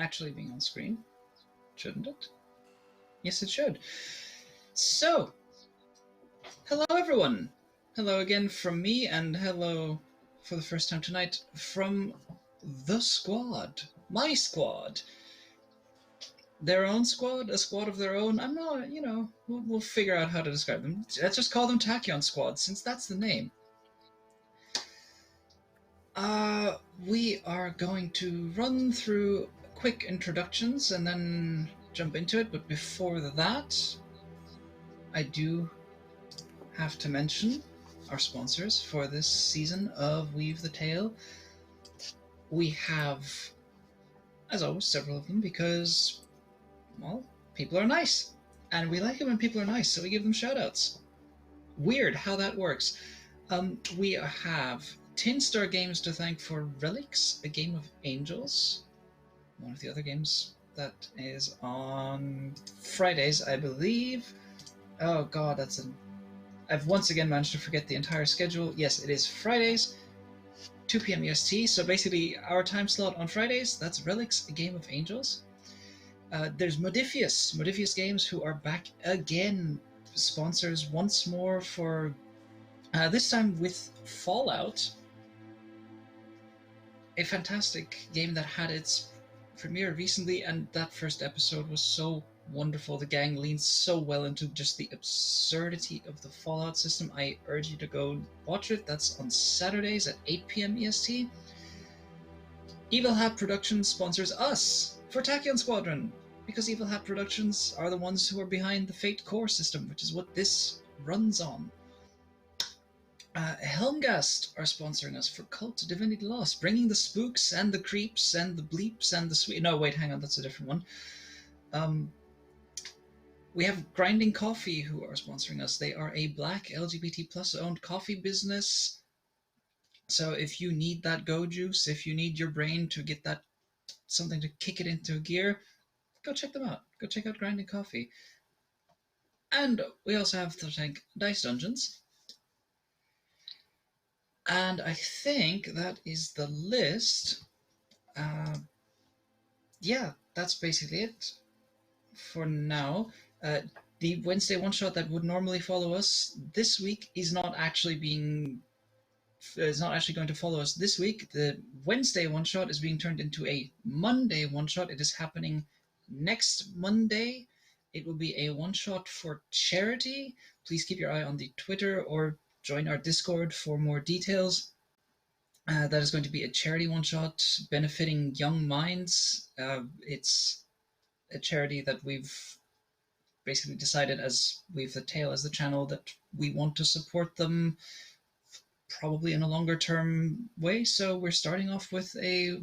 actually being on screen. Shouldn't it? Yes, it should. So, hello everyone. Hello again from me, and hello for the first time tonight from the squad. My squad. Their own squad, a squad of their own. I'm not, we'll figure out how to describe them. Let's just call them Tachyon Squad, since that's the name. We are going to run through quick introductions and then jump into it, but before that, I do have to mention our sponsors for this season of Weave the Tale. We have, as always, several of them because, well, people are nice. And we like it when people are nice, so we give them shout-outs. Weird how that works. We have Tin Star Games to thank for Relics, a game of angels. One of the other games that is on Fridays, I believe. Oh god, I've once again managed to forget the entire schedule. Yes, it is Fridays, 2 p.m. EST. So basically, our time slot on Fridays, that's Relics, a game of angels. There's Modifius Games, who are back again, sponsors once more for, this time with Fallout, a fantastic game that had its premiere recently, and that first episode was so wonderful. The gang leans so well into just the absurdity of the Fallout system. I urge you to go watch it. That's on Saturdays at 8 p.m. EST. Evil Hat Productions sponsors us for Tachyon Squadron, because Evil Hat Productions are the ones who are behind the Fate Core system, which is what this runs on. Helmgast are sponsoring us for Cult to Divinity Lost, bringing the spooks and the creeps and the bleeps and the sweet... No, wait, hang on, that's a different one. We have Grinding Coffee, who are sponsoring us. They are a Black LGBT plus owned coffee business. So if you need that go juice, if you need your brain to get that something to kick it into gear, go check them out. Go check out Grinding Coffee. And we also have to thank Dice Dungeons. And I think that is the list. Yeah, that's basically it for now. The Wednesday one-shot that would normally follow us this week is not actually going to follow us this week. The Wednesday one-shot is being turned into a Monday one-shot. It is happening next Monday. It will be a one-shot for charity. Please keep your eye on the Twitter or join our Discord for more details. That is going to be a charity one-shot benefiting Young Minds. It's a charity that we've basically decided, as Weave the Tale as the channel, that we want to support them probably in a longer-term way. So we're starting off with a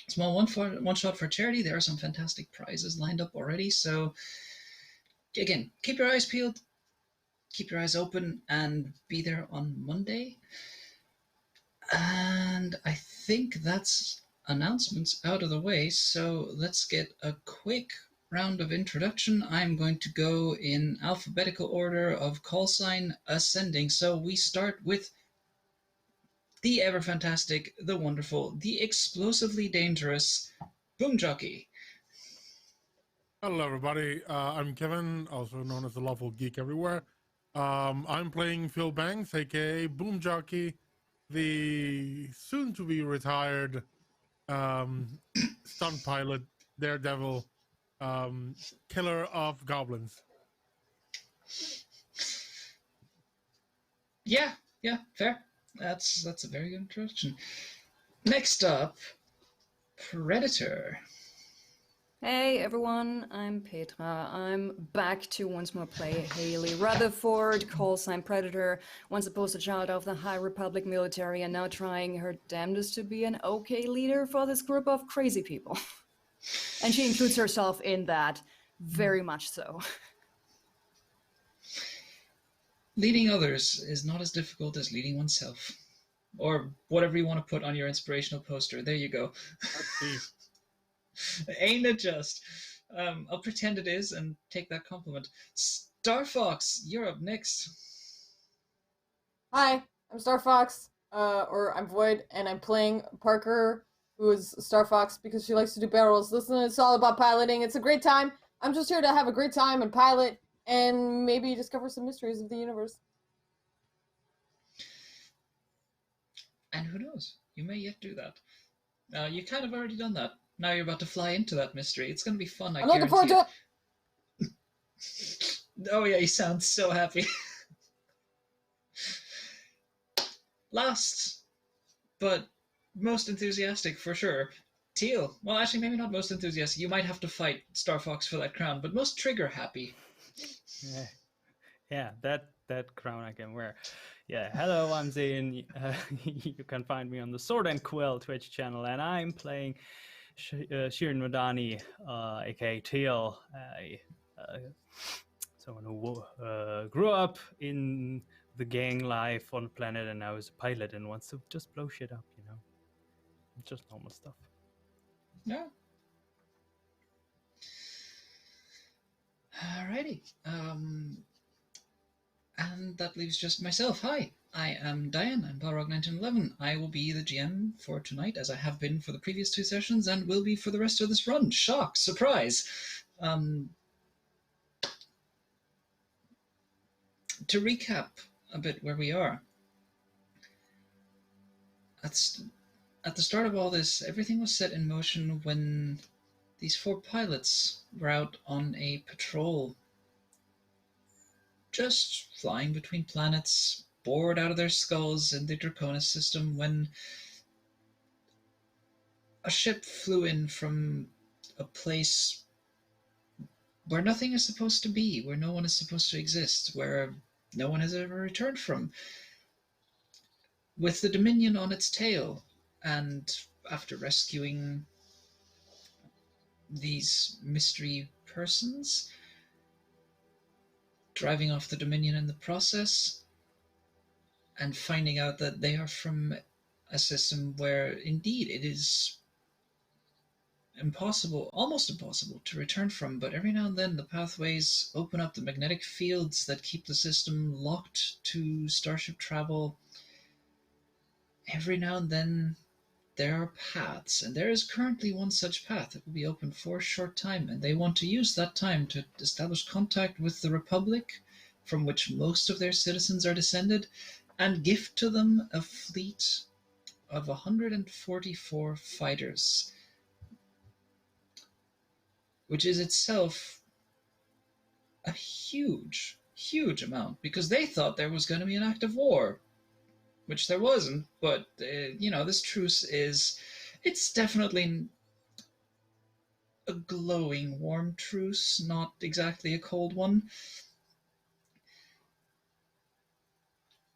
small one-shot for charity. There are some fantastic prizes lined up already. So again, keep your eyes peeled, keep your eyes open, and be there on Monday. And I think that's announcements out of the way, so let's get a quick round of introduction. I'm going to go in alphabetical order of call sign ascending. So we start with the ever fantastic, the wonderful, the explosively dangerous Boomjockey. Hello everybody, I'm Kevin, also known as the Lawful Geek Everywhere. I'm playing Phil Banks, aka Boomjockey, the soon-to-be retired stunt pilot, daredevil, killer of goblins. Yeah, fair. That's a very good introduction. Next up, Predator. Hey everyone, I'm Petra. I'm back to once more play Haley Rutherford, call sign Predator, once a poster child of the High Republic military and now trying her damnedest to be an okay leader for this group of crazy people. And she includes herself in that, very much so. Leading others is not as difficult as leading oneself. Or whatever you want to put on your inspirational poster. There you go. Ain't it just? I'll pretend it is and take that compliment. Starfox, you're up next. Hi, I'm Starfox, or I'm Void, and I'm playing Parker, who is Starfox, because she likes to do barrels. Listen, it's all about piloting. It's a great time. I'm just here to have a great time and pilot and maybe discover some mysteries of the universe. And who knows? You may yet do that. You kind of already done that. Now you're about to fly into that mystery. It's going to be fun, I I'm looking forward to it! Oh yeah, you sound so happy. Last, but most enthusiastic for sure, Teal. Well, actually, maybe not most enthusiastic. You might have to fight Starfox for that crown, but most trigger happy. Yeah, that crown I can wear. Yeah, hello, I'm Zayn. You can find me on the Sword and Quill Twitch channel, and I'm playing Shirin Madani, aka Teal, someone who grew up in the gang life on the planet and now is a pilot and wants to just blow shit up, you know? Just normal stuff. Yeah. Alrighty. And that leaves just myself. Hi, I am Diane. I'm Balrog1911. I will be the GM for tonight, as I have been for the previous 2 sessions, and will be for the rest of this run. Shock, surprise. To recap a bit where we are. At the start of all this, everything was set in motion when these 4 pilots were out on a patrol, just flying between planets, bored out of their skulls in the Draconis system, when a ship flew in from a place where nothing is supposed to be, where no one is supposed to exist, where no one has ever returned from, with the Dominion on its tail. And after rescuing these mystery persons, driving off the Dominion in the process, and finding out that they are from a system where indeed it is impossible, almost impossible, to return from, but every now and then the pathways open up, the magnetic fields that keep the system locked to starship travel. Every now and then there are paths, and there is currently one such path that will be open for a short time, and they want to use that time to establish contact with the Republic, from which most of their citizens are descended, and gift to them a fleet of 144 fighters, which is itself a huge, huge amount, because they thought there was going to be an act of war, which there wasn't. But, this truce it's definitely a glowing, warm truce, not exactly a cold one.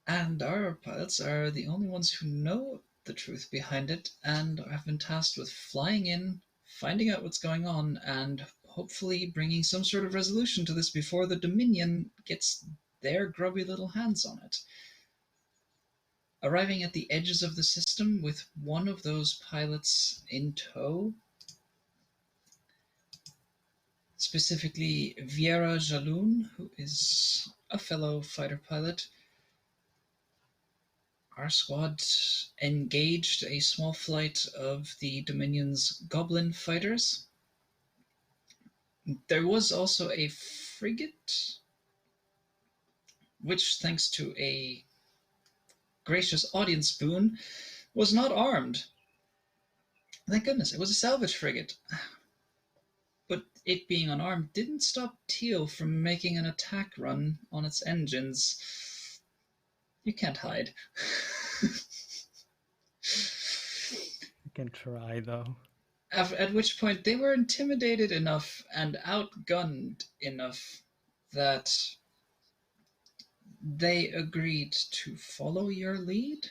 And our pilots are the only ones who know the truth behind it, and have been tasked with flying in, finding out what's going on, and hopefully bringing some sort of resolution to this before the Dominion gets their grubby little hands on it. Arriving at the edges of the system with one of those pilots in tow, specifically Viera Jaloun, who is a fellow fighter pilot, our squad engaged a small flight of the Dominion's Goblin fighters. There was also a frigate, which, thanks to a gracious audience boon, was not armed. Thank goodness, it was a salvage frigate. But it being unarmed didn't stop Teal from making an attack run on its engines. You can't hide. You can try, though. At which point they were intimidated enough and outgunned enough that they agreed to follow your lead,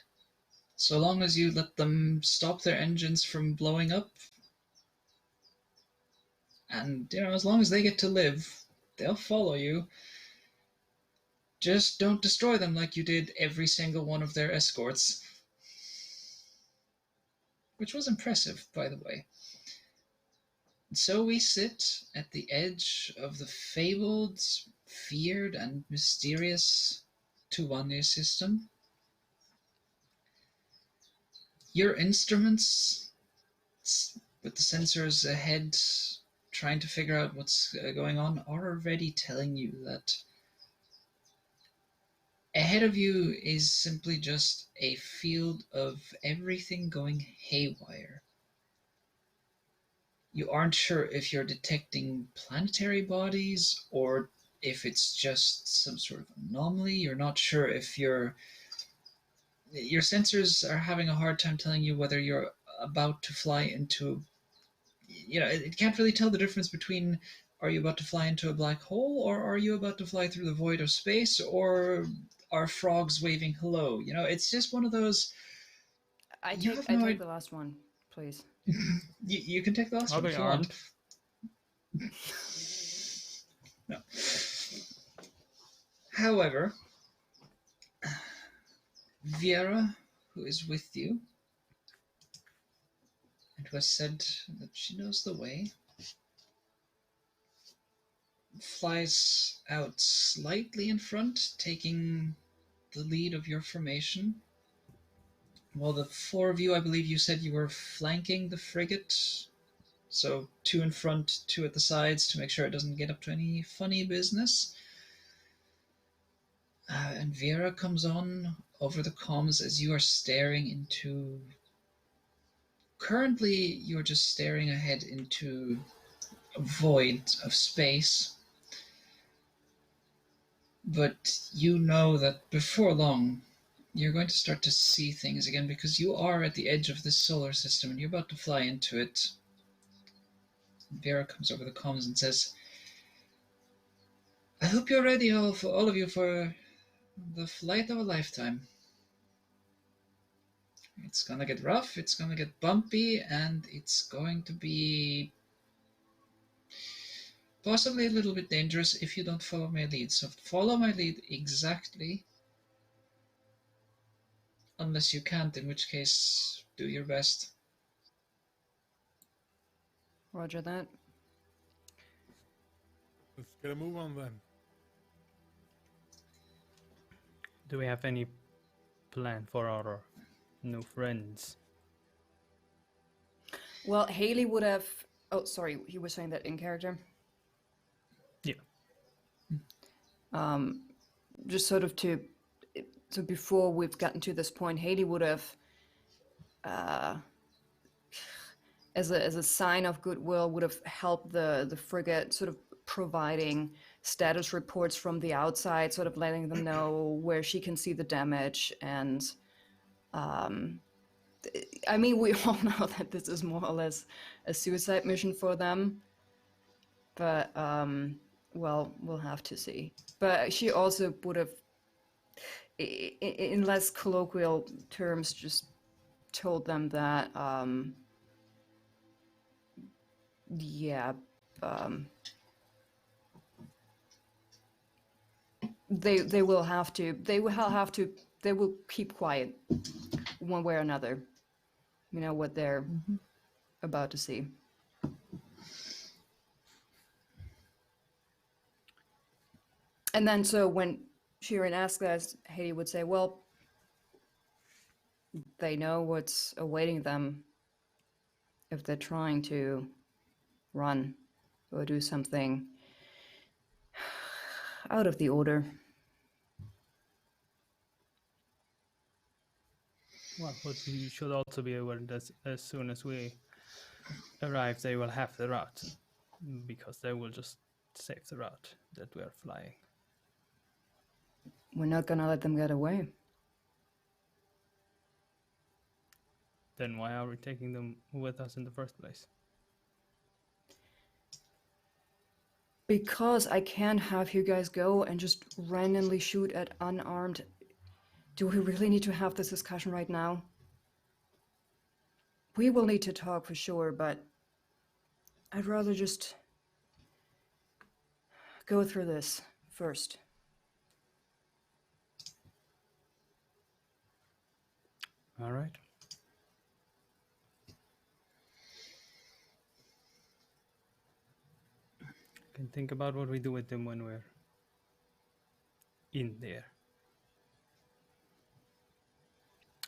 so long as you let them stop their engines from blowing up. And, as long as they get to live, they'll follow you. Just don't destroy them like you did every single one of their escorts. Which was impressive, by the way. So we sit at the edge of the fabled, feared, and mysterious Tuwanye system. Your instruments pilots with the sensors ahead trying to figure out what's going on are already telling you that ahead of you is simply just a field of everything going haywire. You aren't sure if you're detecting planetary bodies or if it's just some sort of anomaly. You're not sure if your sensors are having a hard time telling you whether you're about to fly into, it can't really tell the difference between, are you about to fly into a black hole, or are you about to fly through the void of space, or are frogs waving hello? It's just one of those. I You take have I no take idea. the last one, please. You can take the last Oh, one they if you want. aren't. No. However, Viera, who is with you, and who has said that she knows the way, flies out slightly in front, taking the lead of your formation. Well, the four of you, I believe you said you were flanking the frigate. So 2 in front, 2 at the sides to make sure it doesn't get up to any funny business. And Vera comes on over the comms as you are staring into... Currently, you're just staring ahead into a void of space. But you know that before long, you're going to start to see things again because you are at the edge of this solar system and you're about to fly into it. Vera comes over the comms and says, I hope you're ready, all of you, for the flight of a lifetime. It's gonna get rough, it's gonna get bumpy, and it's going to be possibly a little bit dangerous if you don't follow my lead. So follow my lead exactly, unless you can't, in which case do your best. Roger that. Let's get a move on then. Do we have any plan for our new friends? Well, Haley would have. Oh, sorry, you were saying that in character. Yeah. Just sort of to. So before we've gotten to this point, Haley would have, as a sign of goodwill, would have helped the frigate, sort of providing status reports from the outside, sort of letting them know where she can see the damage. And I mean, we all know that this is more or less a suicide mission for them, but well, we'll have to see. But she also would have, in less colloquial terms, just told them that yeah, they will have to they will keep quiet one way or another. You know what they're about to see. And then so when Shirin asked us, Haley would say, well, they know what's awaiting them if they're trying to run or do something out of the order. Well, but we should also be aware that as soon as we arrive, they will have the route, because they will just save the route that we are flying. We're not gonna let them get away. Then why are we taking them with us in the first place? Because I can't have you guys go and just randomly shoot at unarmed. Do we really need to have this discussion right now? We will need to talk for sure, but I'd rather just go through this first. All right. Can think about what we do with them when we're in there.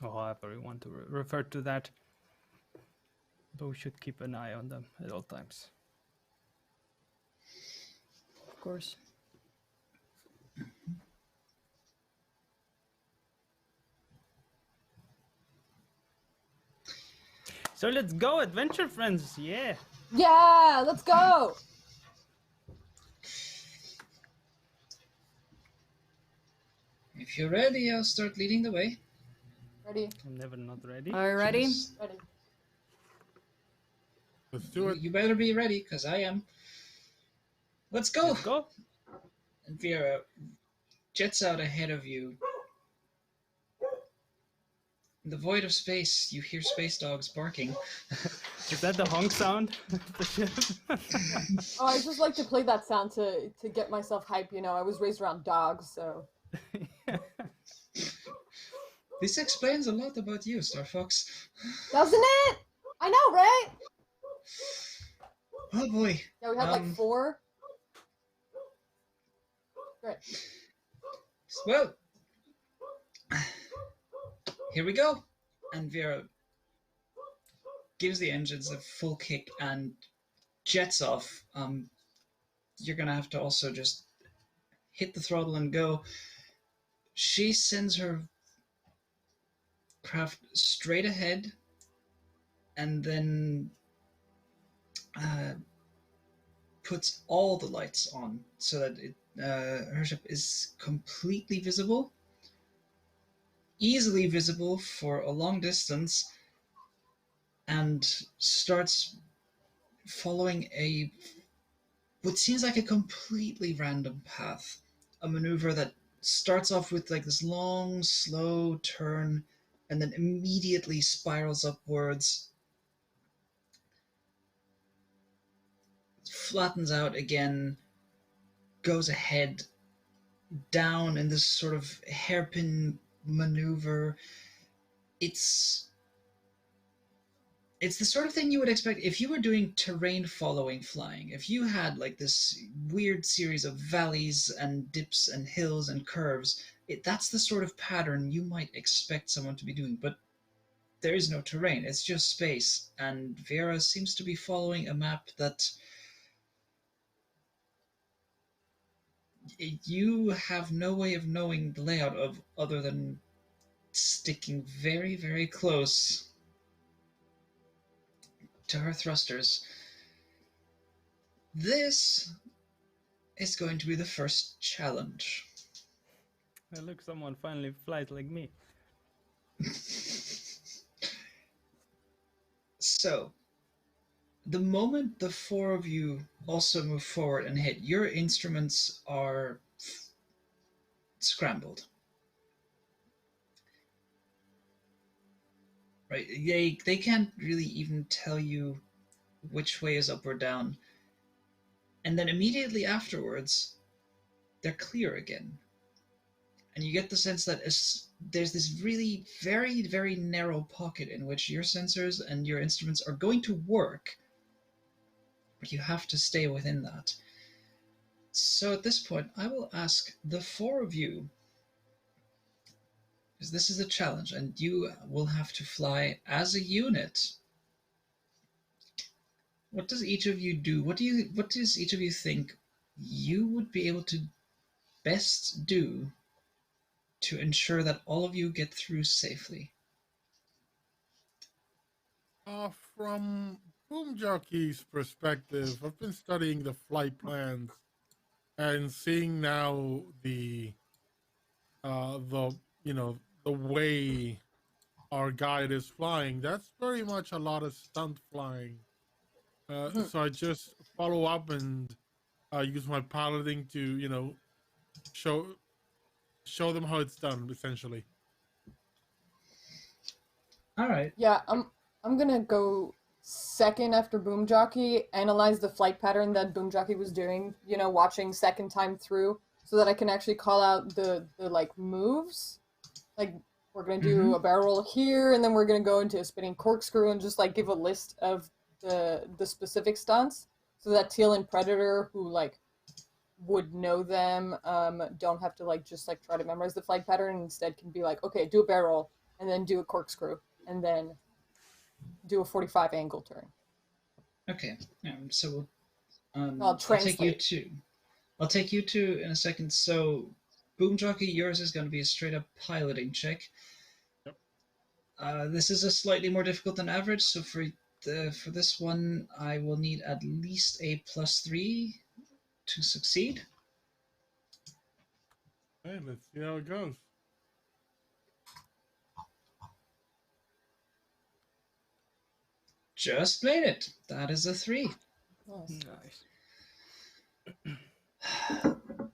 Or however we want to refer to that. but we should keep an eye on them at all times. Of course. So let's go, adventure friends! Yeah. Yeah, let's go. If you're ready, I'll start leading the way. Ready? I'm never not ready. Are you ready? Just- Ready. Let's do it. You better be ready, because I am. Let's go! Let's go. And Vera jets out ahead of you. In the void of space, you hear space dogs barking. Is that the honk sound of the ship? Oh, I just like to play that sound to get myself hype. You know, I was raised around dogs, so. This explains a lot about you, Starfox. Doesn't it? I know, right? Oh boy. Yeah, we had like 4. Great. Well, here we go. And Vera gives the engines a full kick and jets off. You're gonna have to also just hit the throttle and go. She sends her craft straight ahead and then puts all the lights on so that her ship is completely visible, easily visible for a long distance, and starts following what seems like a completely random path. A maneuver that starts off with like this long, slow turn and then immediately spirals upwards, flattens out again, goes ahead, down in this sort of hairpin maneuver. It's the sort of thing you would expect if you were doing terrain following flying. If you had like this weird series of valleys and dips and hills and curves, that's the sort of pattern you might expect someone to be doing. But there is no terrain, it's just space. And Vera seems to be following a map that you have no way of knowing the layout of other than sticking very, very close to her thrusters. This is going to be the first challenge. Hey, look, someone finally flies like me. So, the moment the 4 of you also move forward and hit, your instruments are scrambled. Right? They can't really even tell you which way is up or down. And then immediately afterwards, they're clear again. And you get the sense that there's this really very, very narrow pocket in which your sensors and your instruments are going to work, but you have to stay within that. So at this point, I will ask the 4 of you, because this is a challenge, and you will have to fly as a unit. What does each of you do? What does each of you think you would be able to best do to ensure that all of you get through safely? From Boomjockey's perspective, I've been studying the flight plans and seeing now the way our guide is flying. That's very much a lot of stunt flying. So I just follow up and use my piloting to show them how it's done, essentially. All right. Yeah, I'm gonna go second after Boomjockey, analyze the flight pattern that Boomjockey was doing, you know, watching second time through, so that I can actually call out the like moves. Like, we're gonna do a barrel roll here, and then we're gonna go into a spinning corkscrew and just like give a list of the specific stunts, so that Teal and Predator, who like would know them, don't have to like just like try to memorize the flight pattern, and instead can be like, okay, do a barrel and then do a corkscrew and then do a 45 angle turn. Okay. So I'll I'll take you translate. to. I'll take you to in a second. So, Boomjockey, yours is going to be a straight up piloting check. Yep. This is a slightly more difficult than average. So for this one, I will need at least a +3 to succeed. Hey, let's see how it goes. Just made it. That is a 3. Nice. Nice.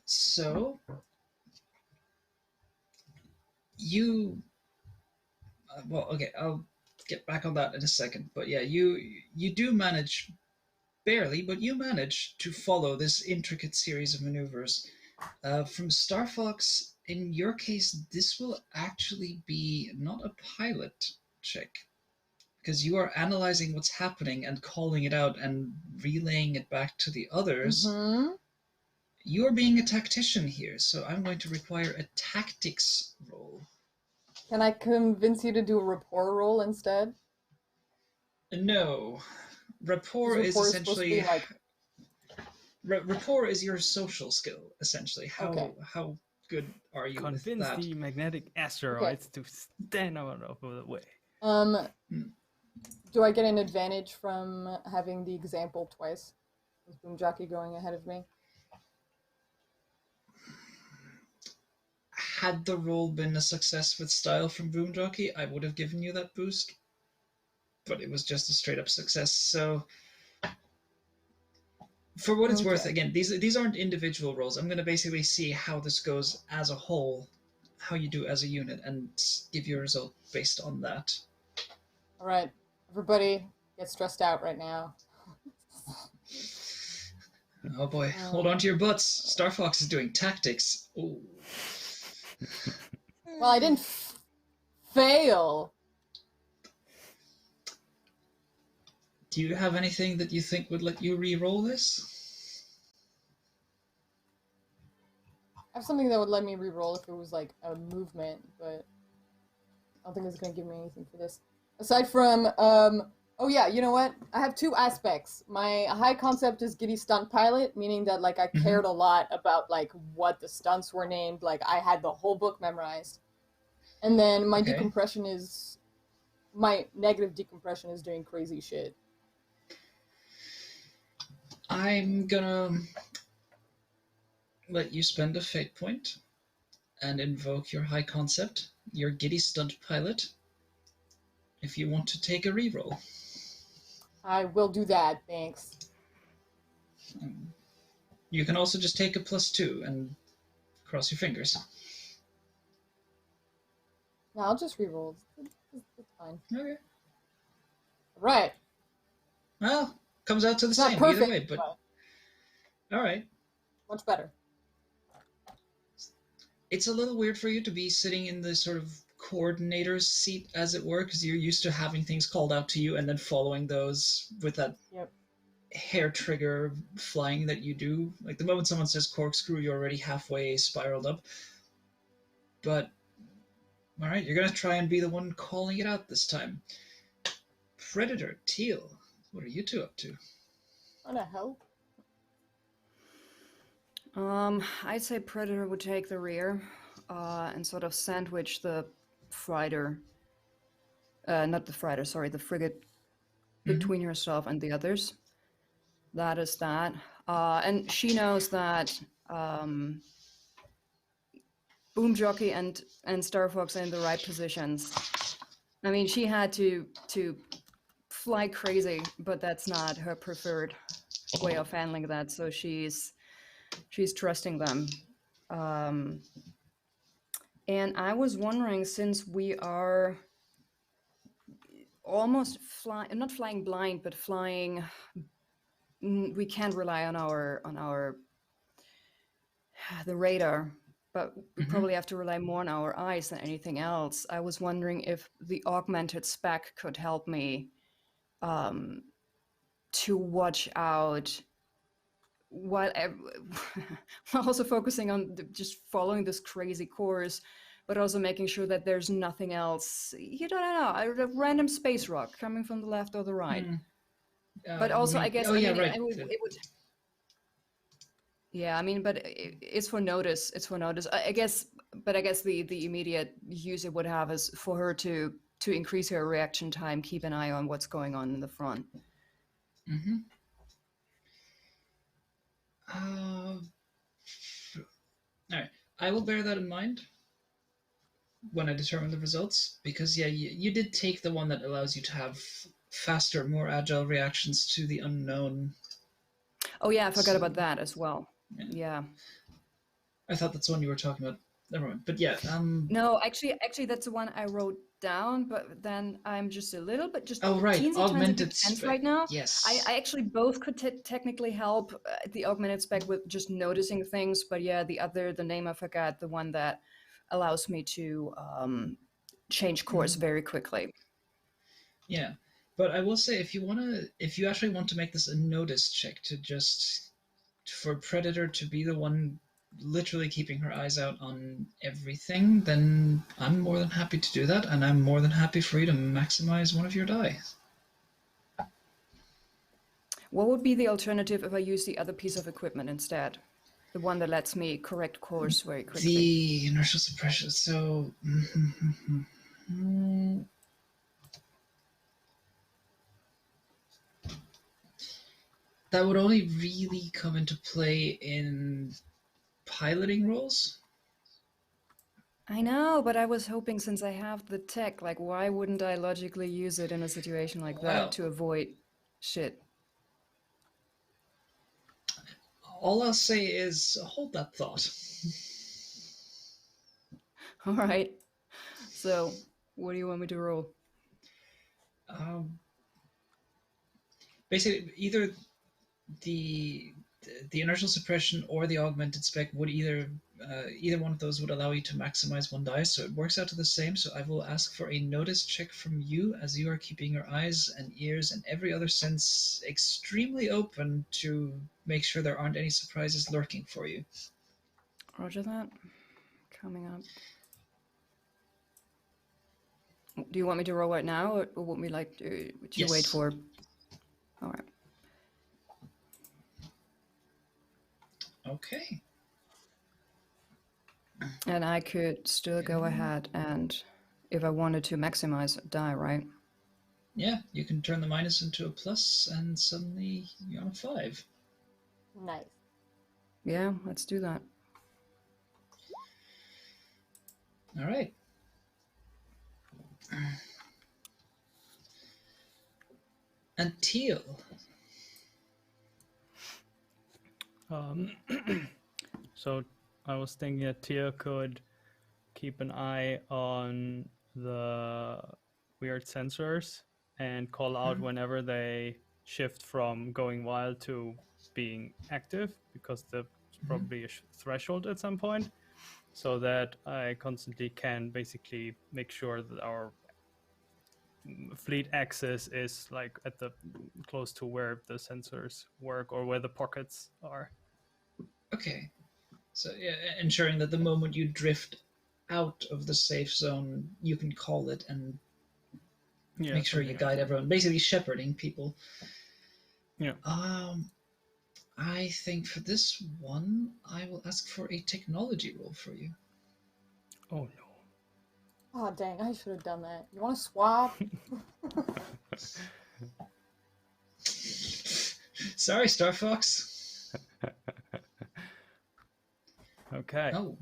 So you well, okay, I'll get back on that in a second. But yeah, you do manage, barely, but you manage to follow this intricate series of maneuvers. From Starfox, in your case, this will actually be not a pilot check, because you are analyzing what's happening and calling it out and relaying it back to the others. Mm-hmm. You are being a tactician here, so I'm going to require a tactics roll. Can I convince you to do a rapport roll instead? No. Rapport is Rapport is supposed to be essentially like... rapport is your social skill, essentially. How good are you with Convince that? the magnetic asteroids to stand out of the way. Do I get an advantage from having the example twice? Is Boomjockey going ahead of me? Had the roll been a success with style from Boomjockey, I would have given you that boost. But it was just a straight up success. So, for what it's worth, again, these aren't individual rolls. I'm going to basically see how this goes as a whole, how you do as a unit, and give you a result based on that. All right, everybody get stressed out right now. Oh boy, hold on to your butts. Starfox is doing tactics. Ooh. Well, I didn't fail. Do you have anything that you think would let you re-roll this? I have something that would let me re-roll if it was like a movement, but I don't think it's going to give me anything for this. Aside from, oh yeah, you know what? I have 2 aspects. My high concept is Giddy Stunt Pilot, meaning that like I cared a lot about like what the stunts were named. Like I had the whole book memorized. And then my decompression is, my negative decompression is doing crazy shit. I'm gonna let you spend a fate point and invoke your high concept, your Giddy Stunt Pilot, if you want to take a reroll. I will do that, thanks. You can also just take a +2 and cross your fingers. No, I'll just reroll. It's fine. Okay. Right. Well, comes out to the It's not same perfect, either way, but all right. Much better. It's a little weird for you to be sitting in the sort of coordinator's seat, as it were, because you're used to having things called out to you and then following those with that hair trigger flying that you do. Like the moment someone says corkscrew, you're already halfway spiraled up. But all right, you're gonna try and be the one calling it out this time. Predator, Teal, what are you two up to? What the hell? I'd say Predator would take the rear, and sort of sandwich the freighter, not the freighter, sorry, the frigate between herself and the others. That is that. And she knows that Boomjockey and Starfox are in the right positions. I mean, she had to fly crazy, but that's not her preferred way of handling that. So she's trusting them. And I was wondering, since we are almost not flying blind, but flying, we can't rely on the radar, but we probably have to rely more on our eyes than anything else. I was wondering if the augmented spec could help me to watch out while also focusing on just following this crazy course, but also making sure that there's nothing else. You don't know, a random space rock coming from the left or the right. But also, I guess, oh yeah, mean, right. it would. Yeah, I mean, but it's for notice. It's for notice. I guess, but I guess the immediate use it would have is for her to increase her reaction time, keep an eye on what's going on in the front. Mm-hmm. All right, I will bear that in mind when I determine the results, because yeah, you did take the one that allows you to have faster, more agile reactions to the unknown. Oh yeah, I forgot So, about that as well. Yeah. I thought that's the one you were talking about. Never mind. But yeah, No, actually, that's the one I wrote down. But then I'm just a little bit, just oh right, teensy tiny augmented bit tense spec. right now. Yes. I actually both could technically help the augmented spec with just noticing things, but yeah, the name I forgot, the one that allows me to change course very quickly. Yeah, but I will say if you actually want to make this a notice check to just for Predator to be the one literally keeping her eyes out on everything, then I'm more than happy to do that, and I'm more than happy for you to maximize one of your die. What would be the alternative if I use the other piece of equipment instead? The one that lets me correct course very quickly. The inertial suppression. So. That would only really come into play in piloting roles. I know, but I was hoping since I have the tech, like, why wouldn't I logically use it in a situation like that to avoid shit? All I'll say is hold that thought. All right. So, what do you want me to roll? Basically, either the inertial suppression or the augmented spec would either one of those would allow you to maximize one die, so it works out to the same. So I will ask for a notice check from you, as you are keeping your eyes and ears and every other sense extremely open to make sure there aren't any surprises lurking for you. Roger that. Coming up. Do you want me to roll right now, or would we like to Yes. wait for? All right. Okay. And I could still go ahead and, if I wanted to, maximize die, right? Yeah, you can turn the minus into a plus, and suddenly you're on a 5. Nice. Yeah, let's do that. All right. And Teal. So I was thinking that Teal could keep an eye on the weird sensors and call out whenever they shift from going wild to being active, because there's probably a threshold at some point, so that I constantly can basically make sure that our fleet axis is like at the close to where the sensors work or where the pockets are. Okay. So yeah, ensuring that the moment you drift out of the safe zone, you can call it and make sure you guide everyone. Basically shepherding people. Yeah. I think for this one, I will ask for a technology roll for you. Oh no. Oh dang, I should have done that. You want to swap? Sorry, Starfox. Okay. Oh,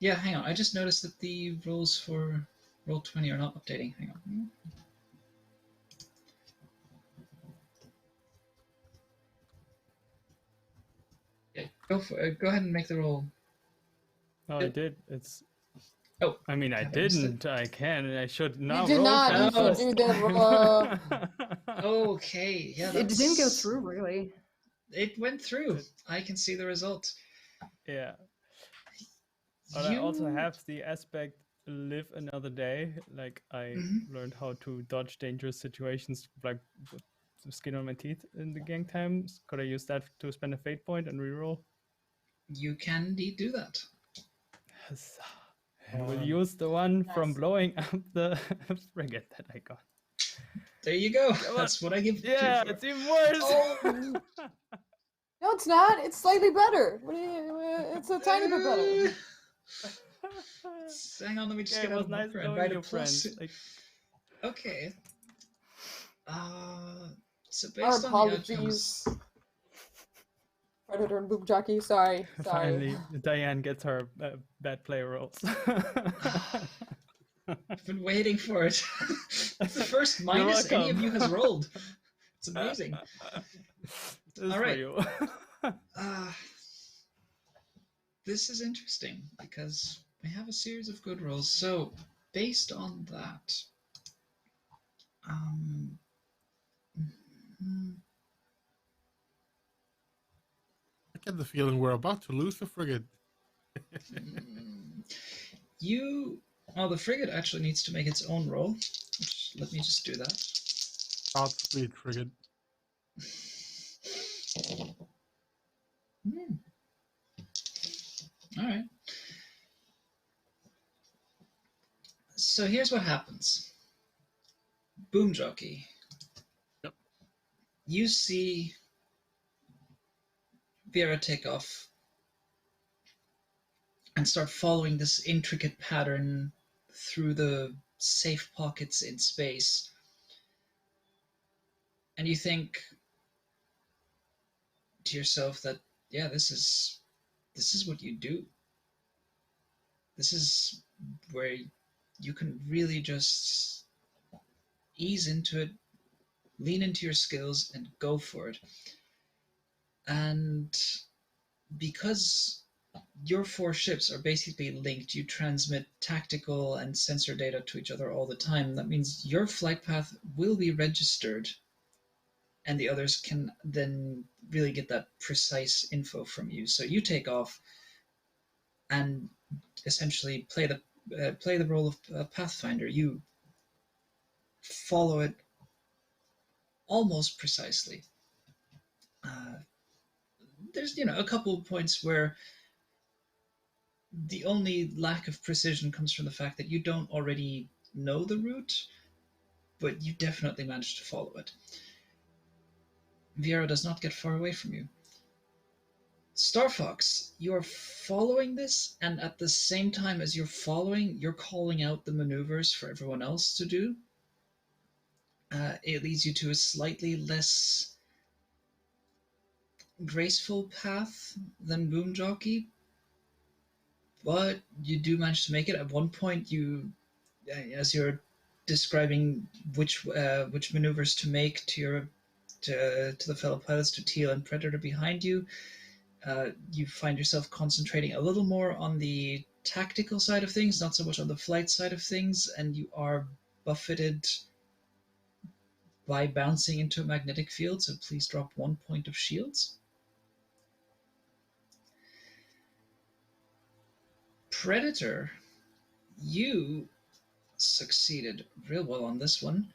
yeah, hang on. I just noticed that the rules for Roll20 are not updating. Hang on. Yeah, go ahead and make the roll. Oh, I did. It's. Oh. I mean, I didn't. I can. I should now. You did roll not. for You should do the roll. Okay. Yeah. It didn't go through, really. It went through. I can see the result. Yeah. But I also have the aspect live another day. Like I learned how to dodge dangerous situations, like with skin on my teeth in the gang times. Could I use that to spend a fate point and reroll? You can indeed do that. Huzzah. and we'll use the one from Nice. blowing up the frigate that I got. There you go. Come That's on. what I give Yeah, you for. it's even worse. Oh. No, it's not. It's slightly better. What do you, it's a tiny bit better. Hang on, let me just Okay, get it out was a nice marker and knowing write a you, plus. friend. Like, Okay. So Our based on the outcomes, apologies. Predator and Boomjockey, sorry. finally, Diane gets her bad player rolls. I've been waiting for it. It's the first You're minus any of welcome. you has rolled. It's amazing. This is All for right. you. This is interesting because we have a series of good rolls. So based on that, I get the feeling we're about to lose the frigate. the frigate actually needs to make its own roll. Which, let me just do that. Godspeed, frigate. All right. So here's what happens. Boomjockey. Yep. You see Vera take off and start following this intricate pattern through the safe pockets in space. And you think to yourself that, yeah, this is what you do. This is where you can really just ease into it, lean into your skills, and go for it. And because your four ships are basically linked, you transmit tactical and sensor data to each other all the time. That means your flight path will be registered, and the others can then really get that precise info from you. So you take off and essentially play the role of Pathfinder. You follow it almost precisely. There's a couple of points where the only lack of precision comes from the fact that you don't already know the route, but you definitely managed to follow it. Viera does not get far away from you. Starfox, you are following this, and at the same time as you're following, you're calling out the maneuvers for everyone else to do. It leads you to a slightly less graceful path than Boomjockey, but you do manage to make it. At one point, as you're describing which maneuvers to make to the fellow pilots, to Teal and Predator behind you, you find yourself concentrating a little more on the tactical side of things, not so much on the flight side of things, and you are buffeted by bouncing into a magnetic field, so please drop 1 point of shields. Predator, you succeeded real well on this one.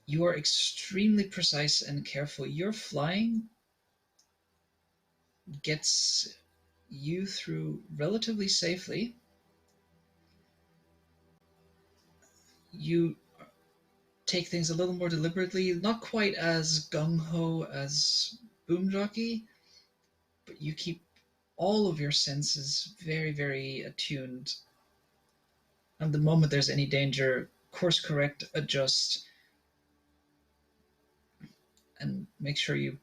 You are extremely precise and careful. Your flying gets you through relatively safely. You take things a little more deliberately, not quite as gung-ho as Boomjockey, but you keep all of your senses very, very attuned. And the moment there's any danger, course correct, adjust, and make sure you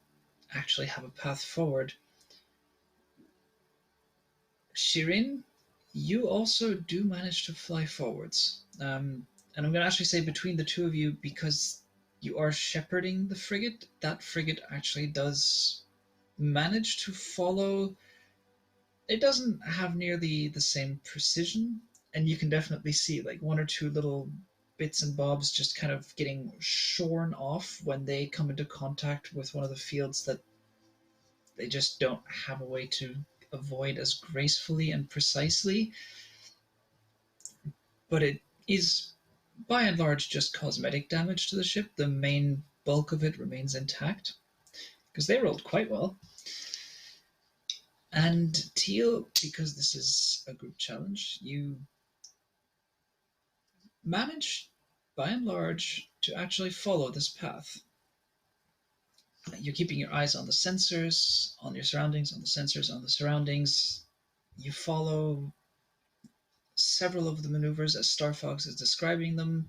actually have a path forward. Shirin, you also do manage to fly forwards. And I'm going to actually say between the two of you, because you are shepherding the frigate, that frigate actually does manage to follow. It doesn't have nearly the same precision, and you can definitely see like one or two little bits and bobs just kind of getting shorn off when they come into contact with one of the fields that they just don't have a way to avoid as gracefully and precisely. But it is by and large just cosmetic damage to the ship. The main bulk of it remains intact because they rolled quite well. And Teal, because this is a group challenge, you manage, by and large, to actually follow this path. You're keeping your eyes on the sensors, on your surroundings, on the sensors, on the surroundings. You follow several of the maneuvers as Starfox is describing them,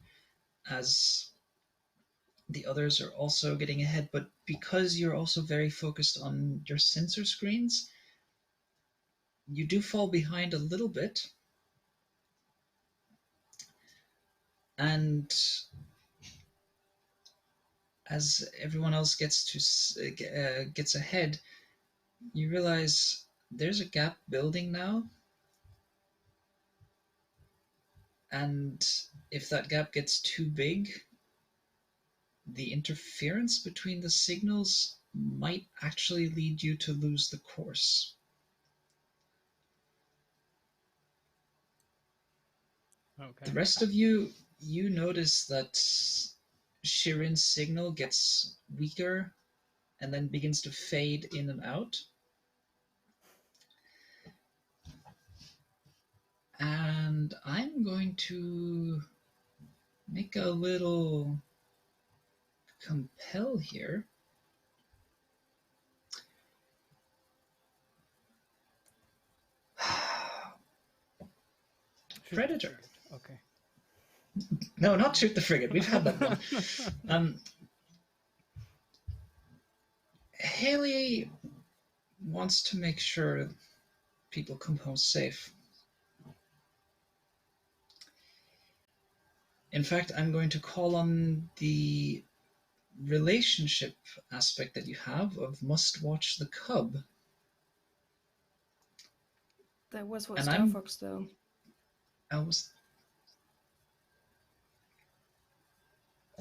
as the others are also getting ahead, but because you're also very focused on your sensor screens, you do fall behind a little bit. And as everyone else gets ahead, you realize there's a gap building now. And if that gap gets too big, the interference between the signals might actually lead you to lose the course. Okay. The rest of you notice that Shirin's signal gets weaker and then begins to fade in and out. And I'm going to make a little compel here. Predator. Okay. No, not shoot the frigate. We've had that one. Haley wants to make sure people come home safe. In fact, I'm going to call on the relationship aspect that you have of must watch the cub. That was what And Starfox, though.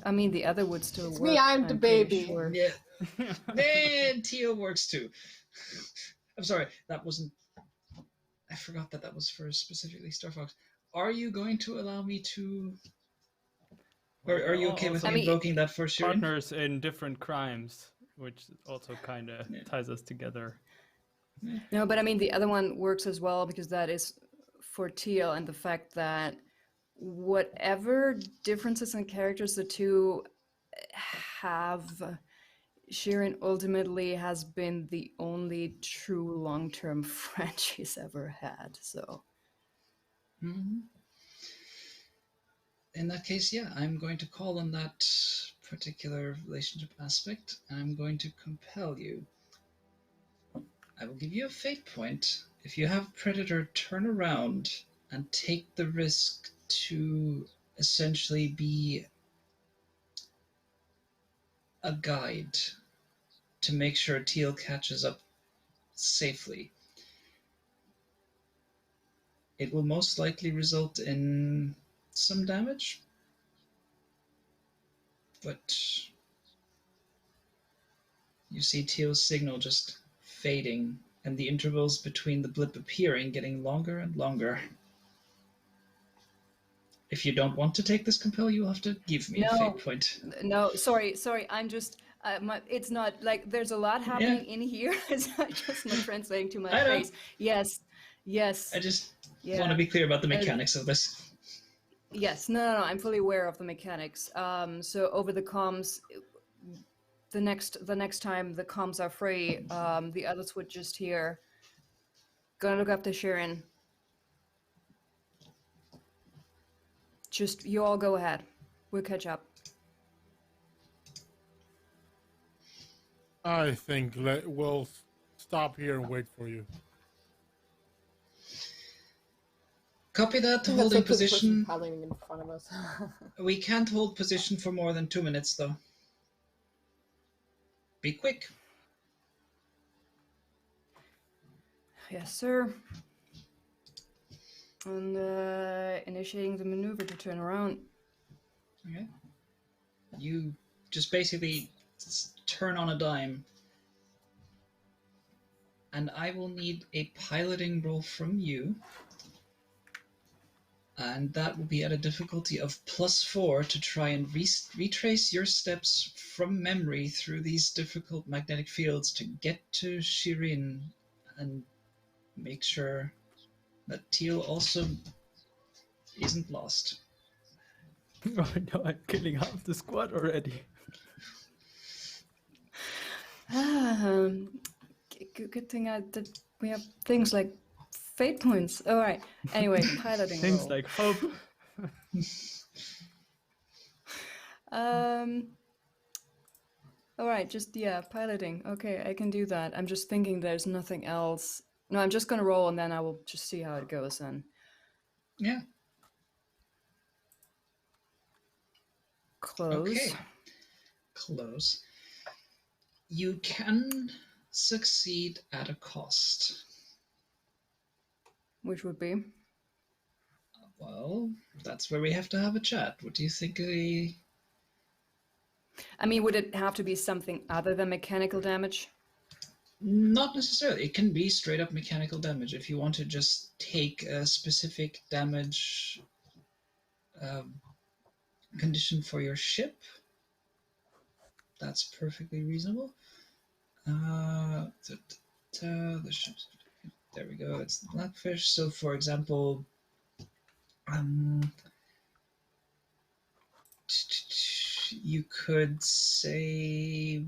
I mean, the other would still It's work. me, I'm the pretty baby. sure. Yeah. Man, Teal works too. I'm sorry, that wasn't... I forgot that was for specifically Starfox. Are you going to allow me to... Or are you okay with me invoking that for Shirin? Partners in different crimes, which also kind of ties us together. No, but I mean, the other one works as well because that is for Teal, and the fact that whatever differences in characters the two have, Shirin ultimately has been the only true long-term friend she's ever had, so... Mm-hmm. In that case, yeah, I'm going to call on that particular relationship aspect, and I'm going to compel you. I will give you a fate point if you have Predator turn around and take the risk to essentially be a guide to make sure Teal catches up safely. It will most likely result in some damage, but you see Teal's signal just fading and the intervals between the blip appearing getting longer and longer. If you don't want to take this compel, you'll have to give me a fate point. No, sorry. I'm just... it's not like there's a lot happening in here. It's just not translating to my face. Yes. I just want to be clear about the mechanics of this. Yes, no, I'm fully aware of the mechanics. So over the comms, the next time the comms are free, the others would just hear, gonna look up to Shirin. Just, you all go ahead. We'll catch up. I think we'll stop here and wait for you. Copy that. Holding position. In front of us. We can't hold position for more than 2 minutes, though. Be quick. Yes, sir. And initiating the maneuver to turn around. Okay. You just basically turn on a dime. And I will need a piloting roll from you. And that will be at a difficulty of +4 to try and retrace your steps from memory through these difficult magnetic fields to get to Shirin and make sure that Teal also isn't lost. Oh no, I'm killing half the squad already. Good thing that we have things like fate points. All right. Anyway, piloting Things roll. like hope. All right, just piloting. Okay, I can do that. I'm just thinking there's nothing else. No, I'm just gonna roll and then I will just see how it goes then. Yeah. Close. Okay. Close. You can succeed at a cost. Which would be? Well, that's where we have to have a chat. What do you think? I mean, would it have to be something other than mechanical damage? Not necessarily. It can be straight up mechanical damage. If you want to just take a specific damage condition for your ship, that's perfectly reasonable. The ships. There we go. It's the Blackfish. So, for example, you could say,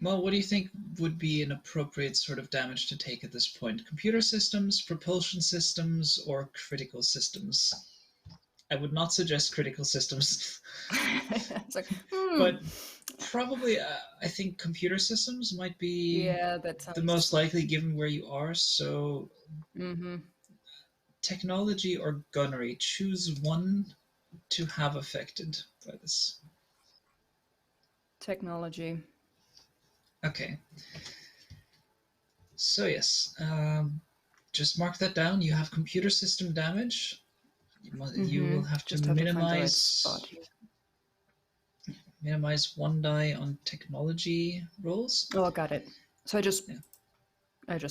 well, what do you think would be an appropriate sort of damage to take at this point? Computer systems, propulsion systems, or critical systems? I would not suggest critical systems. It's like, But probably, I think computer systems might be that sounds... the most likely given where you are. So, Mm-hmm. technology or gunnery, choose one to have affected by this. Technology. Okay. So yes, just mark that down. You have computer system damage. You will have to Just have to find the right minimize spot here. minimize 1 die on technology rolls. Oh, got it. So I just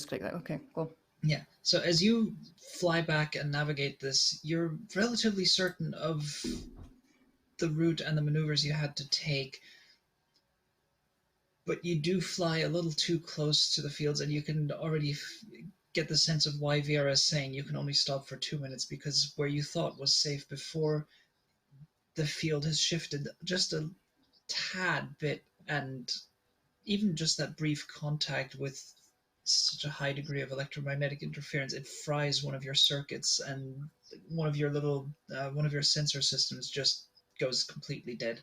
click that. Okay, cool. Yeah. So as you fly back and navigate this, you're relatively certain of the route and the maneuvers you had to take, but you do fly a little too close to the fields, and you can already get the sense of why Vera is saying you can only stop for 2 minutes, because where you thought was safe before, the field has shifted just a tad bit, and even just that brief contact with such a high degree of electromagnetic interference, it fries one of your circuits, and one of your sensor systems just goes completely dead.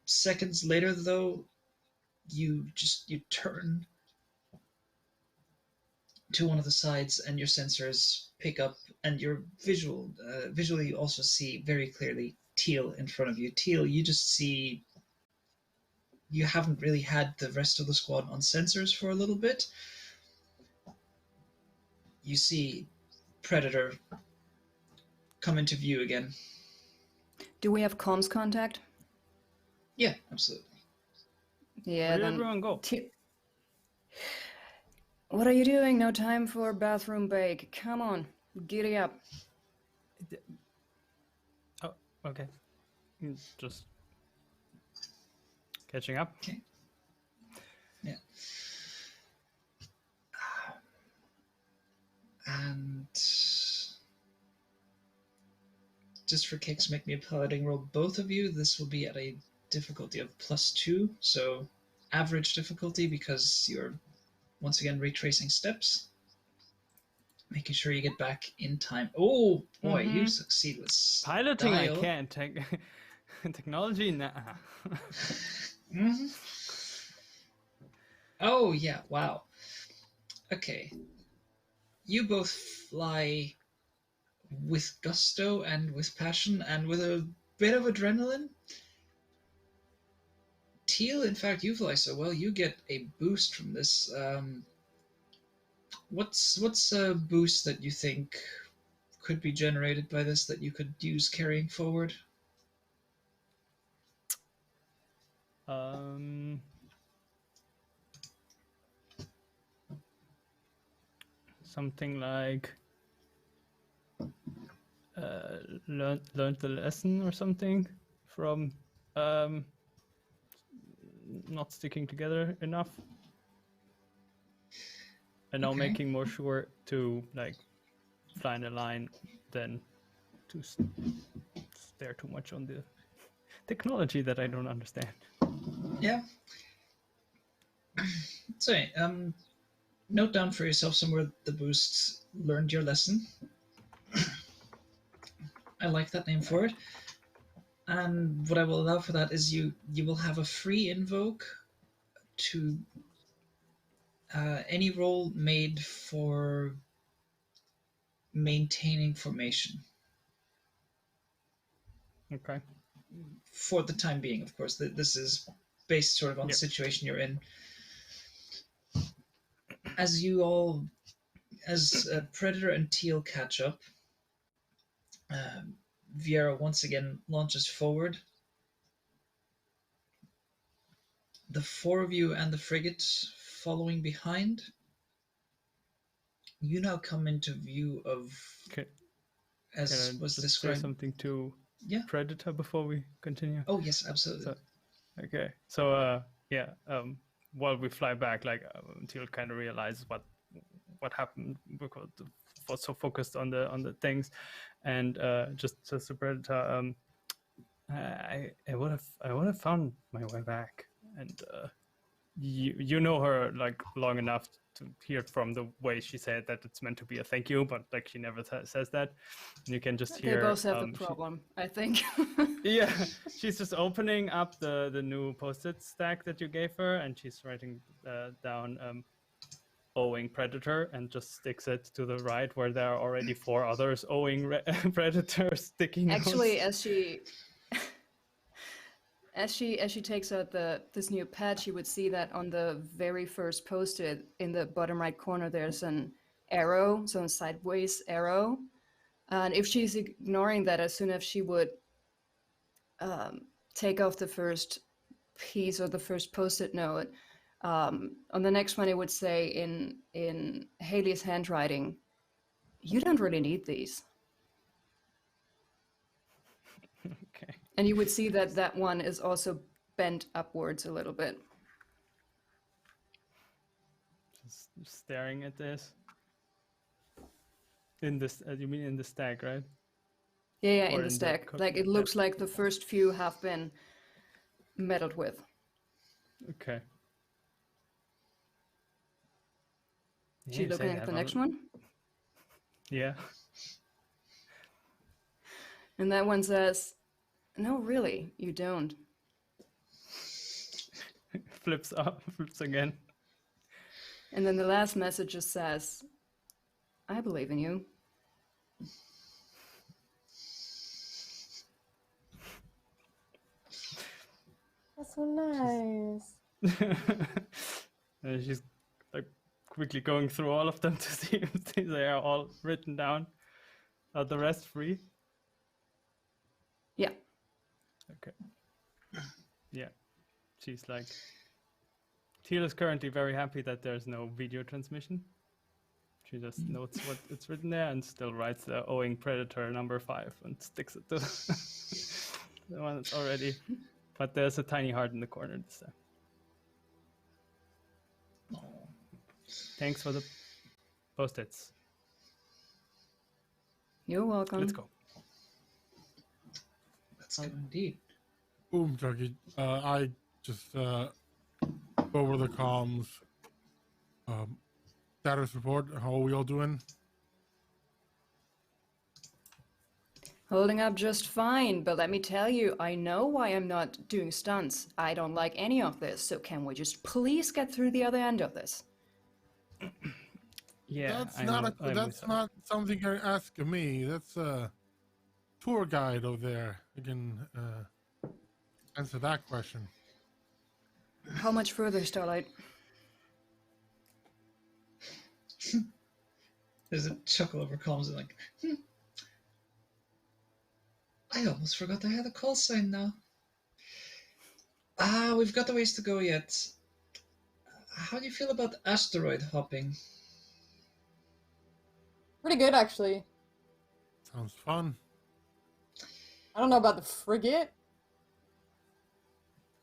Seconds later, though, you turn to one of the sides, and your sensors pick up, and your visually you also see very clearly Teal in front of you. Teal, you just see, you haven't really had the rest of the squad on sensors for a little bit. You see Predator come into view again. Do we have comms contact? Yeah, absolutely. Yeah, Where did then... everyone go? What are you doing? No time for bathroom break. Come on, giddy up. Oh, okay. Just catching up. Okay. Yeah. And just for kicks, make me a piloting roll, both of you. This will be at a difficulty of +2, so average difficulty, because you're once again retracing steps, making sure you get back in time. Oh boy, you succeed with Piloting, style. I can't. Technology, nah. Oh yeah, wow. Okay. You both fly with gusto and with passion and with a bit of adrenaline. Teal, in fact, you fly so well, you get a boost from this. What's a boost that you think could be generated by this that you could use carrying forward? Something like learned the lesson or something from not sticking together enough. And now Okay. making more sure to like fly in a line than to stare too much on the technology that I don't understand. Yeah. So, note down for yourself somewhere the boost learned your lesson. I like that name for it. And what I will allow for that is you will have a free invoke to any roll made for maintaining formation. Okay. For the time being, of course. This is based sort of on the Yep. situation you're in. As you all, as Predator and Teal catch up, Viera once again launches forward. The four of you and the frigate following behind. You now come into view of, Can as I was just say described. something to Yeah. Predator before we continue? Oh yes, absolutely. So, okay. So while we fly back, like until kind of realize what happened because was so focused on the things, and just a Predator. I would have found my way back, and you know her like long enough to hear from the way she said that it's meant to be a thank you, but like she never says that. And you can just hear. They both have the problem, I think. Yeah, she's just opening up the new post-it stack that you gave her, and she's writing down owing Predator, and just sticks it to the right where there are already 4 others owing Predator sticky notes. Actually, as she takes out this new patch, you would see that on the very first post-it in the bottom right corner, there's an arrow, so a sideways arrow. And if she's ignoring that, as soon as she would take off the first piece or the first post-it note, on the next one it would say in Haley's handwriting, "You don't really need these." Okay. And you would see that that one is also bent upwards a little bit. Just staring at this. In this, you mean in the stack, right? Yeah, Or in in the the stack. Like it looks like the first few have been meddled with. Okay. She looking at the next one? Yeah. And that one says, "No, really, you don't." Flips up, flips again. And then the last message just says, "I believe in you." That's so nice. And she's like quickly going through all of them to see if they are all written down. Are the rest free? Yeah. Okay. Yeah. She's like, Teal is currently very happy that there's no video transmission. She just notes what it's written there and still writes the owing Predator number 5 and sticks it to the one that's already. But there's a tiny heart in the corner this time. Oh, Thanks for the post-its. You're welcome. Let's go. let's go indeed. Boomjockey, I just go over the comms. Status report. How are we all doing? Holding up just fine, but let me tell you, I know why I'm not doing stunts. I don't like any of this, so can we just please get through the other end of this? Yeah, That's not something you're asking me. That's a tour guide over there. I can answer that question. How much further, Starlight? There's a chuckle over comms and like, I almost forgot I had a call sign now. We've got a ways to go yet. How do you feel about asteroid hopping? Pretty good, actually. Sounds fun. I don't know about the frigate.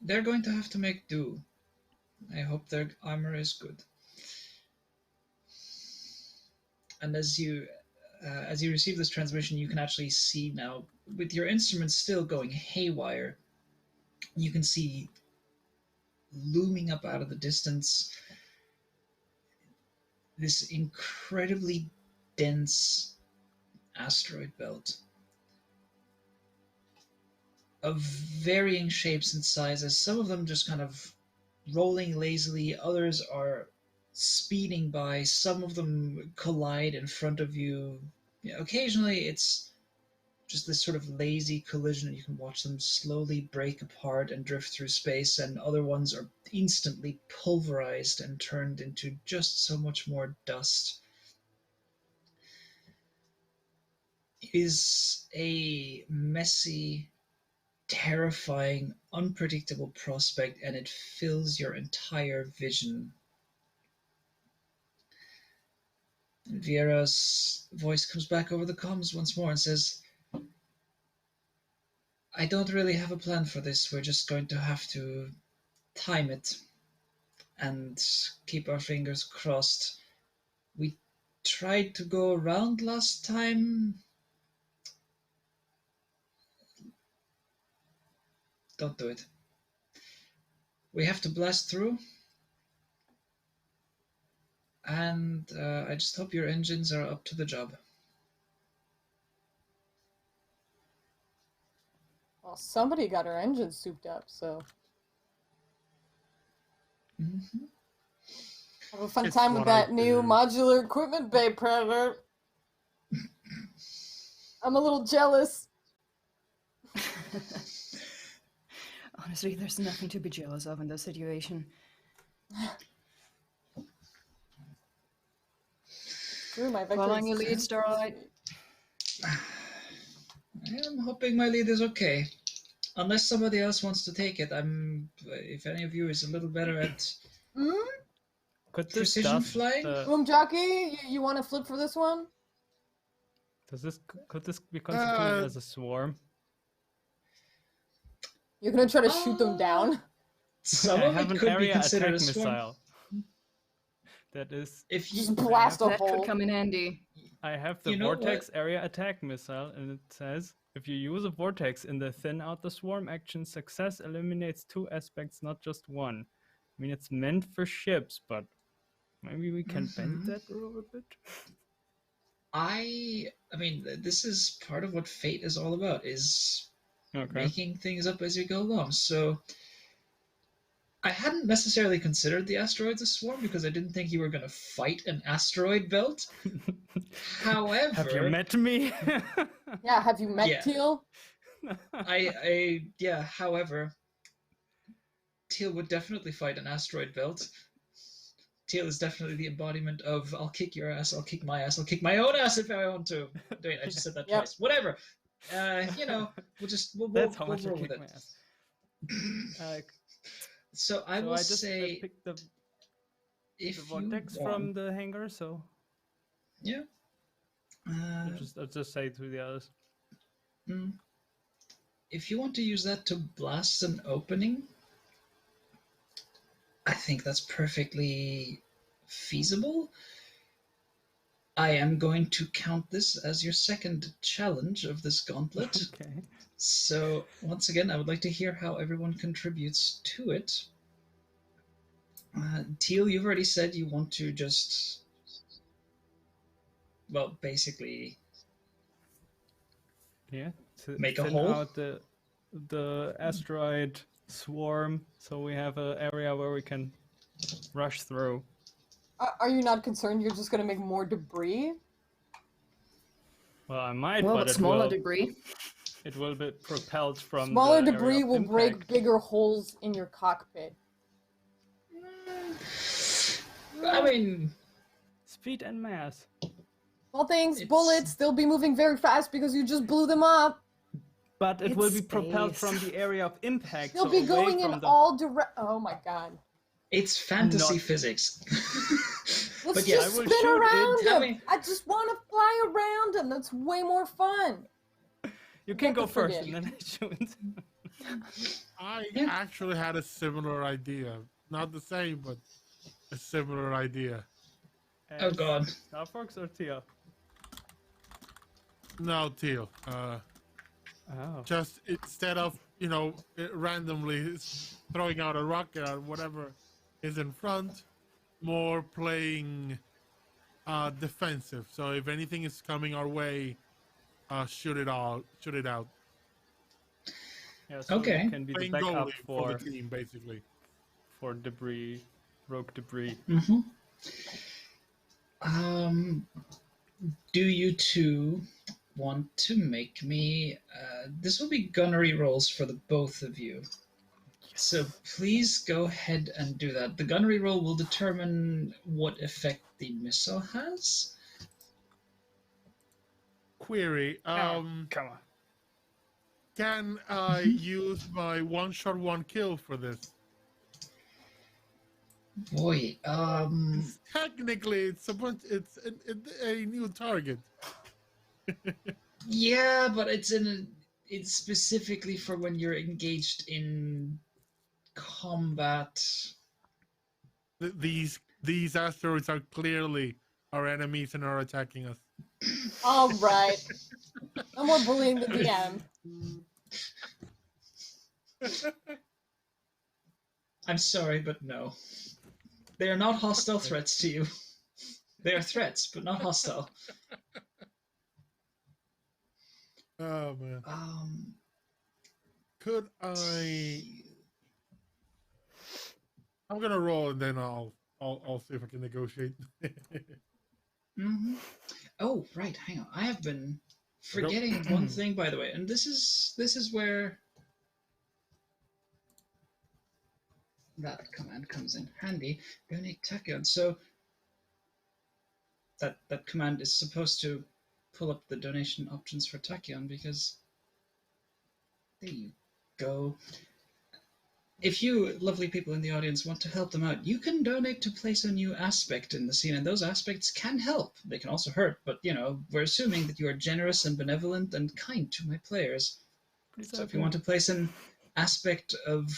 They're going to have to make do. I hope their armor is good. and as you receive this transmission, you can actually see now, with your instruments still going haywire, you can see looming up out of the distance this incredibly dense asteroid belt of varying shapes and sizes, some of them just kind of rolling lazily, others are speeding by, some of them collide in front of you. Occasionally it's just this sort of lazy collision, and you can watch them slowly break apart and drift through space, and other ones are instantly pulverized and turned into just so much more dust. It is a messy, terrifying, unpredictable prospect, and it fills your entire vision. And Viera's voice comes back over the comms once more and says, I don't really have a plan for this. We're just going to have to time it and keep our fingers crossed. We tried to go around last time. Don't do it. We have to blast through. And I just hope your engines are up to the job. Well, somebody got her engines souped up, so Mm-hmm. have a fun It's time with what I that new do. modular equipment bay, Predator. I'm a little jealous. Honestly, there's nothing to be jealous of in this situation. Screw my Well, on Vector your lead, XC. Starlight. I'm hoping my lead is okay. Unless somebody else wants to take it. If any of you is a little better at Could this precision stuff, flying? Boomjockey, you want to flip for this one? could this be constituted Uh, as a swarm? You're gonna try to shoot them down? Some I of have it an could be area considered attack a swarm. missile. That is, If you, Just blast a That could hole. come in handy. I have the You know vortex what? area attack missile, and it says if you use a vortex in the thin out the swarm action, success eliminates 2 aspects, not just 1. I mean, it's meant for ships, but maybe we can bend that rule a bit. I mean, this is part of what Fate is all about, is Okay. making things up as you go along. So I hadn't necessarily considered the asteroids a swarm because I didn't think you were going to fight an asteroid belt. However, Have you met me? Yeah, have you met Yeah. Teal? However, Teal would definitely fight an asteroid belt. Teal is definitely the embodiment of I'll kick your ass, I'll kick my ass, I'll kick my own ass if I want to. Wait, I just said that Yep. twice. Whatever. We'll That's how we'll much I roll kick with my it. ass. So I So will I just say picked the if vortex you from want, the hangar, so yeah. I'll just say to the others. If you want to use that to blast an opening, I think that's perfectly feasible. I am going to count this as your second challenge of this gauntlet. Okay. So, once again, I would like to hear how everyone contributes to it. Teal, you've already said you want to just, well, basically Yeah. To make a thin hole. out the asteroid swarm, so we have an area where we can rush through. Are you not concerned you're just gonna make more debris? Well, I might, Well, but but it smaller will. debris. It will be propelled from Smaller the area debris of will break impact. bigger holes in your cockpit. I mean, Speed and mass. Well, thanks, It's- bullets, they'll be moving very fast because you just blew them up. But it It's will be propelled space. from the area of impact. They'll so be away going from in the... all direct. Oh my god. it's fantasy Not- physics. Let's But yeah, just I will spin shoot around it. him. I mean- I just want to fly around him. That's way more fun. You can Get go the first, frigate. and then I shoot. I Yeah. actually had a similar idea. Not the same, but a similar idea. Oh God. Starfox or Teal? No, Teal. Oh. Just instead of randomly throwing out a rocket or whatever is in front, more playing defensive. So if anything is coming our way, shoot it out. Yeah, so Okay. you can be the Playing backup goalie for the team, basically. for debris, rogue debris. Mm-hmm. Do you two want to make me? This will be gunnery rolls for the both of you. So please go ahead and do that. The gunnery roll will determine what effect the missile has. Query. Come on. Can I use my one shot, one kill for this? Boy, Technically, it's a new target. yeah, but it's specifically for when you're engaged in combat. These asteroids are clearly our enemies and are attacking us. All right. No more bullying the DM. I'm sorry, but no. They are not hostile threats to you. They are threats, but not hostile. Oh man. Could I? I'm gonna roll and then I'll see if I can negotiate. Mm-hmm. Oh, right. Hang on. I have been forgetting one thing, by the way, and this is where that command comes in handy. Donate Tachyon. So that command is supposed to pull up the donation options for Tachyon because there you go. If you lovely people in the audience want to help them out, you can donate to place a new aspect in the scene, and those aspects can help. They can also hurt, but we're assuming that you are generous and benevolent and kind to my players. So if you want to place an aspect of,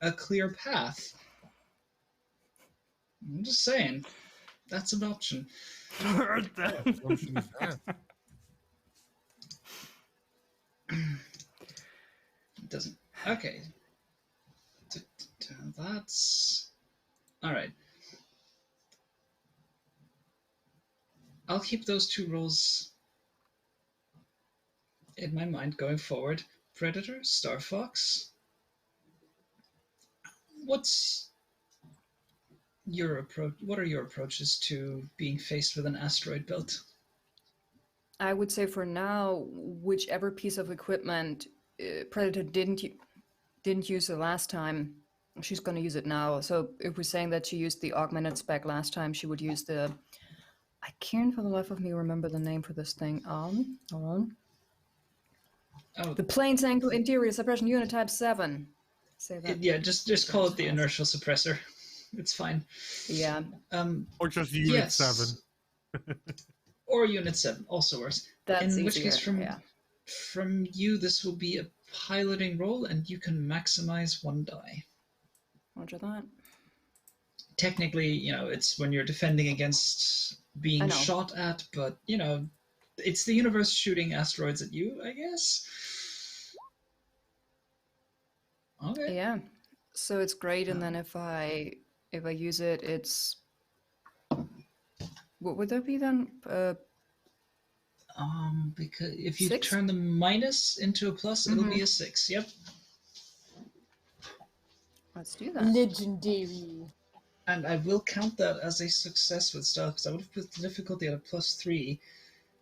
a clear path, I'm just saying, that's an option. What option is that? It doesn't. Okay. That's all right. I'll keep those two roles in my mind going forward. Predator, Starfox. What's your approach? What are your approaches to being faced with an asteroid belt? I would say for now, whichever piece of equipment Predator didn't use the last time, she's going to use it now. So if we're saying that she used the augmented spec last time, she would use the... I can't for the life of me remember the name for this thing. Hold on. Oh, The Planes Angle Interior Suppression Unit Type 7. Say that. yeah, just call it the inertial suppressor. It's fine. Yeah. Or just Unit 7. Or Unit 7 also works. That's in which easier, case, from you, this will be a piloting roll, and you can maximize one die. Roger that. Technically, it's when you're defending against being shot at, but, it's the universe shooting asteroids at you, I guess. Okay. Yeah. So it's great, and then if I use it, it's... What would that be then? Because if you 6? turn the minus into a plus, it'll be a 6. Yep. Let's do that. Legendary. And I will count that as a success with stealth, because I would have put the difficulty at a +3.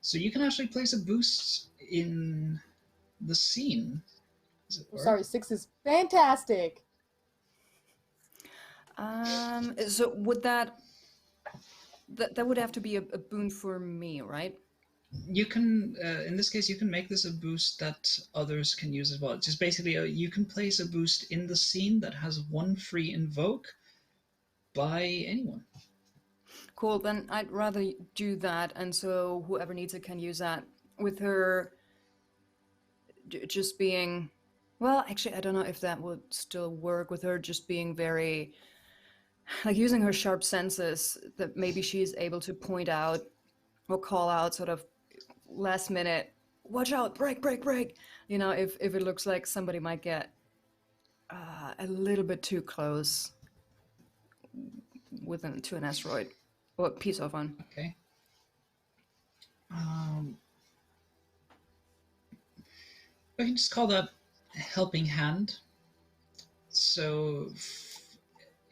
So you can actually place a boost in the scene. Sorry, 6 is fantastic. So would that would have to be a boon for me, right? You can, in this case, you can make this a boost that others can use as well. Just basically, you can place a boost in the scene that has one free invoke by anyone. Cool, then I'd rather do that, and so whoever needs it can use that. With her just being... Well, actually, I don't know if that would still work, with her just being very like using her sharp senses, that maybe she's able to point out or call out sort of last minute, watch out, break, break, break. You know, if it looks like somebody might get a little bit too close to an asteroid or piece of one. Okay. We can just call that a helping hand. So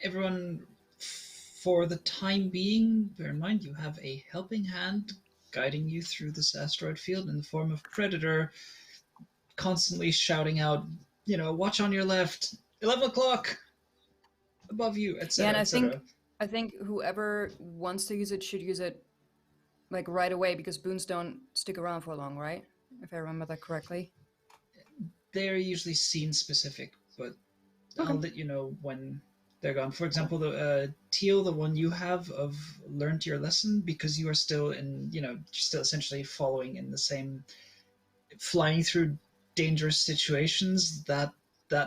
everyone, for the time being, bear in mind you have a helping hand guiding you through this asteroid field in the form of Predator, constantly shouting out, you know, watch on your left, 11 o'clock, above you, etc. Yeah, and etc. I think whoever wants to use it should use it like right away, because boons don't stick around for long, right? If I remember that correctly. They're usually scene specific, but Okay. I'll let you know when they're gone. For example, the Teal, the one you have of learned your lesson, because you are still in, you know, still essentially following in the same, flying through dangerous situations, that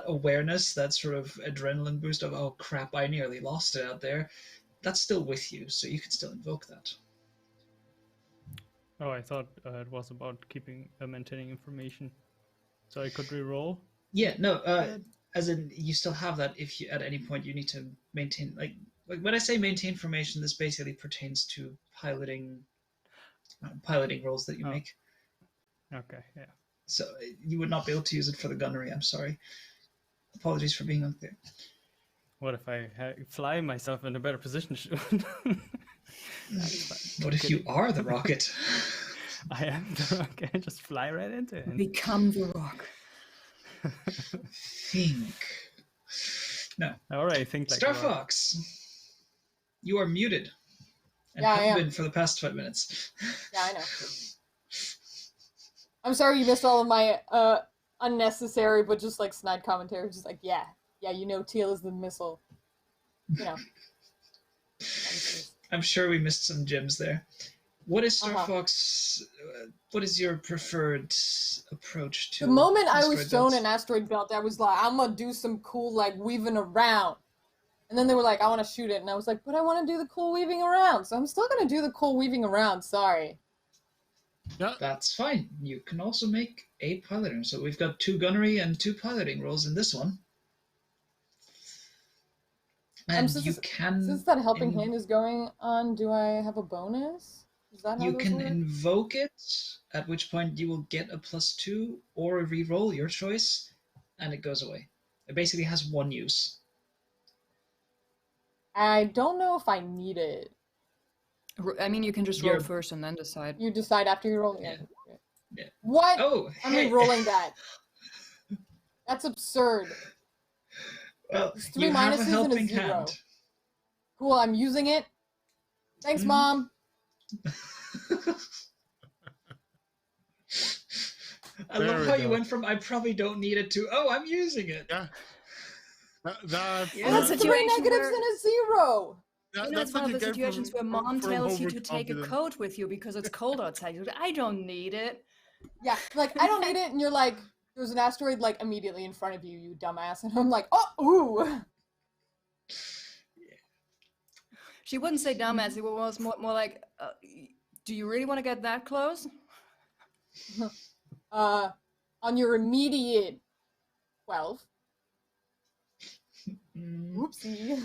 awareness, that sort of adrenaline boost of, oh crap, I nearly lost it out there, that's still with you, so you can still invoke that. Oh, I thought it was about keeping maintaining information, so I could re-roll. Yeah, no, as in you still have that if you at any point you need to maintain, like when I say maintain formation, this basically pertains to piloting roles that you make. Okay, yeah. So you would not be able to use it for the gunnery. I'm sorry. Apologies for being unclear. What if I fly myself in a better position? What if you are the rocket? I am the rocket. Just fly right into it. Become the rock. Think. No. All right, think like Starfox, you are muted. And Yeah, I have am. been for the past 5 minutes. Yeah, I know. I'm sorry you missed all of my unnecessary but just like snide commentary. Just like, yeah, you know, Teal is the missile. You know. I'm sure we missed some gems there. What is Starfox? What is your preferred approach to the moment I was asteroid shown belts? an asteroid belt, I was like, I'm gonna do some cool like weaving around. And then they were like, I want to shoot it, and I was like, but I want to do the cool weaving around, so I'm still gonna do the cool weaving around. Sorry. Yeah. That's fine. You can also make a piloting. So we've got 2 gunnery and 2 piloting rolls in this one. And you can... Since that helping hand is going on, do I have a bonus? Is that how You those can work? invoke it, at which point you will get a +2 or a reroll, your choice, and it goes away. It basically has 1 use. I don't know if I need it. I mean, you can just roll first and then decide. You decide after you roll. Yeah. What? Oh, I'm hey. re-rolling that. That's absurd. Well, It's 3 you have a minuses and a helping 0. hand. Cool, I'm using it. Thanks, Mom. I love how you went from I probably don't need it to, oh, I'm using it. Yeah. That's 3 negatives and a 0. You know, it's one of the situations where Mom tells you to take a coat with you because it's cold outside. You're like, I don't need it. Yeah, like, I don't need it, and you're like, there's an asteroid, like, immediately in front of you, you dumbass. And I'm like, oh, ooh. She wouldn't say dumbass. It was more like, do you really want to get that close? On your immediate 12. Oopsie.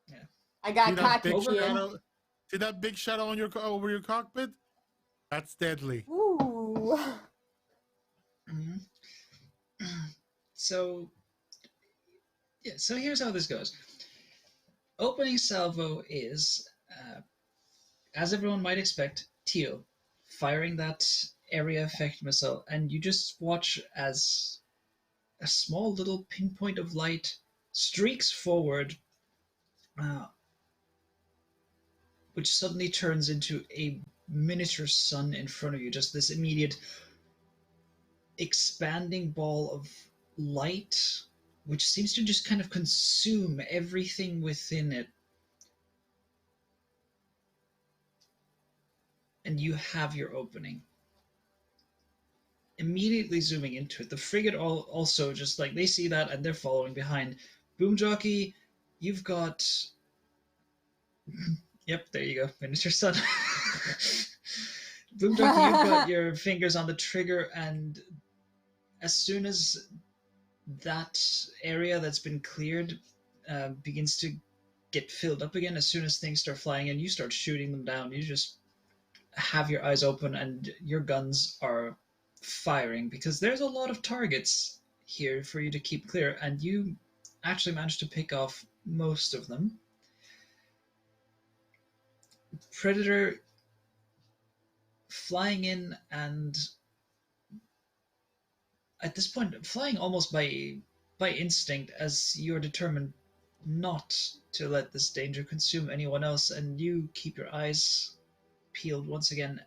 Yeah. I got caught again. See that big shadow on over your cockpit? That's deadly. Ooh. So, yeah. So here's how this goes. Opening salvo is, as everyone might expect, Teal firing that area effect missile, and you just watch as a small little pinpoint of light streaks forward, which suddenly turns into a miniature sun in front of you. Just this immediate expanding ball of light, which seems to just kind of consume everything within it. And you have your opening. Immediately zooming into it, the frigate also just like, they see that and they're following behind. Boomjockey, you've got Yep, there you go. Finish your son. Boomjockey, you've got your fingers on the trigger, and as soon as that area that's been cleared begins to get filled up again, as soon as things start flying in, you start shooting them down. You just have your eyes open and your guns are firing because there's a lot of targets here for you to keep clear, and you actually managed to pick off most of them. Predator flying in, and at this point flying almost by instinct, as you're determined not to let this danger consume anyone else, and you keep your eyes peeled once again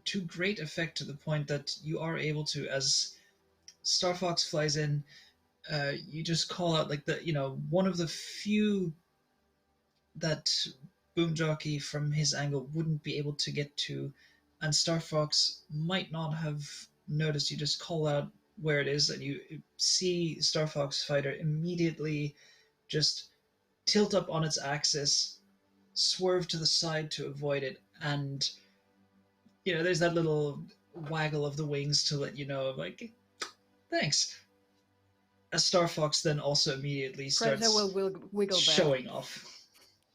to great effect, to the point that you are able to, as Starfox flies in, you just call out like one of the few that Boomjockey from his angle wouldn't be able to get to, and Starfox might not have noticed. You just call out where it is, and you see Starfox fighter immediately just tilt up on its axis, swerve to the side to avoid it, and there's that little waggle of the wings to let you know, like, thanks. As Starfox then also immediately starts Predator will wiggle back. showing off.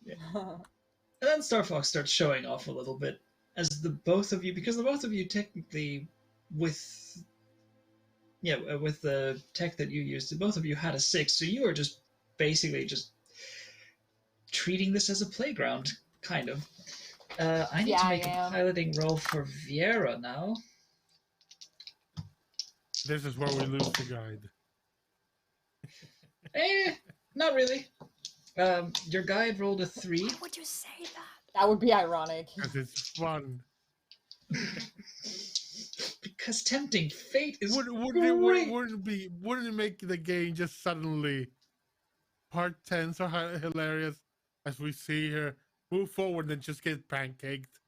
Yeah. And then Starfox starts showing off a little bit as the both of you, because the both of you technically with the tech that you used, the both of you had a 6, so you are just basically just treating this as a playground, kind of. I need to make a piloting roll for Viera now. This is where we lose the guide. Not really. Your guide rolled a 3. Why would you say that? That would be ironic. Because it's fun. Because tempting fate is wouldn't it make the game just suddenly part 10 so hilarious as we see here move forward and just get pancaked?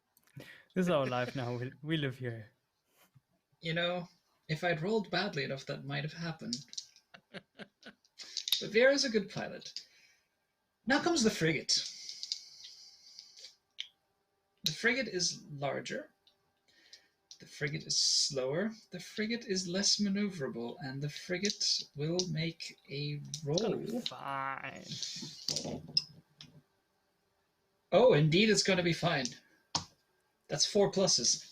This is our life now. We live here. If I'd rolled badly enough, that might have happened. But Viera's a good pilot. Now comes the frigate. The frigate is larger. The frigate is slower. The frigate is less maneuverable, and the frigate will make a roll. Fine. Oh, indeed, it's going to be fine. That's 4 pluses.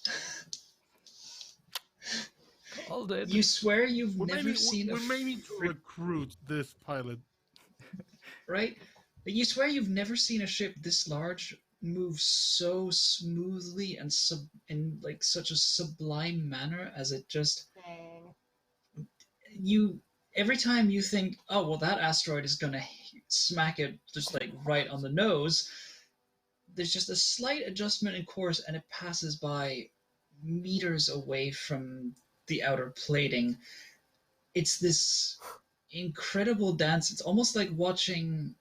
Called it. You swear you've never seen we may need to recruit this pilot. Right? You swear you've never seen a ship this large move so smoothly and in like such a sublime manner as it just... Dang. Every time you think, oh, well, that asteroid is going to smack it just like right on the nose, there's just a slight adjustment in course and it passes by meters away from the outer plating. It's this incredible dance. It's almost like watching...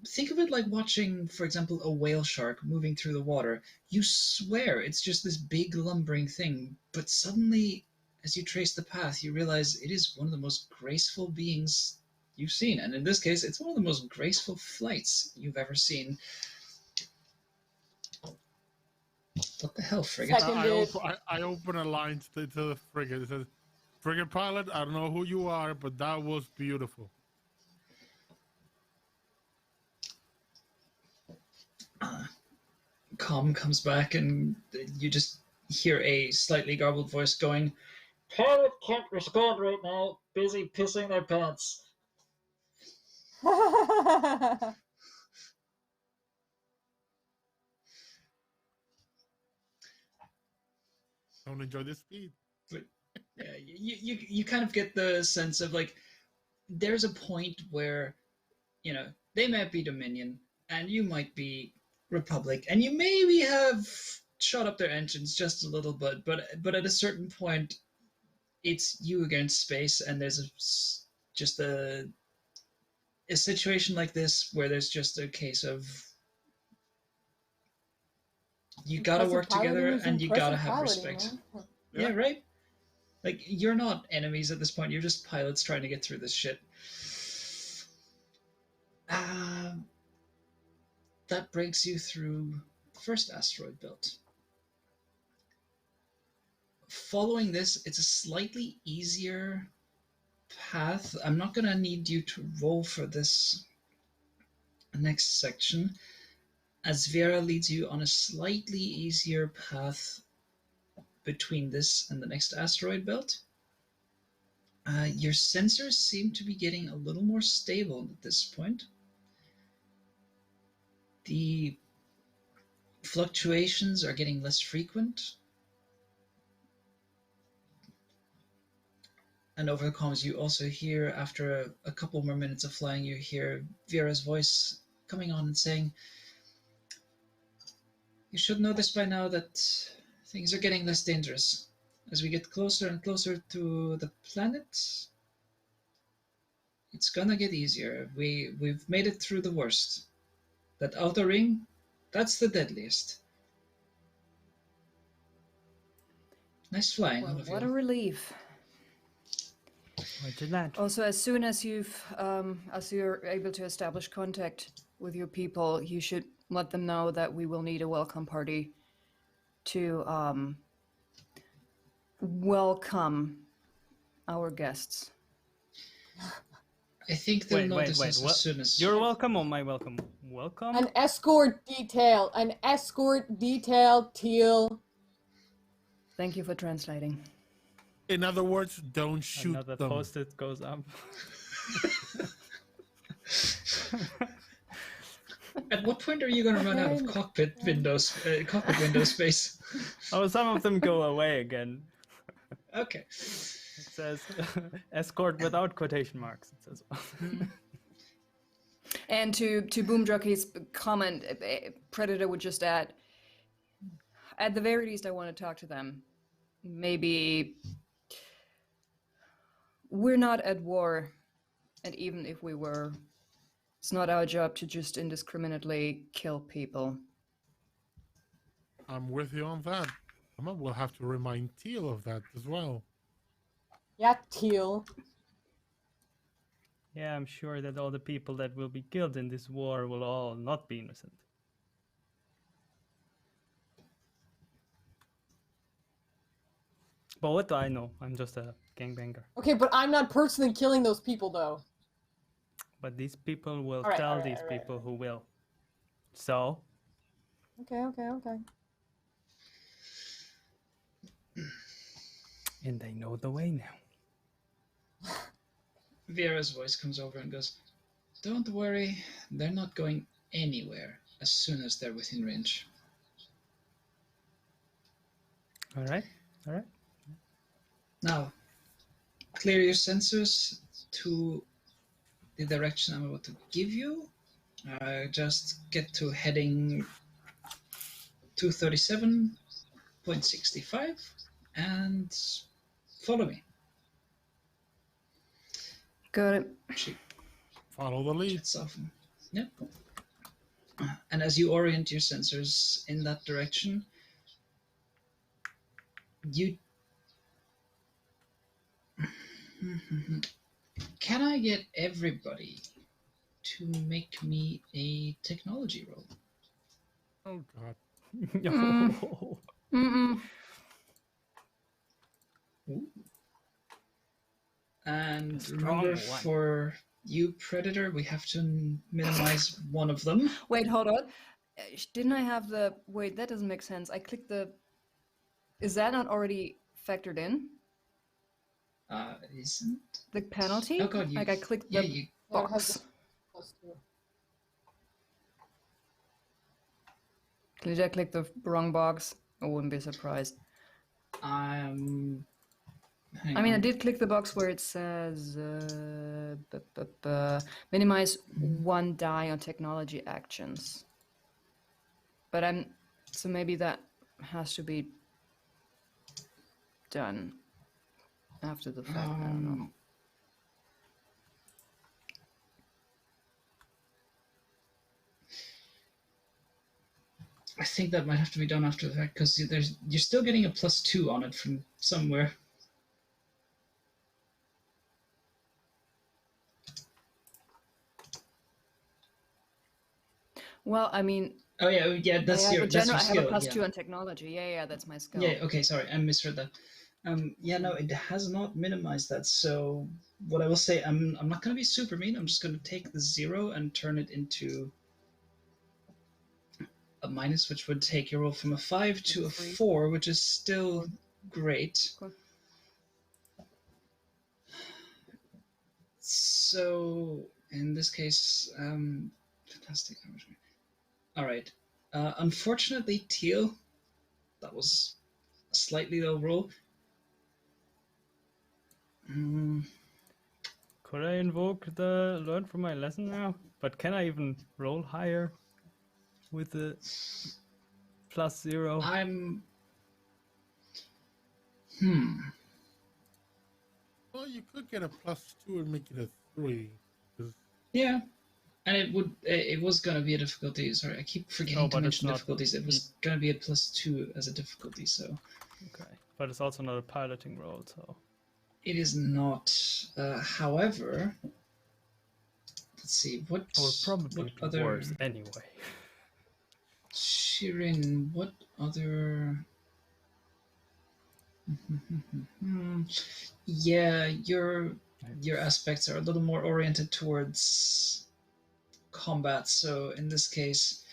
think of it like watching, for example, a whale shark moving through the water. You swear it's just this big lumbering thing, but suddenly, as you trace the path, you realize it is one of the most graceful beings you've seen. And in this case, it's one of the most graceful flights you've ever seen. What the hell, frigate? I open a line to the frigate. It says, "Frigate pilot, I don't know who you are, but that was beautiful." Comm comes back, and you just hear a slightly garbled voice going, "Pilot can't respond right now. Busy pissing their pants." Don't enjoy the speed. But yeah, you kind of get the sense of like, there's a point where, they might be Dominion and you might be Republic, and you maybe have shot up their engines just a little bit, but at a certain point, it's you against space, and there's just a situation like this where there's just a case of you gotta work together and you gotta have respect. Yeah, right? Like, you're not enemies at this point, you're just pilots trying to get through this shit. that brings you through the first asteroid belt. Following this, it's a slightly easier path. I'm not going to need you to roll for this next section, as Vera leads you on a slightly easier path between this and the next asteroid belt. Your sensors seem to be getting a little more stable at this point. The fluctuations are getting less frequent. And over the comms, you also hear, after a couple more minutes of flying, you hear Vera's voice coming on and saying, "You should know this by now that things are getting less dangerous. As we get closer and closer to the planet, it's gonna get easier. We've made it through the worst. That outer ring, that's the deadliest." Nice flying, all of What a you. relief. Roger that. Also, as soon as you're able to establish contact with your people, you should let them know that we will need a welcome party to welcome our guests. I think they'll Wait, notice us what? as soon as... You're welcome or my welcome? Welcome? An escort detail. An escort detail, Teal. Thank you for translating. In other words, don't shoot Another them. post-it goes up. At what point are you going to run out of cockpit window space? Oh, some of them go away again. Okay. It says escort without quotation marks. It says. And to Boomjockey's comment, Predator would just add, at the very least, I want to talk to them. Maybe we're not at war, and even if we were, it's not our job to just indiscriminately kill people. I'm with you on that. We'll have to remind Teal of that as well. Yeah, Teal. Yeah, I'm sure that all the people that will be killed in this war will all not be innocent. But what do I know? I'm just a gangbanger. Okay, but I'm not personally killing those people, though. But these people will All right, tell all right, these all right, people who will. So, Okay. and they know the way now. Vera's voice comes over and goes, "Don't worry, they're not going anywhere as soon as they're within range." All right. Now, clear your sensors to the direction I'm about to give you. Just get to heading 237.65 and follow me. Got it. Follow the lead. It's off. Yep. And as you orient your sensors in that direction, you... Can I get everybody to make me a technology roll? Oh God. Mm-mm. Ooh. And A strong remember, one. for you, Predator, we have to minimize one of them. Wait, hold on. Didn't I have the... Wait, that doesn't make sense. I clicked the... Is that not already factored in? Isn't? The penalty? Oh God, you... Like I clicked yeah, the you... Yeah, it has box. the +2. Did I click the wrong box? I wouldn't be surprised. hang I mean, I on. did click the box where it says minimize one die on technology actions. But so maybe that has to be done after the fact. I don't know. I think that might have to be done after the fact, because you're still getting a +2 on it from somewhere. Well, I mean, Oh yeah, that's I have your a that's your I have skill. a plus yeah. 2 on technology. Yeah, that's my skill. Yeah. Okay. Sorry, I misread that. Yeah. No, it has not minimized that. So what I will say, I'm not going to be super mean. I'm just going to take the 0 and turn it into a minus, which would take your roll from a 5 to a 3. 4, which is still great. Cool. So in this case, fantastic. All right. Unfortunately, Teal, that was a slightly low roll. Could I invoke the learn from my lesson now? But can I even roll higher with the plus 0? Well, you could get a +2 and make it a 3. 'cause- Yeah, and it was gonna be a difficulty. Sorry, I keep forgetting to but it's mention not- difficulties. It was gonna be a +2 as a difficulty, so Okay, but it's also not a piloting roll, so it is not. However, let's see what. it would probably what be other worse anyway. Shirin? What other? Yeah, your aspects are a little more oriented towards combat. So in this case,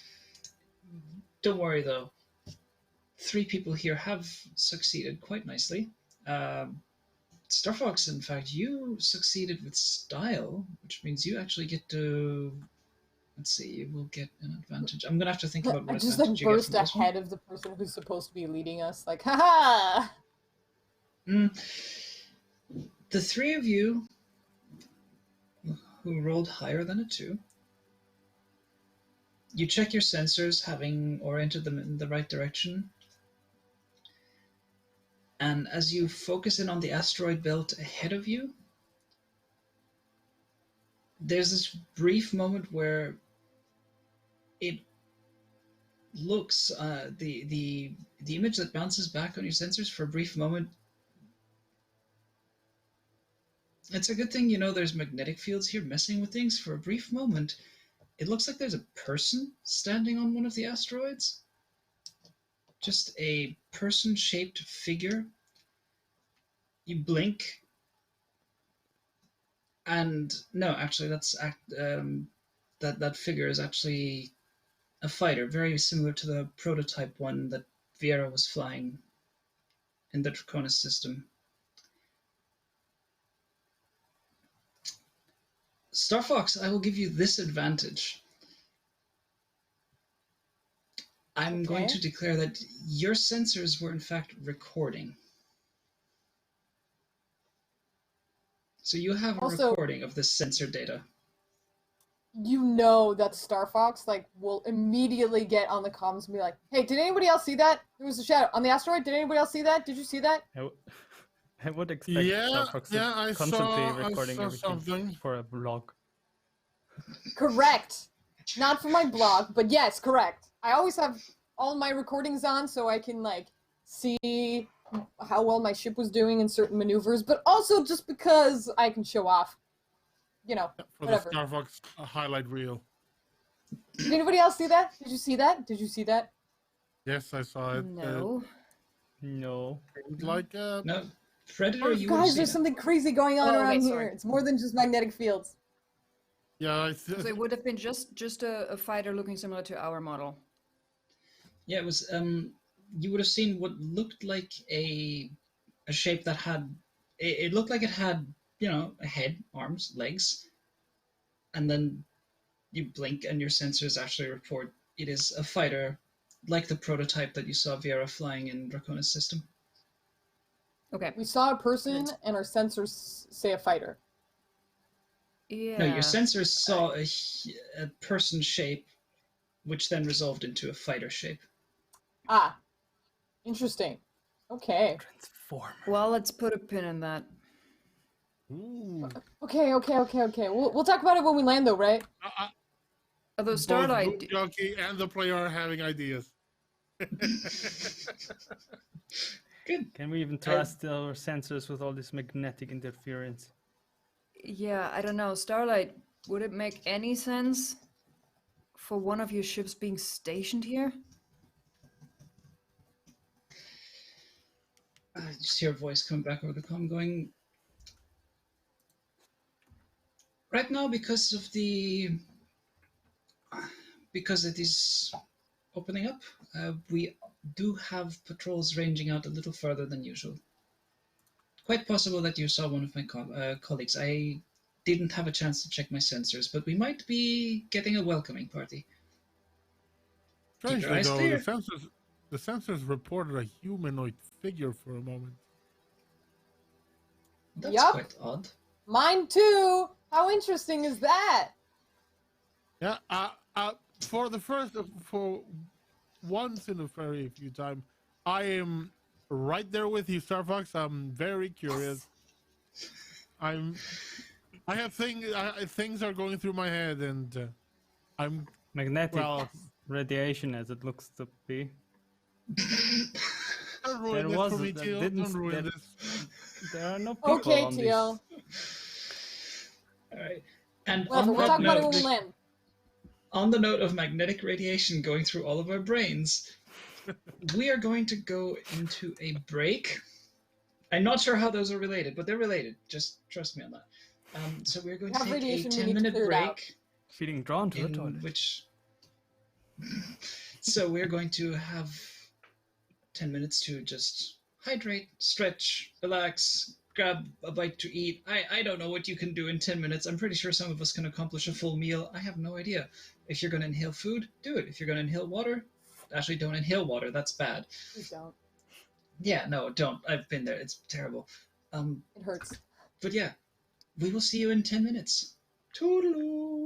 don't worry though. 3 people here have succeeded quite nicely. Starfox, in fact, you succeeded with style, which means you actually get to. Let's see, you will get an advantage. I'm gonna have to think about what I just advantage like you get burst from this one. ahead of the person who's supposed to be leading us, like, haha! The 3 of you who rolled higher than a 2, you check your sensors, having oriented them in the right direction. And as you focus in on the asteroid belt ahead of you, there's this brief moment where it looks the image that bounces back on your sensors for a brief moment. It's a good thing, there's magnetic fields here messing with things. For a brief moment, it looks like there's a person standing on one of the asteroids. Just a person-shaped figure. You blink, and no, actually, that figure is actually a fighter, very similar to the prototype one that Vieira was flying in the Draconis system. Starfox, I will give you this advantage. I'm going to declare that your sensors were in fact recording. So you have a recording of this sensor data. You know that Starfox will immediately get on the comms and be like, "Hey, did anybody else see that? There was a shadow on the asteroid. Did anybody else see that? Did you see that?" I would expect Starfox to constantly recording everything something for a blog. Correct. Not for my blog, but yes, correct. I always have all my recordings on so I can see how well my ship was doing in certain maneuvers, but also just because I can show off. for whatever. the Starfox highlight reel. Did anybody else see that? Did you see that? Did you see that? Yes, I saw it. No. No. No. Predator, you guys, there's something crazy going on around here. It's more than just magnetic fields. Yeah, So it would have been just a fighter looking similar to our model. Yeah, it was. You would have seen what looked like a shape that had. It looked like it had, a head, arms, legs, and then you blink and your sensors actually report it is a fighter, like the prototype that you saw Vieira flying in Draconis system. Okay. We saw a person, and our sensors say a fighter. Yeah. No, your sensors saw a person shape, which then resolved into a fighter shape. Ah, interesting. Okay. Transformer. Well, let's put a pin in that. Ooh. Okay. We'll talk about it when we land, though, right? Although Both Starlight. Boomjockey and the player are having ideas. Good. Can we even trust our sensors with all this magnetic interference? Yeah, I don't know. Starlight, would it make any sense for one of your ships being stationed here? I just hear a voice coming back over the comm going, right now, because it is opening up, we do have patrols ranging out a little further than usual. Quite possible that you saw one of my colleagues. I didn't have a chance to check my sensors, but we might be getting a welcoming party. Keep your Strangely, eyes though, clear. the sensors reported a humanoid figure for a moment. That's Yup. quite odd. Mine too! How interesting is that? Yeah, for once in a very few time, I am right there with you, Starfox. I'm very curious. I have things are going through my head, and I'm Magnetic radiation, as it looks to be. Don't ruin this for me, Teal. Don't ruin this. There are no people Okay, on Teal. All right. And Whatever, we'll talk about it when we land. on the note of magnetic radiation going through all of our brains, we are going to go into a break. I'm not sure how those are related, but they're related. Just trust me on that. So we're going to take a 10-minute break. Feeling drawn to the toilet. So we're going to have 10 minutes to just hydrate, stretch, relax, grab a bite to eat. I don't know what you can do in 10 minutes. I'm pretty sure some of us can accomplish a full meal. I have no idea. If you're going to inhale food, do it. If you're going to inhale water, actually don't inhale water. That's bad. Please don't. Yeah, no, don't. I've been there. It's terrible. It hurts. But yeah, we will see you in 10 minutes. Toodaloo.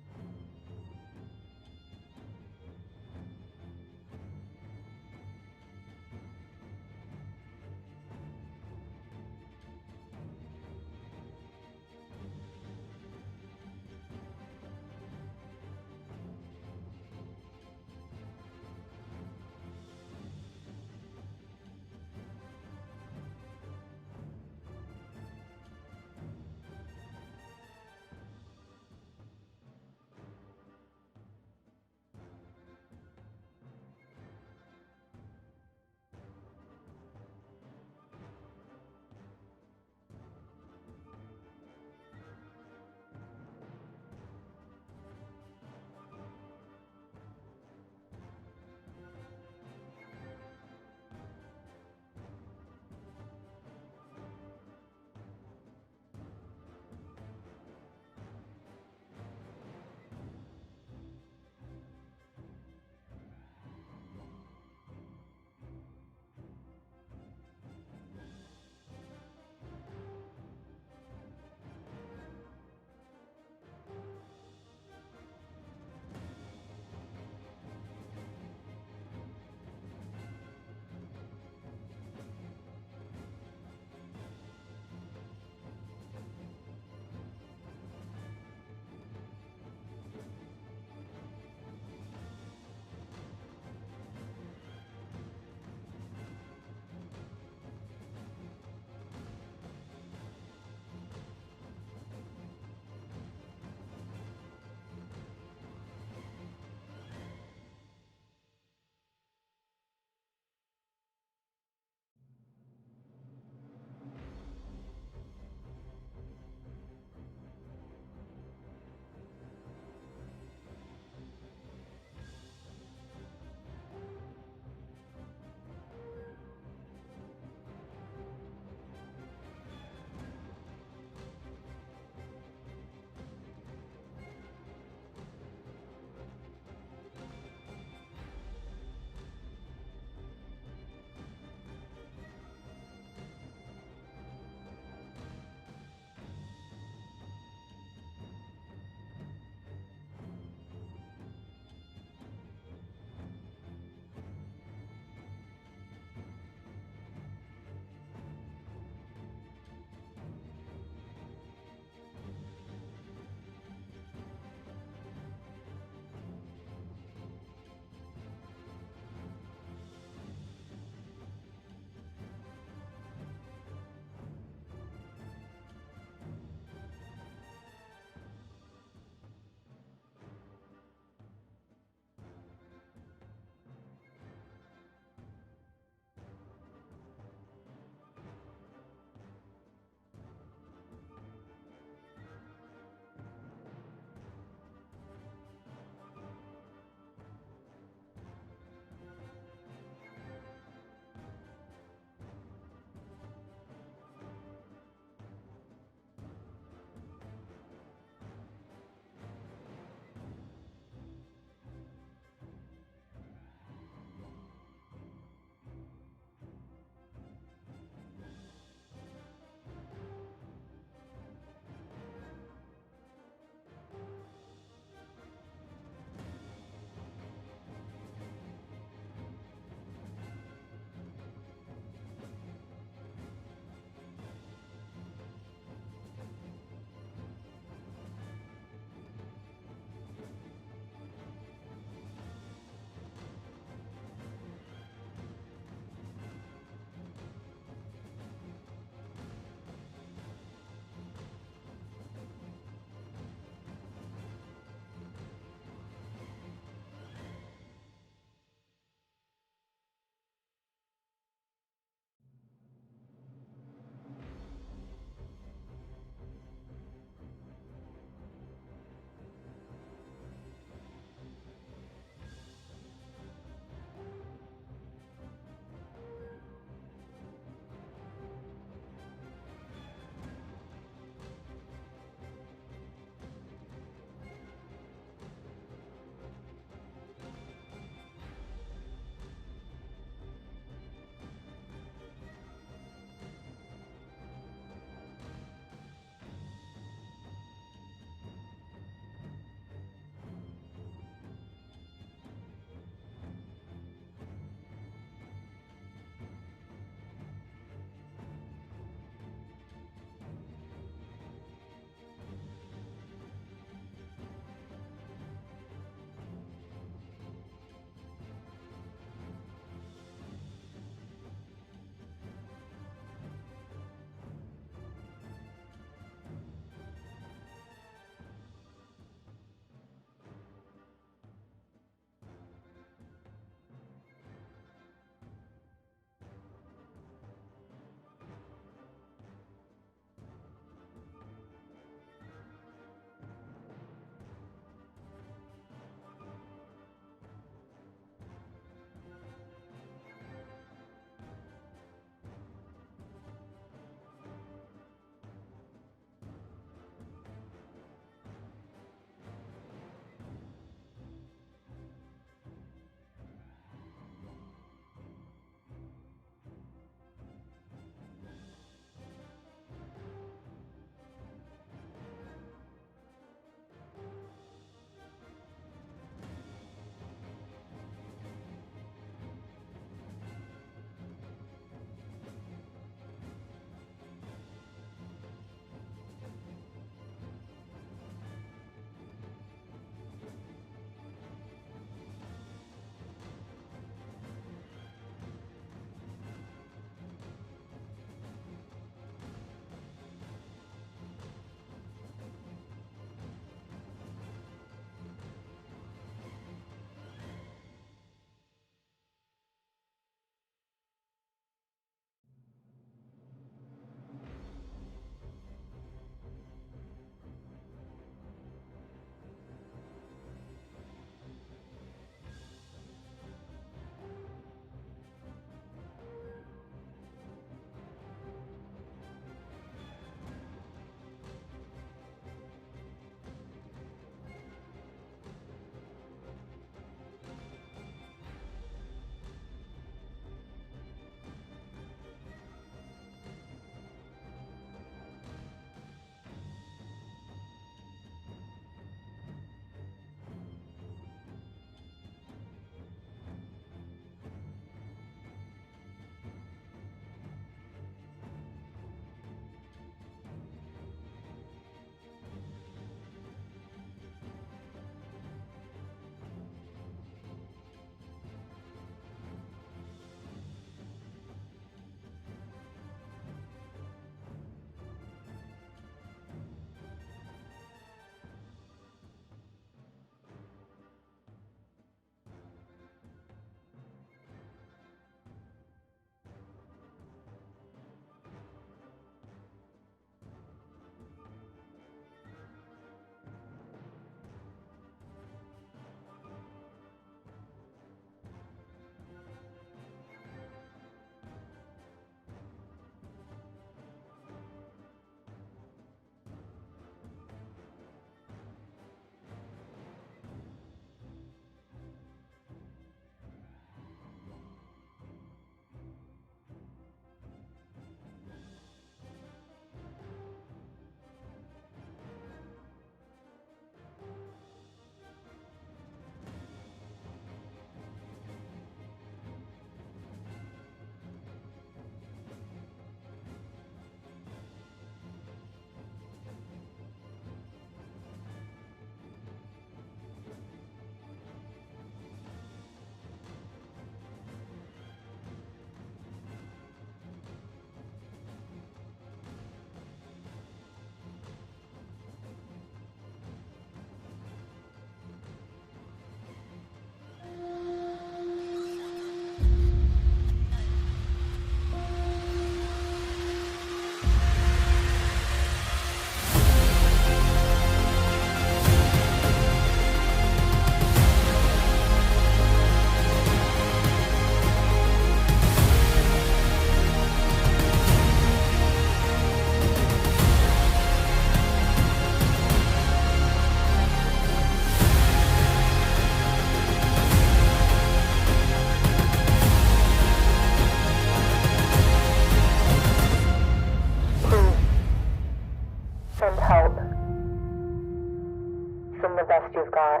boost you've got.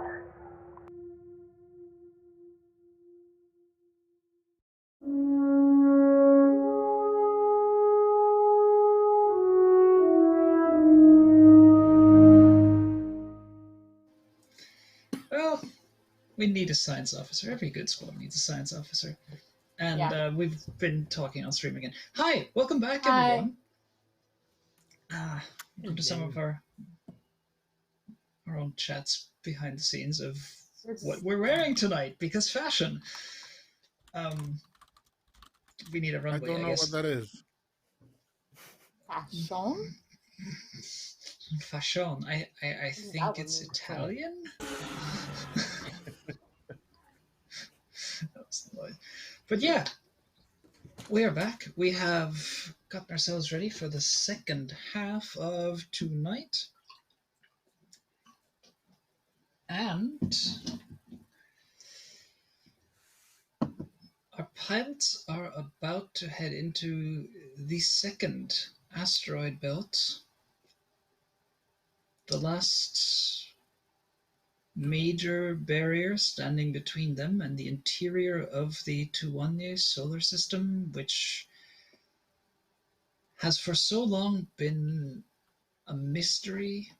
Well, we need a science officer. Every good squad needs a science officer. And Yeah. we've been talking on stream again. Hi, welcome back, Hi. everyone. Welcome to some of our own chats behind the scenes of what we're wearing tonight, because fashion. We need a I runway, don't I know guess. what that is. Fashion? Fashion. I That think would it's mean Italian. That was the noise. But yeah, we are back. We have gotten ourselves ready for the second half of tonight. And our pilots are about to head into the second asteroid belt. The last major barrier standing between them and the interior of the Tuwanye solar system, which has for so long been a mystery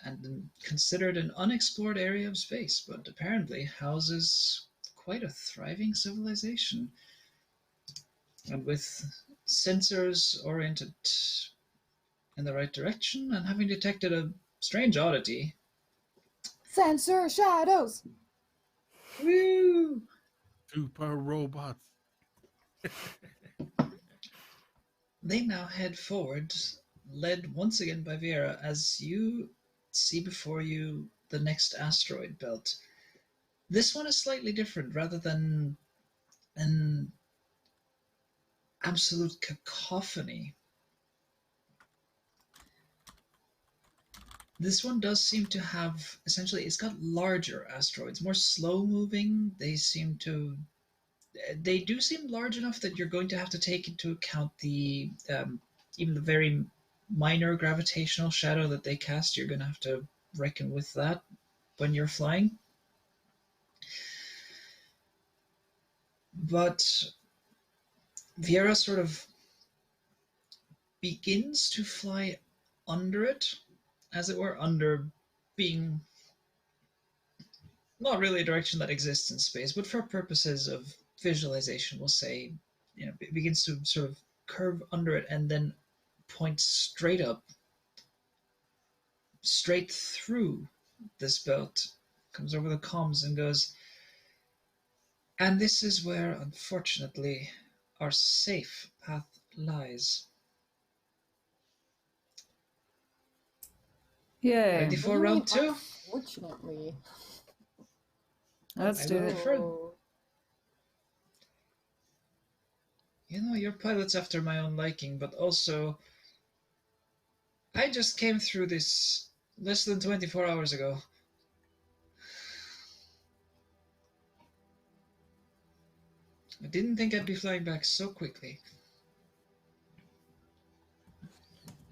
and considered an unexplored area of space, but apparently houses quite a thriving civilization. And with sensors oriented in the right direction and having detected a strange oddity. Sensor shadows! Woo! Super robots. They now head forward, led once again by Vera, as you see before you the next asteroid belt. This one is slightly different. Rather than an absolute cacophony, this one does seem to have, essentially, it's got larger asteroids, more slow moving. They do seem large enough that you're going to have to take into account the even the very minor gravitational shadow that they cast. You're going to have to reckon with that when you're flying. But Viera sort of begins to fly under it, as it were, under being not really a direction that exists in space, but for purposes of visualization, we'll say, it begins to sort of curve under it and then point straight up, straight through this belt, comes over the comms and goes, and this is where, unfortunately, our safe path lies. Yeah. Ready for round two? Unfortunately. Let's do it. Oh. Your pilot's after my own liking, but also, I just came through this less than 24 hours ago. I didn't think I'd be flying back so quickly.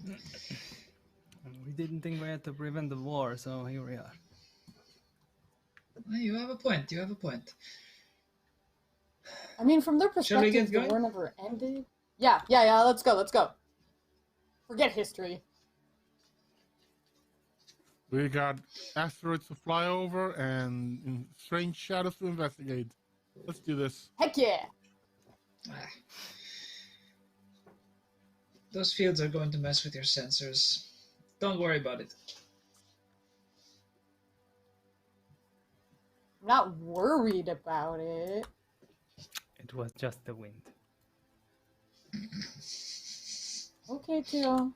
We didn't think we had to prevent the war, so here we are. Well, you have a point. You have a point. I mean, from their Shall we perspective, get the going? war never ended. Yeah, let's go. Forget history. We got asteroids to fly over and strange shadows to investigate. Let's do this. Heck yeah! Ah. Those fields are going to mess with your sensors. Don't worry about it. I'm not worried about it. It was just the wind. Okay, Teal.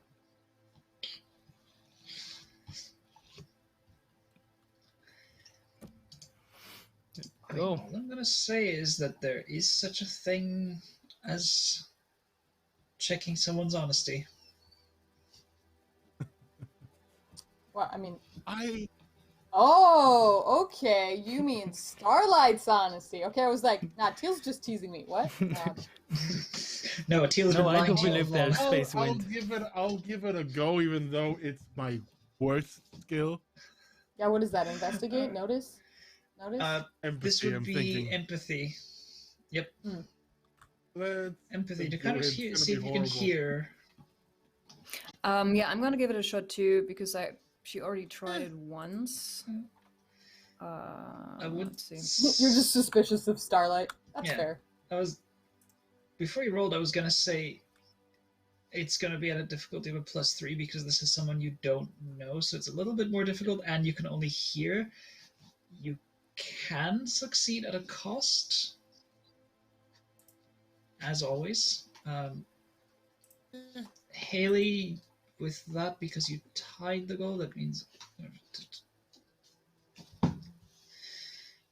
I mean, all I'm going to say is that there is such a thing as checking someone's honesty. Well, I mean... Oh, okay. You mean Starlight's honesty. Okay, I was like, nah, Teal's just teasing me. What? No, Teal's been No, I lying don't to you believe all there's along. space wind. I'll give it a go, even though it's my worst skill. Yeah, what is that? Investigate? Notice? Notice? This Empathy, would I'm be thinking. empathy. Yep, Let's empathy to do kind of it. It's gonna see be if you can horrible. hear. Yeah, I'm gonna give it a shot too because she already tried it once. I would. Let's see. You're just suspicious of Starlight. That's Yeah. fair. Before you rolled, I was gonna say it's gonna be at a difficulty of a +3 because this is someone you don't know, so it's a little bit more difficult, and you can only hear. You can succeed at a cost, as always. Haley, with that, because you tied the goal, that means.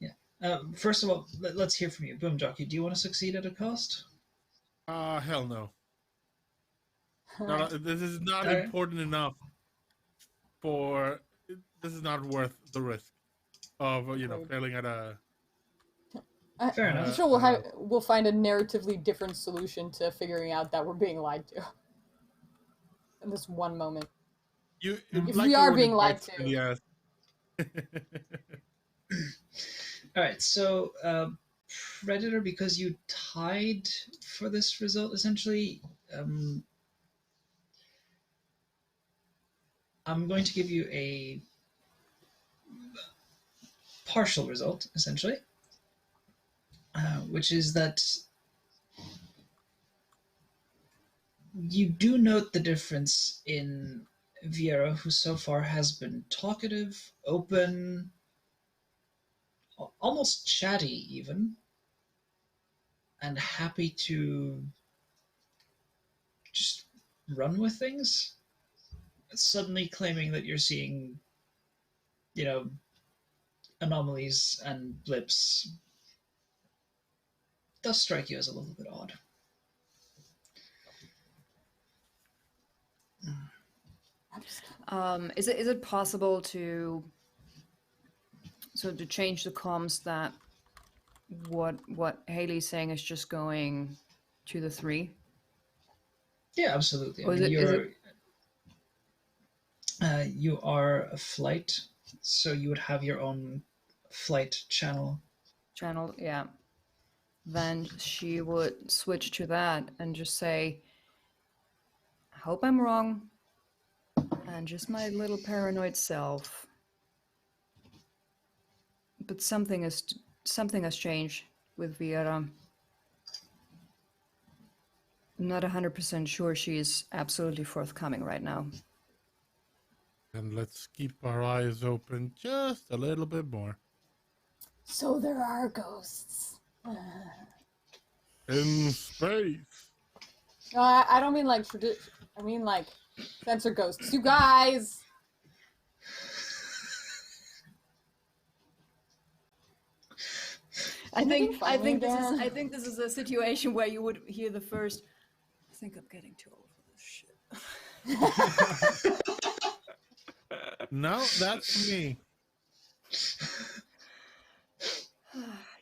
Yeah. First of all, let's hear from you. Boomjockey, do you want to succeed at a cost? Hell no. This is not Alright. important enough for. This is not worth the risk of failing at a. Fair I'm enough. sure we'll find a narratively different solution to figuring out that we're being lied to. In this one moment. If we are being lied to. Yes. All right, so Predator, because you tied for this result, essentially, I'm going to give you a partial result, essentially, which is that you do note the difference in Vieira, who so far has been talkative, open, almost chatty even, and happy to just run with things, suddenly claiming that you're seeing, anomalies and blips does strike you as a little bit odd. Is it possible to change the comms that what Haley's saying is just going to the 3? Yeah, absolutely. Or I is mean, it- you are a flight, so you would have your own flight channel. Channel, yeah. Then she would switch to that and just say, I hope I'm wrong, and just my little paranoid self. But something has changed with Vieira. I'm not 100% sure she is absolutely forthcoming right now. And let's keep our eyes open just a little bit more. So there are ghosts. In space. No, I don't mean like I mean like sensor ghosts. You guys. I think again? this is a situation where you would hear the first. I think I'm getting too old for this shit. No, that's me.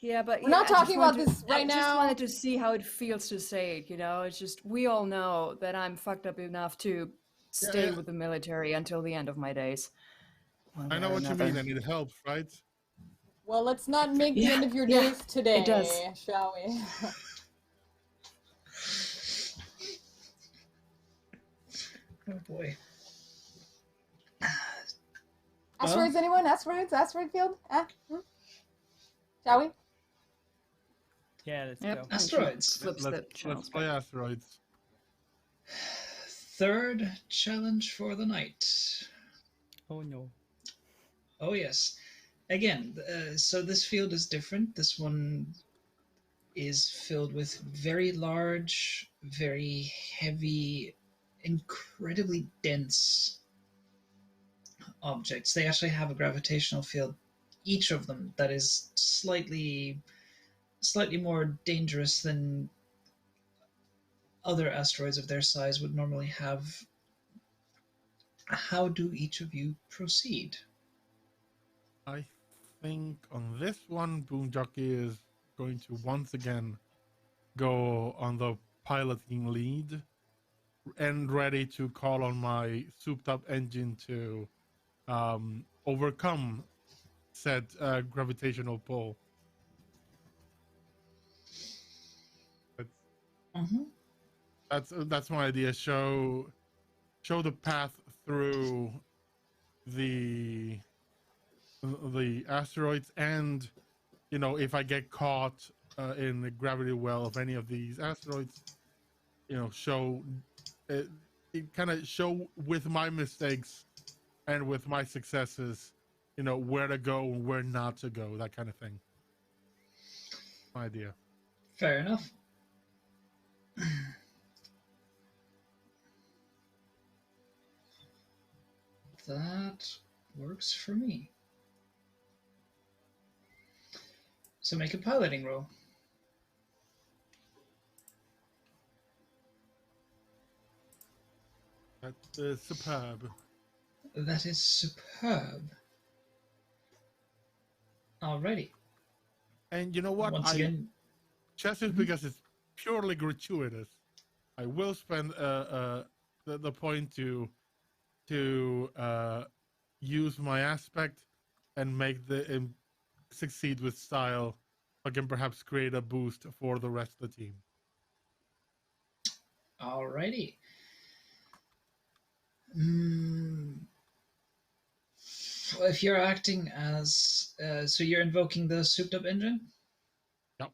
Yeah, but we're not talking about this right now. I just wanted to see how it feels to say it. It's just we all know that I'm fucked up enough to stay with the military until the end of my days. I know what you mean, and it helps, right? Well, let's not make the end of your days today, it does. shall we? Oh boy. Asteroids, anyone? Asteroids? Asteroid field? Shall we? Yeah, let's Yep. go. Asteroids. Let's play asteroids. Third challenge for the night. Oh no. Oh yes. Again, so this field is different. This one is filled with very large, very heavy, incredibly dense objects. They actually have a gravitational field, each of them, that is slightly more dangerous than other asteroids of their size would normally have. How do each of you proceed? I think on this one, Boomjockey is going to once again go on the piloting lead and ready to call on my souped up engine to overcome said gravitational pull. That's my idea. Show the path through the asteroids, and if I get caught in the gravity well of any of these asteroids, show it kind of show with my mistakes and with my successes, where to go and where not to go, that kind of thing. My idea. Fair enough. That works for me. So make a piloting roll. That is superb. That is superb. Alrighty. And you know what? Once again, just because it's purely gratuitous, I will spend the point to use my aspect and make succeed with style. I can perhaps create a boost for the rest of the team. alrighty. If you're acting as so you're invoking the souped up engine? Yep.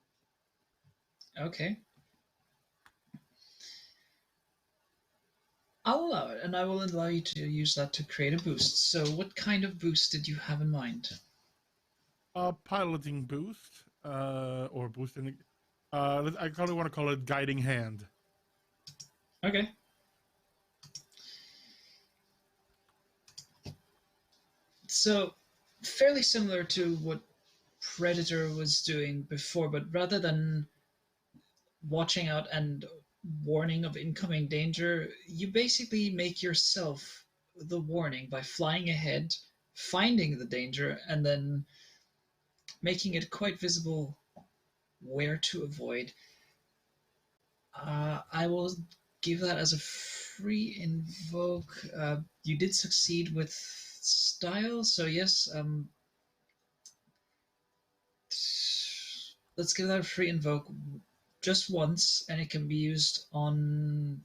Okay. I'll allow it, and I will allow you to use that to create a boost. So what kind of boost did you have in mind? A piloting boost, or boosting. I kind of want to call it guiding hand. Okay. So, fairly similar to what Predator was doing before, but rather than watching out and warning of incoming danger, you basically make yourself the warning by flying ahead, finding the danger, and then making it quite visible where to avoid. I will give that as a free invoke. You did succeed with style, so yes. Let's give that a free invoke just once, and it can be used on.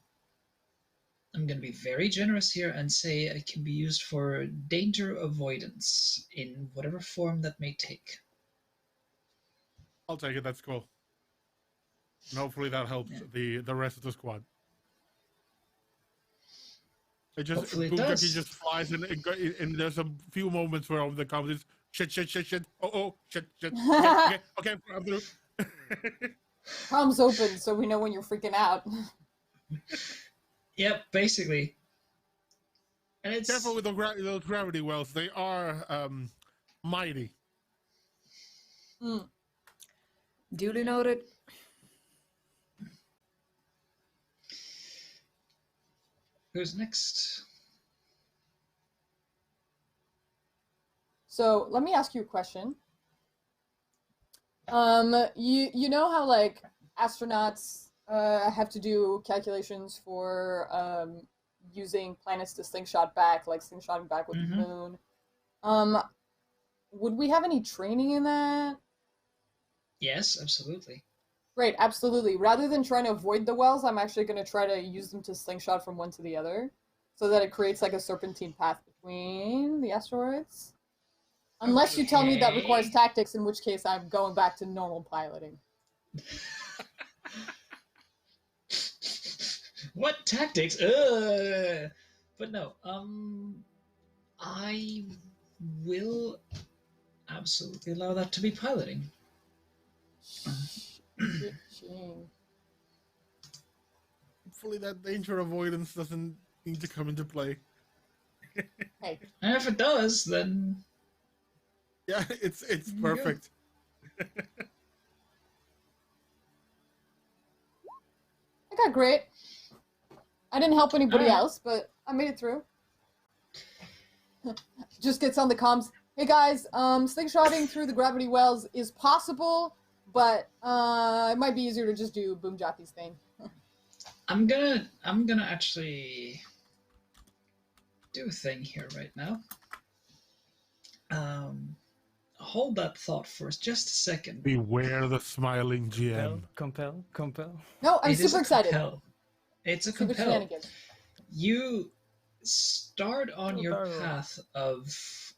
I'm going to be very generous here and say it can be used for danger avoidance in whatever form that may take. I'll take it. That's cool. And hopefully that helps the rest of the squad. Hopefully it Boomjockey does. just flies, and there's a few moments where the comments shit. Oh, shit. Okay. I'm through. Palms open so we know when you're freaking out. Yep, basically. And it's Careful with those gravity wells. They are mighty. Duly noted. Who's next? So let me ask you a question. You know how like astronauts have to do calculations for using planets to slingshot back, like slingshotting back with the moon. Would we have any training in that? Yes, absolutely. Right, absolutely. Rather than trying to avoid the wells, I'm actually going to try to use them to slingshot from one to the other, so that it creates like a serpentine path between the asteroids. Unless you tell me that requires tactics, in which case I'm going back to normal piloting. What tactics? But no, I will absolutely allow that to be piloting. Hopefully that danger avoidance doesn't need to come into play. Hey. And if it does, then yeah, it's perfect. I got great. I didn't help anybody else, but I made it through. Just gets on the comms. Hey guys, slingshotting through the gravity wells is possible, but it might be easier to just do Boomjockey's thing. I'm gonna actually do a thing here right now. Um, hold that thought for just a second. Beware the smiling GM. Compel. No, I'm It is super a excited. compel. It's a Super compel. shenanigans. You start on Do a your barrel. path of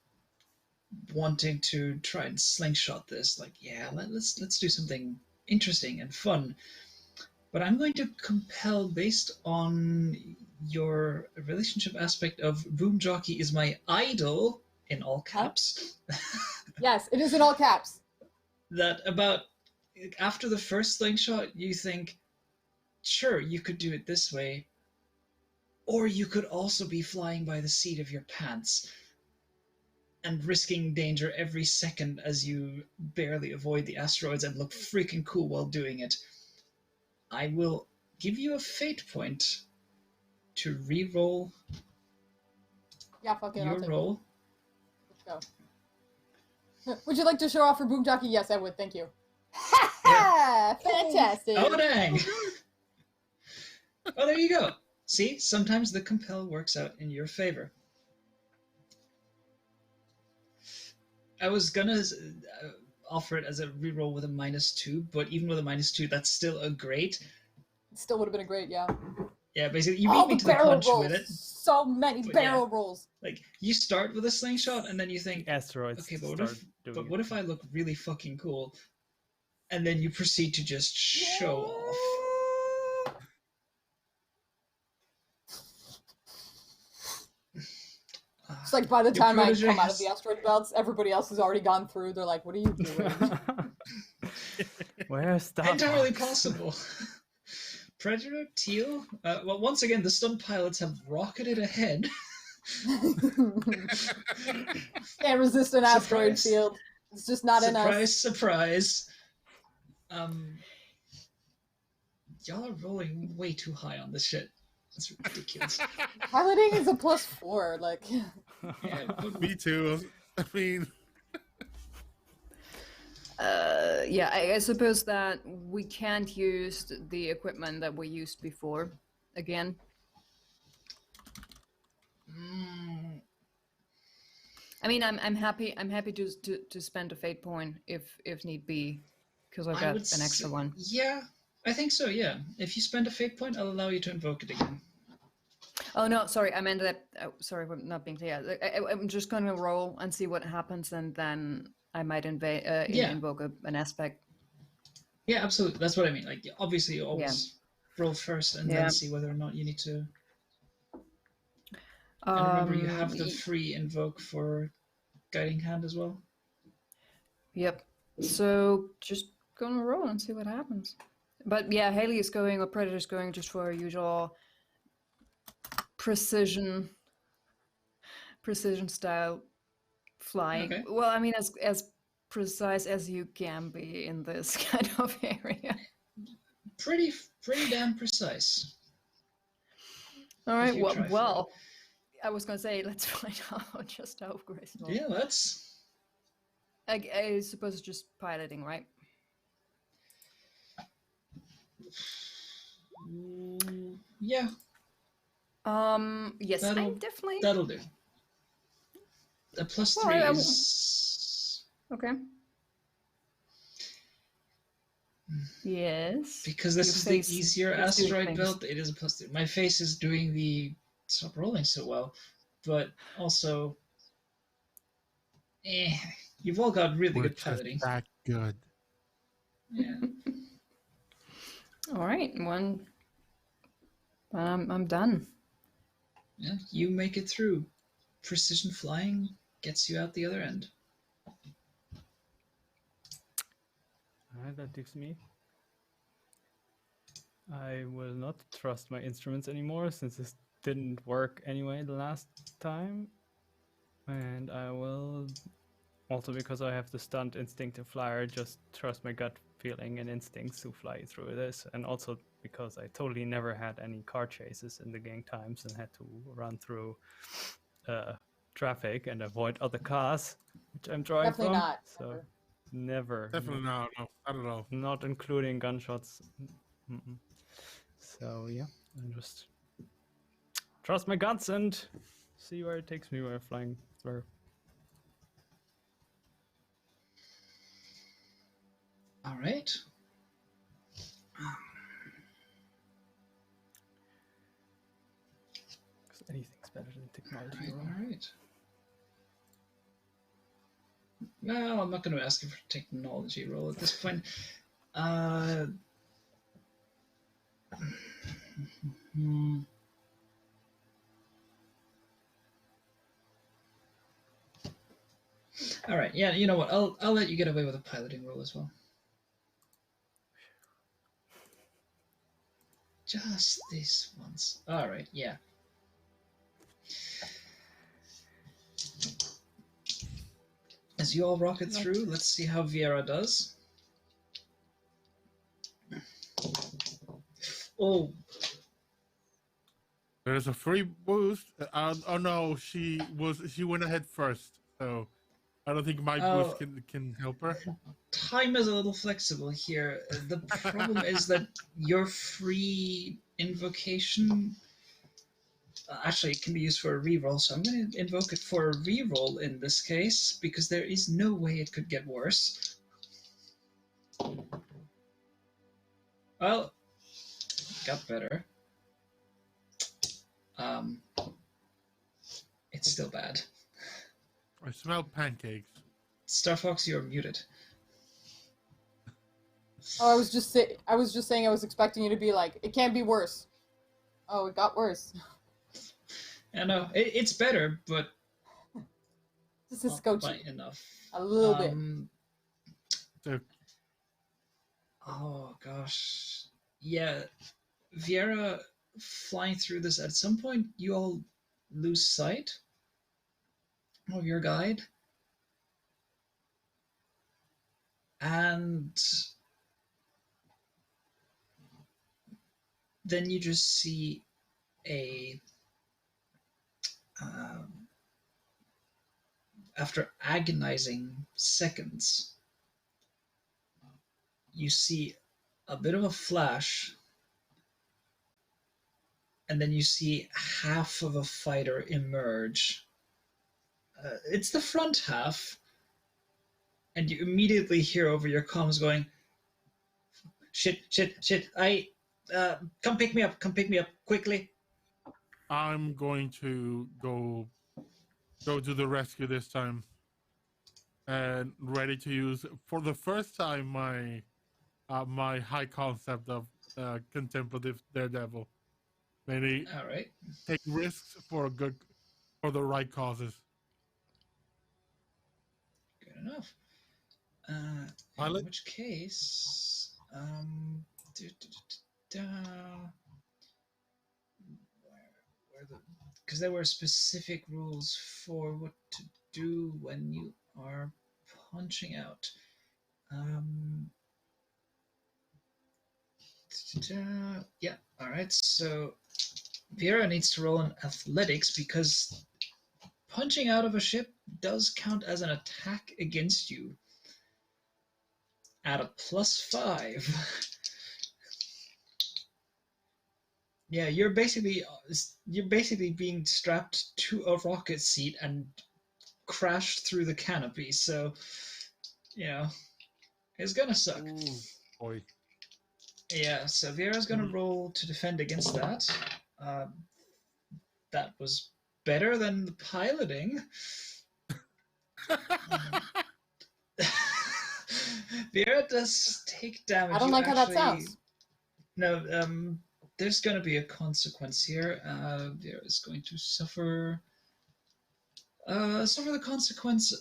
wanting to try and slingshot this. Like, yeah, let's do something interesting and fun. But I'm going to compel based on your relationship aspect of Boomjockey is my idol in all caps. Yes, it is in all caps. That about after the first slingshot, you think, sure, you could do it this way, or you could also be flying by the seat of your pants and risking danger every second as you barely avoid the asteroids and look freaking cool while doing it. I will give you a fate point to re-roll Yeah, fuck it, I'll your take roll. it. Let's go. Would you like to show off for Boomjockey? Yes, I would, thank you. Yeah. Fantastic! Oh, dang! Oh, there you go. See, sometimes the compel works out in your favor. I was gonna offer it as a reroll with a -2, but even with a -2, that's still a great. It still would have been a great, yeah. Yeah, basically, you All beat me the to the barrel punch rolls! with it. So many But barrel rolls! Like, you start with a slingshot, and then you think, Asteroids. okay, start doing what if I look really fucking cool? And then you proceed to just show off. It's like by the Your time I protege come out of has- the asteroid belts, everybody else has already gone through. They're like, what are you doing? Where's Starfox? Entirely possible. Predator, Teal. Well, once again, the stunt pilots have rocketed ahead. Can't resist an asteroid Surprise. field. It's just not in us. Surprise. Y'all are rolling way too high on this shit. That's ridiculous. Piloting is a +4. Like, Yeah, but Me too. I mean, Yeah, I suppose that we can't use the equipment that we used before again. mm, I mean, I'm happy to spend a fate point if need be, because I've I got would an extra say- one. Yeah, I think so. Yeah, if you spend a fate point, I'll allow you to invoke it again. Oh no, sorry, I meant that. Sorry for not being clear. I'm just gonna roll and see what happens, and then I might Yeah. invoke an aspect. Yeah, absolutely. That's what I mean. Like, obviously, you always roll first and Yeah. then see whether or not you need to. And remember, you have the free invoke for guiding hand as well. Yep. So just gonna roll and see what happens. But yeah, Haley is going, or Predator's going, just for our usual precision style flying. Okay. Well, I mean, as precise as you can be in this kind of area. Pretty damn precise. All right. you try for Well, I was gonna say, let's find out just how graceful. Yeah, that's. I suppose it's just piloting, right? Yeah, Yes, I That'll- definitely. that'll do. A +3 Well, I is. Okay. Yes. Because this Your is face the easier is doing asteroid things. belt, it is a +3. My face is doing the. Stop rolling so well. But also. You've all got really we're good just piloting. that good. Yeah. All right, I'm done. Yeah, you make it through. Precision flying gets you out the other end. Alright, that leaves me. I will not trust my instruments anymore since this didn't work anyway the last time. And I will, also because I have the stunt instinctive flyer, just trust my gut feeling and instincts to fly through this. And also because I totally never had any car chases in the game times and had to run through traffic and avoid other cars, which I'm drawing definitely from. not. So never. Definitely no, not at all. Not including gunshots. Mm-mm. So yeah, I just trust my guts and see where it takes me. Where flying, where All right. Because anything's better than technology. All Roll. right. No, I'm not going to ask you for a technology roll at this point. All right. Yeah. You know what? I'll let you get away with a piloting roll as well. Just this once. All right. Yeah. As you all rocket through, let's see how Viera does. Oh, There's a free boost. Oh no, she went ahead first, so I don't think my boost can help her. time is a little flexible here. The problem is that your free invocation actually it can be used for a reroll, so I'm going to invoke it for a reroll in this case because there is no way it could get worse. Well, it got better. It's still bad. I smell pancakes. Starfox, you're muted. Oh, I was just saying I was expecting you to be like, it can't be worse. Oh, it got worse. I know it's better, but This is not coaching quite enough. a little bit. So, Oh gosh, yeah, Viera flying through this. At some point, you all lose sight of your guide, and then you just see a after agonizing seconds, you see a bit of a flash, and then you see half of a fighter emerge. It's the front half, and you immediately hear over your comms going, "Shit! Shit! Shit! Come pick me up! Come pick me up quickly!" I'm going to go to the rescue this time, and ready to use for the first time my high concept of contemplative daredevil. Maybe All right. take risks for the right causes. Good enough. Pilot? In which case, because there were specific rules for what to do when you are punching out. Yeah. All right. So Vera needs to roll an athletics because punching out of a ship does count as an attack against you at a +5. Yeah, you're basically being strapped to a rocket seat and crashed through the canopy. So, you know, it's gonna suck. Ooh, boy. Yeah. So Vera's gonna roll to defend against that. That was better than the piloting. Vera does take damage. I don't like how that sounds. No, there's going to be a consequence here. Vera is going to suffer the consequence.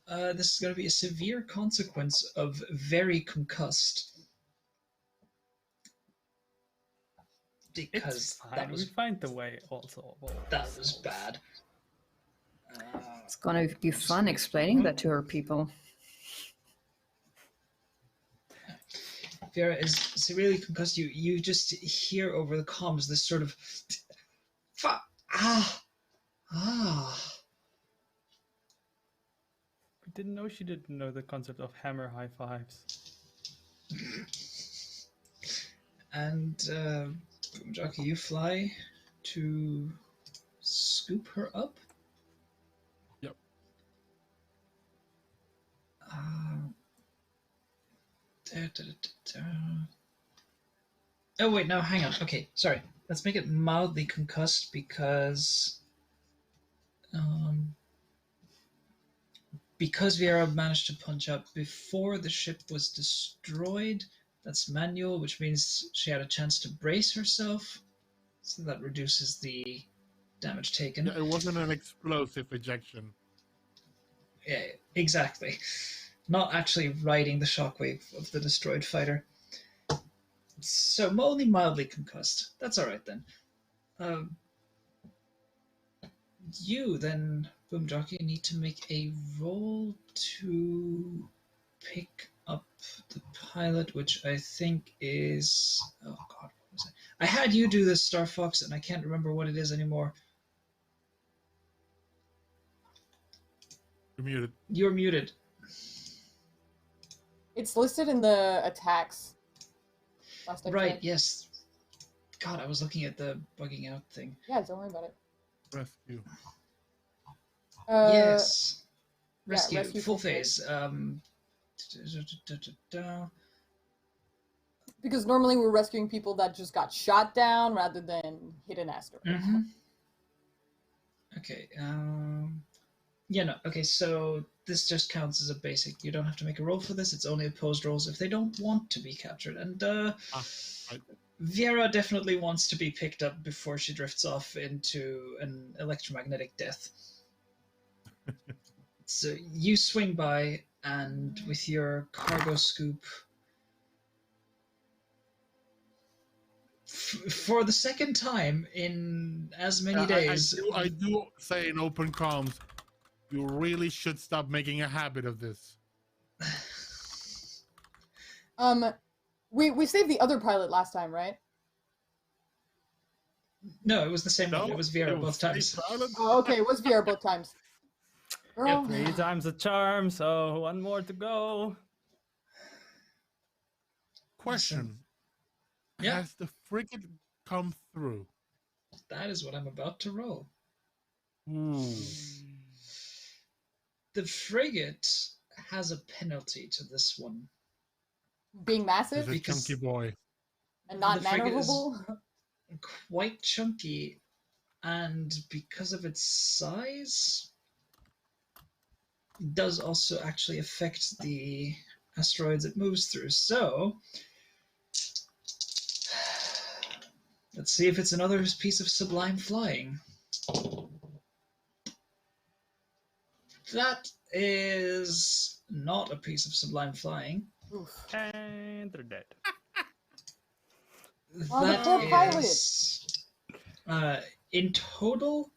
This is going to be a severe consequence of very concussed. Because It's fine. that was We find the way also. that was bad. It's gonna be fun explaining that to our people. Vera is severely concussed. You just hear over the comms this sort of We didn't know she didn't know the concept of hammer high fives. And Boomjockey, you fly to scoop her up. Yep. Oh wait, no, hang on. Okay, sorry. Let's make it mildly concussed because Vera managed to punch out before the ship was destroyed. That's manual, which means she had a chance to brace herself. So that reduces the damage taken. Yeah, it wasn't an explosive ejection. Yeah, exactly. Not actually riding the shockwave of the destroyed fighter. So only mildly concussed. That's alright then. You then, Boomjockey, need to make a roll to pick up the pilot, which I think is... Oh god, what was it? I had you do this, Starfox, and I can't remember what it is anymore. You're muted. You're muted. It's listed in the attacks. Last I Right, checked. yes. God, I was looking at the bugging out thing. Yeah, don't worry about it. Rescue. Yes. yeah, Rescue, rescue full full phase. Because normally we're rescuing people that just got shot down rather than hit an asteroid. Mm-hmm. Okay, yeah, no, okay, so this just counts as a basic. You don't have to make a roll for this, it's only opposed rolls if they don't want to be captured. And, Right. Vera definitely wants to be picked up before she drifts off into an electromagnetic death. So you swing by, and with your cargo scoop, for the second time in as many days. I do say in open comms, you really should stop making a habit of this. We saved the other pilot last time, right? No, it was the same No, one. It was Vera both times. Oh, okay, it was VR both times. Girl. 3 times the charm, so 1 more to go. Question. Yeah. Has the frigate come through? That is what I'm about to roll. Ooh. The frigate has a penalty to this one. Being massive He's a Because chunky boy. and not the frigate is- maneuverable. Quite chunky, and because of its size, it does also actually affect the asteroids it moves through. So, let's see if it's another piece of sublime flying. That is not a piece of sublime flying. Oof. And they're dead. Oh, the That poor pilot. is in total,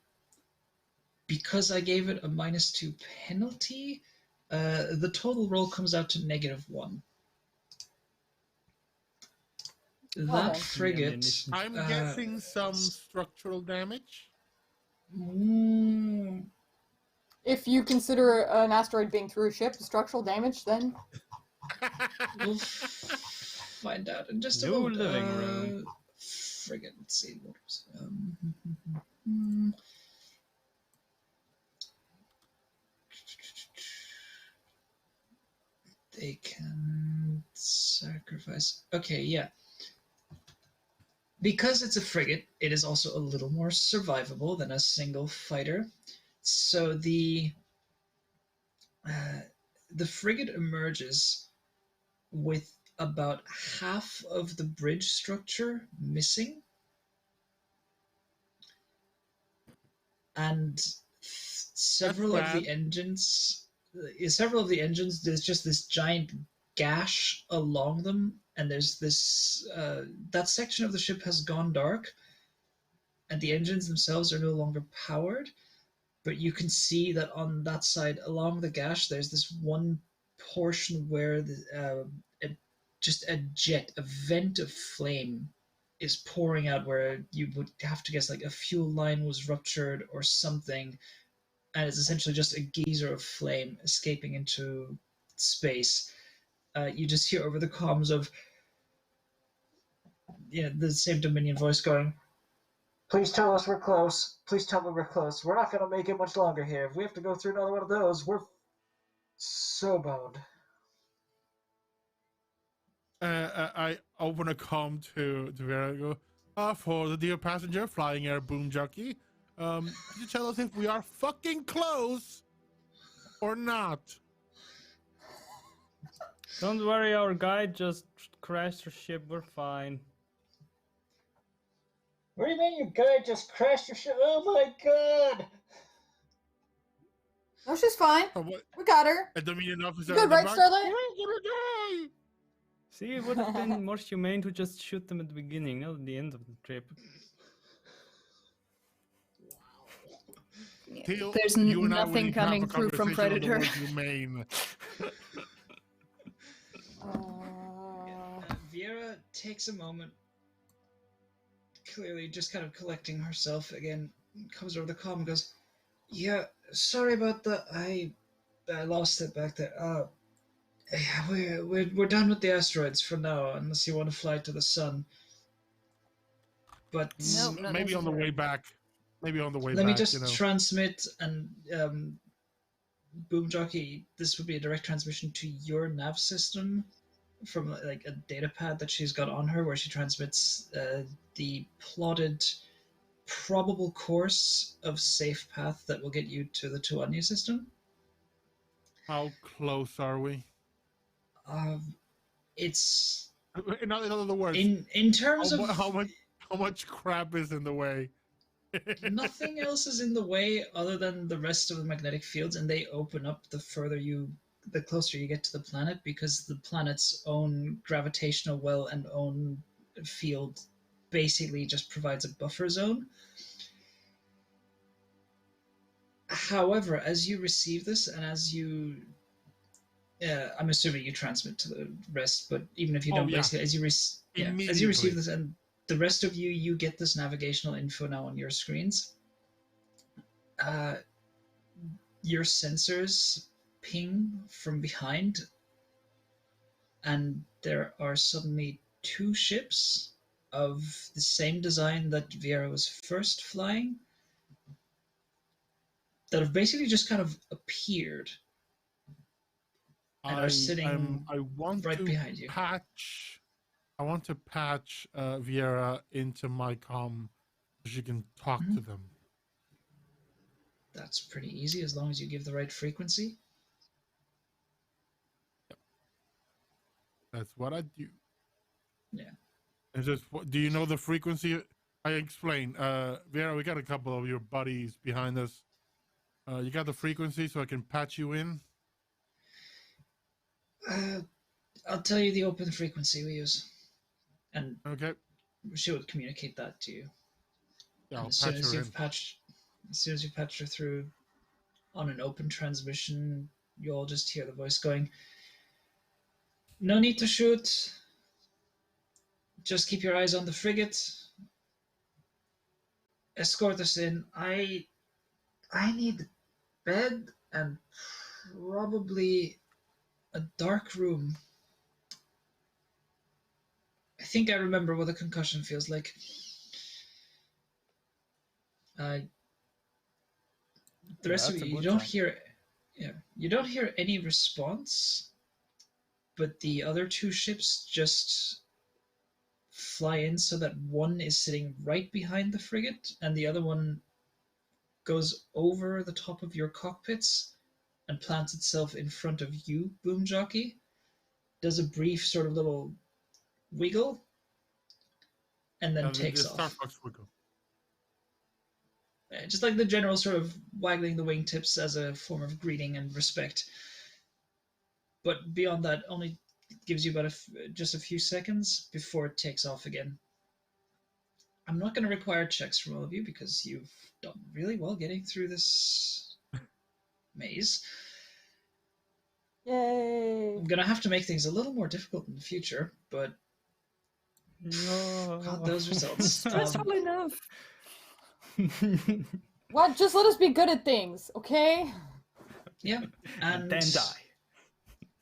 because I gave it a -2 penalty, the total roll comes out to -1. That then. frigate. I'm guessing some structural damage. Mm, If you consider an asteroid being through a ship structural damage, then we'll find out in just a New moment. living room. Frigate. Let's see what was. They can sacrifice. Okay, yeah. Because it's a frigate, it is also a little more survivable than a single fighter. So the frigate emerges with about half of the bridge structure missing, and several of the engines. There's just this giant gash along them, and there's this that section of the ship has gone dark, and the engines themselves are no longer powered, but you can see that on that side along the gash there's this one portion where just a vent of flame is pouring out, where you would have to guess like a fuel line was ruptured or something, and it's essentially just a geyser of flame escaping into space. You just hear over the comms of the same Dominion voice going, "Please tell us we're close. Please tell me we're close. We're not going to make it much longer here. If we have to go through another one of those, we're so boned." I open a comm to Vera and go, for the dear passenger flying air Boomjockey, could you tell us if we are fucking close or not? Don't worry, our guide just crashed her ship. We're fine. What do you mean your guy just crashed your ship? Oh my god! No, she's fine. Oh, what? We got her. A Dominion officer You good, in the right, back? Starlight? We're gonna die! See, it would have been more humane to just shoot them at the beginning, not at the end of the trip. Yeah, Teal, there's you and I, we nothing need to have coming a through from conversation on the Predator. word humane. Viera takes a moment, clearly just kind of collecting herself again, comes over the comm and goes, "Yeah, sorry about that. I lost it back there. Yeah, we're done with the asteroids for now, unless you want to fly to the sun. But Nope, not Maybe on the way necessary. back. Maybe on the way let back, me just you know. transmit and Boomjockey. This would be a direct transmission to your nav system from like a data pad that she's got on her, where she transmits the plotted probable course of safe path that will get you to the Tuwanye system. How close are we? It's In other words, in terms of how much crap is in the way? nothing else is in the way other than the rest of the magnetic fields, and they open up the closer you get to the planet, because the planet's own gravitational well and own field basically just provides a buffer zone. However, as you receive this, and as you I'm assuming you transmit to the rest, but even if you don't, yeah. basically, as you Immediately. receive this, and the rest of you get this navigational info now on your screens. Your sensors ping from behind, and there are suddenly two ships of the same design that Viera was first flying that have basically just kind of appeared and are sitting I want right to behind you. I want to patch Viera into my comm so she can talk to them. That's pretty easy as long as you give the right frequency. That's what I do. Yeah. Is this, do you know the frequency? I explain. Viera, we got a couple of your buddies behind us. You got the frequency so I can patch you in? I'll tell you the open frequency we use, and Okay. she would communicate that to you. Yeah, And I'll patch her in. as soon as you patch her through on an open transmission, you'll just hear the voice going, "No need to shoot. Just keep your eyes on the frigate. Escort us in. I need bed and probably a dark room. I think I remember what a concussion feels like." The rest of you don't hear, you don't hear any response, but the other two ships just fly in so that one is sitting right behind the frigate and the other one goes over the top of your cockpits and plants itself in front of you, Boomjockey, does a brief sort of little wiggle, and then takes the off. Starfox wiggle. Just like the general sort of waggling the wingtips as a form of greeting and respect. But beyond that, only gives you about just a few seconds before it takes off again. I'm not going to require checks from all of you because you've done really well getting through this maze. Yay! I'm going to have to make things a little more difficult in the future, but No. got those results. Stressful enough. What? Just let us be good at things, okay? Yeah, and then die.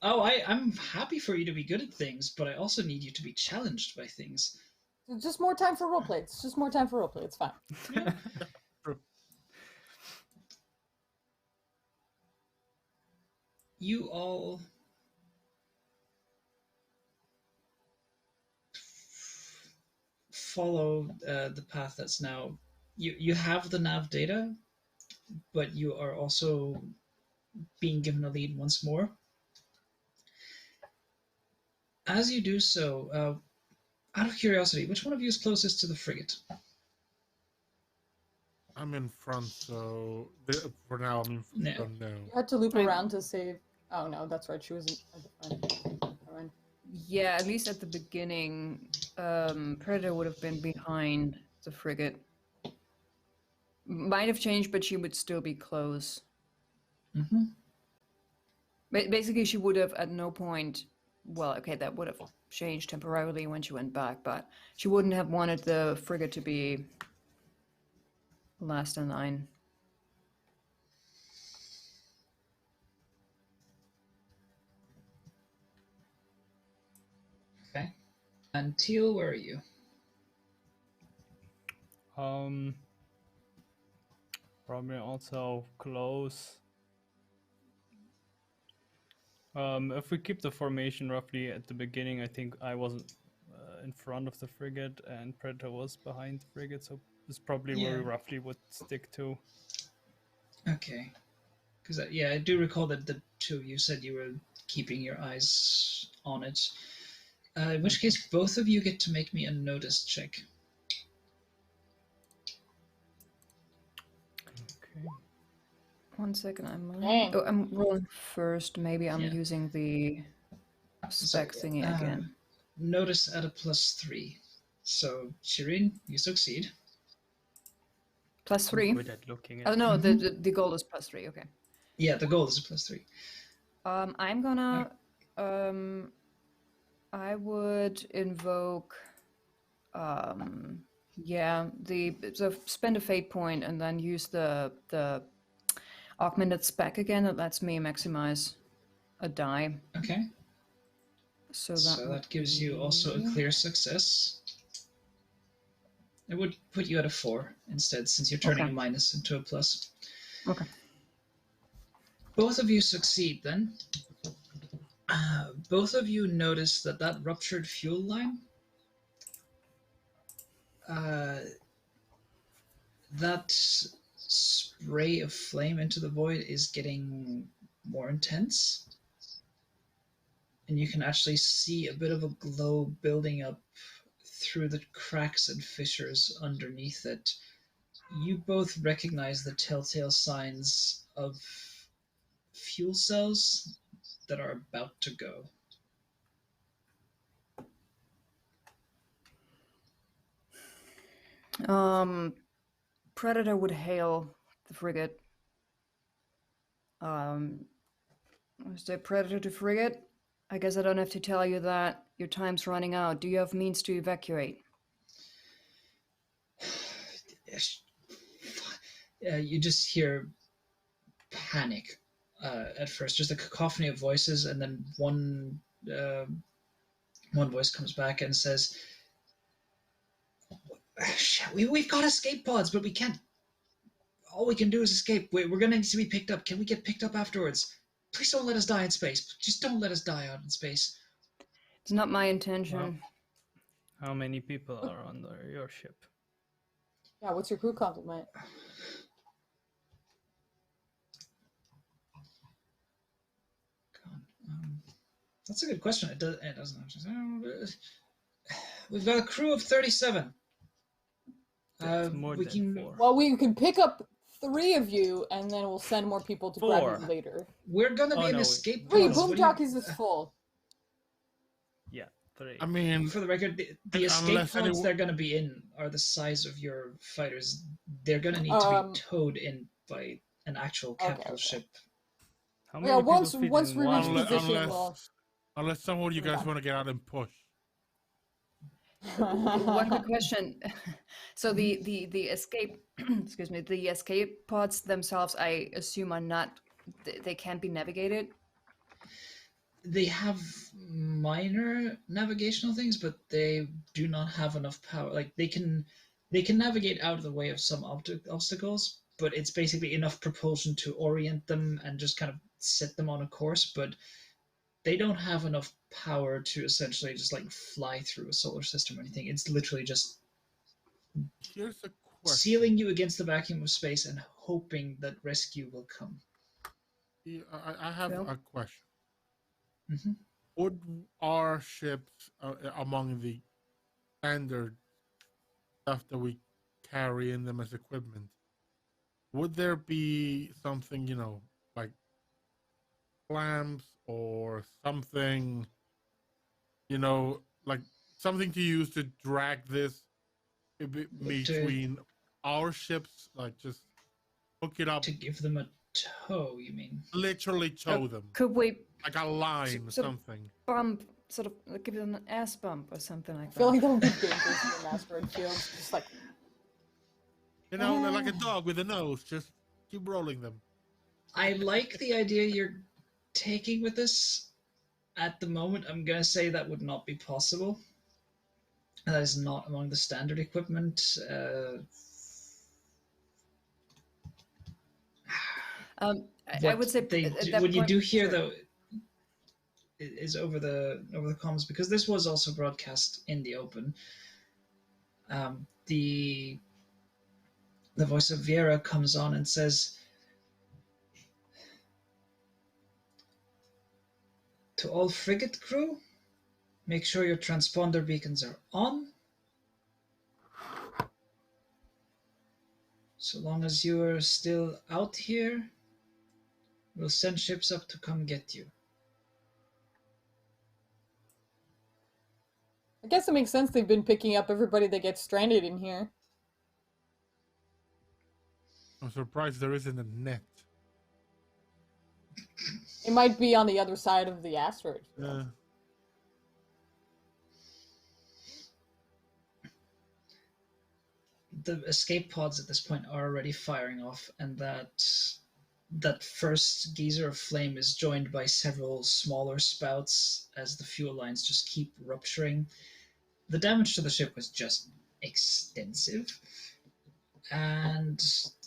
Oh, I'm happy for you to be good at things, but I also need you to be challenged by things. Just more time for roleplay. It's just more time for roleplay. It's fine. Yeah. True. You all follow the path that's now. You have the nav data, but you are also being given a lead once more. As you do so, out of curiosity, which one of you is closest to the frigate? I'm in front, so for now I'm in front. No. So no. You had to loop around to save. Oh no, that's right. She was at the front. Never mind. Yeah, at least at the beginning, Predator would have been behind the frigate. Might have changed, but she would still be close. Mm-hmm. Basically, she would have at no point. Well, okay, that would have changed temporarily when she went back, but she wouldn't have wanted the frigate to be last in line. Okay. And Teal, where are you? Probably also close. If we keep the formation roughly at the beginning, I think I was in front of the frigate and Predator was behind the frigate, so this is probably where we roughly would stick to. Okay. Because I do recall that the two of you said you were keeping your eyes on it. In which case, both of you get to make me a notice check. Okay. 1 second, I'm Dang. I'm rolling first. Maybe I'm Yeah. using the spec thingy again. Notice at a +3. So, Shirin, you succeed. +3. Good at looking at. Oh no, the goal is +3. Okay. Yeah, the goal is a +3. I'm gonna I would invoke so spend a fate point and then use the augmented spec again. That lets me maximize a die. Okay. So So that gives you also a be- clear success. It would put you at a 4 instead, since you're turning Okay. a minus into a plus. Okay. Both of you succeed then. Both of you notice that ruptured fuel line, that spray of flame into the void is getting more intense. And you can actually see a bit of a glow building up through the cracks and fissures underneath it. You both recognize the telltale signs of fuel cells that are about to go. Predator would hail the frigate. Was the Predator to frigate? I guess I don't have to tell you that your time's running out. Do you have means to evacuate? You just hear panic at first, just a cacophony of voices, and then one voice comes back and says, we've got escape pods, but we can't. All we can do is escape. We're going to need to be picked up. Can we get picked up afterwards? Please don't let us die in space. Just don't let us die out in space. It's not my intention. Well, how many people are on your ship? Yeah, what's your crew complement? That's a good question. It doesn't actually. We've got a crew of 37. That's more we than can. 4. Well, we can pick up 3 of you, and then we'll send more people to grab 4. you later. We're gonna be Oh, an no, escape Wait, pods. What do you- Boomjockeys is full. Yeah, 3. I mean, For the record, the escape unless pods anyone- they're going to be in are the size of your fighters. They're going to need to be towed in by an actual capital ship. How Yeah, many once people fit once in we reach one? position, well, unless some of you guys want to get out and push. One quick question. So the escape, excuse me, the escape pods themselves, I assume are not, they can't be navigated. They have minor navigational things, but they do not have enough power. Like they can navigate out of the way of some obstacles, but it's basically enough propulsion to orient them and just kind of set them on a course. But they don't have enough power to essentially just like fly through a solar system or anything. It's literally just Here's a question. sealing you against the vacuum of space and hoping that rescue will come. Yeah, I have Phil? a question. Hmm. Would our ships, among the standard stuff that we carry in them as equipment, would there be something, like clamps or something, like something to use to drag this between our ships, like just hook it up, To give them a tow, you mean? literally tow them, Could we like a line, sort of something. bump, sort of give it an ass bump or something I like feel that? like that would be dangerous in an asteroid field. Just like, Like a dog with a nose, just keep rolling them. I like the idea you're taking with this. At the moment, I'm going to say that would not be possible. That is not among the standard equipment. I would say at that what you point, do here, sure. though, is over the comms, because this was also broadcast in the open. The voice of Viera comes on and says, "To all frigate crew, make sure your transponder beacons are on. So long as you are still out here, we'll send ships up to come get you." I guess it makes sense they've been picking up everybody that gets stranded in here. I'm surprised there isn't a net. It might be on the other side of the asteroid field. The escape pods at this point are already firing off, and that first geyser of flame is joined by several smaller spouts as the fuel lines just keep rupturing. The damage to the ship was just extensive, and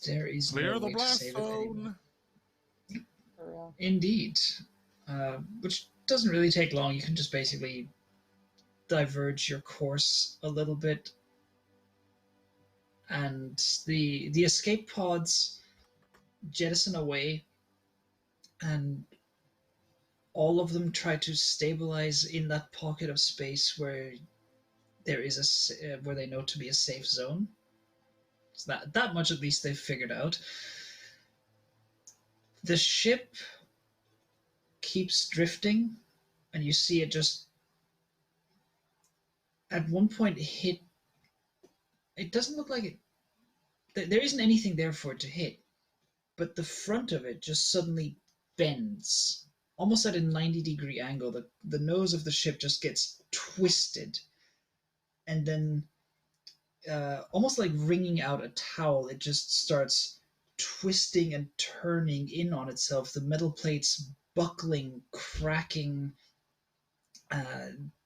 there is Clear no the way to blast save it anymore. zone. For real. Indeed. Which doesn't really take long. You can just basically diverge your course a little bit, and the escape pods jettison away, and all of them try to stabilize in that pocket of space where there is where they know to be a safe zone. So that much at least they've figured out. The ship keeps drifting, and you see it just at one point hit. It doesn't look like it. There isn't anything there for it to hit, but the front of it just suddenly bends, almost at a 90-degree angle. The nose of the ship just gets twisted, and then almost like wringing out a towel, it just starts twisting and turning in on itself, the metal plates buckling, cracking.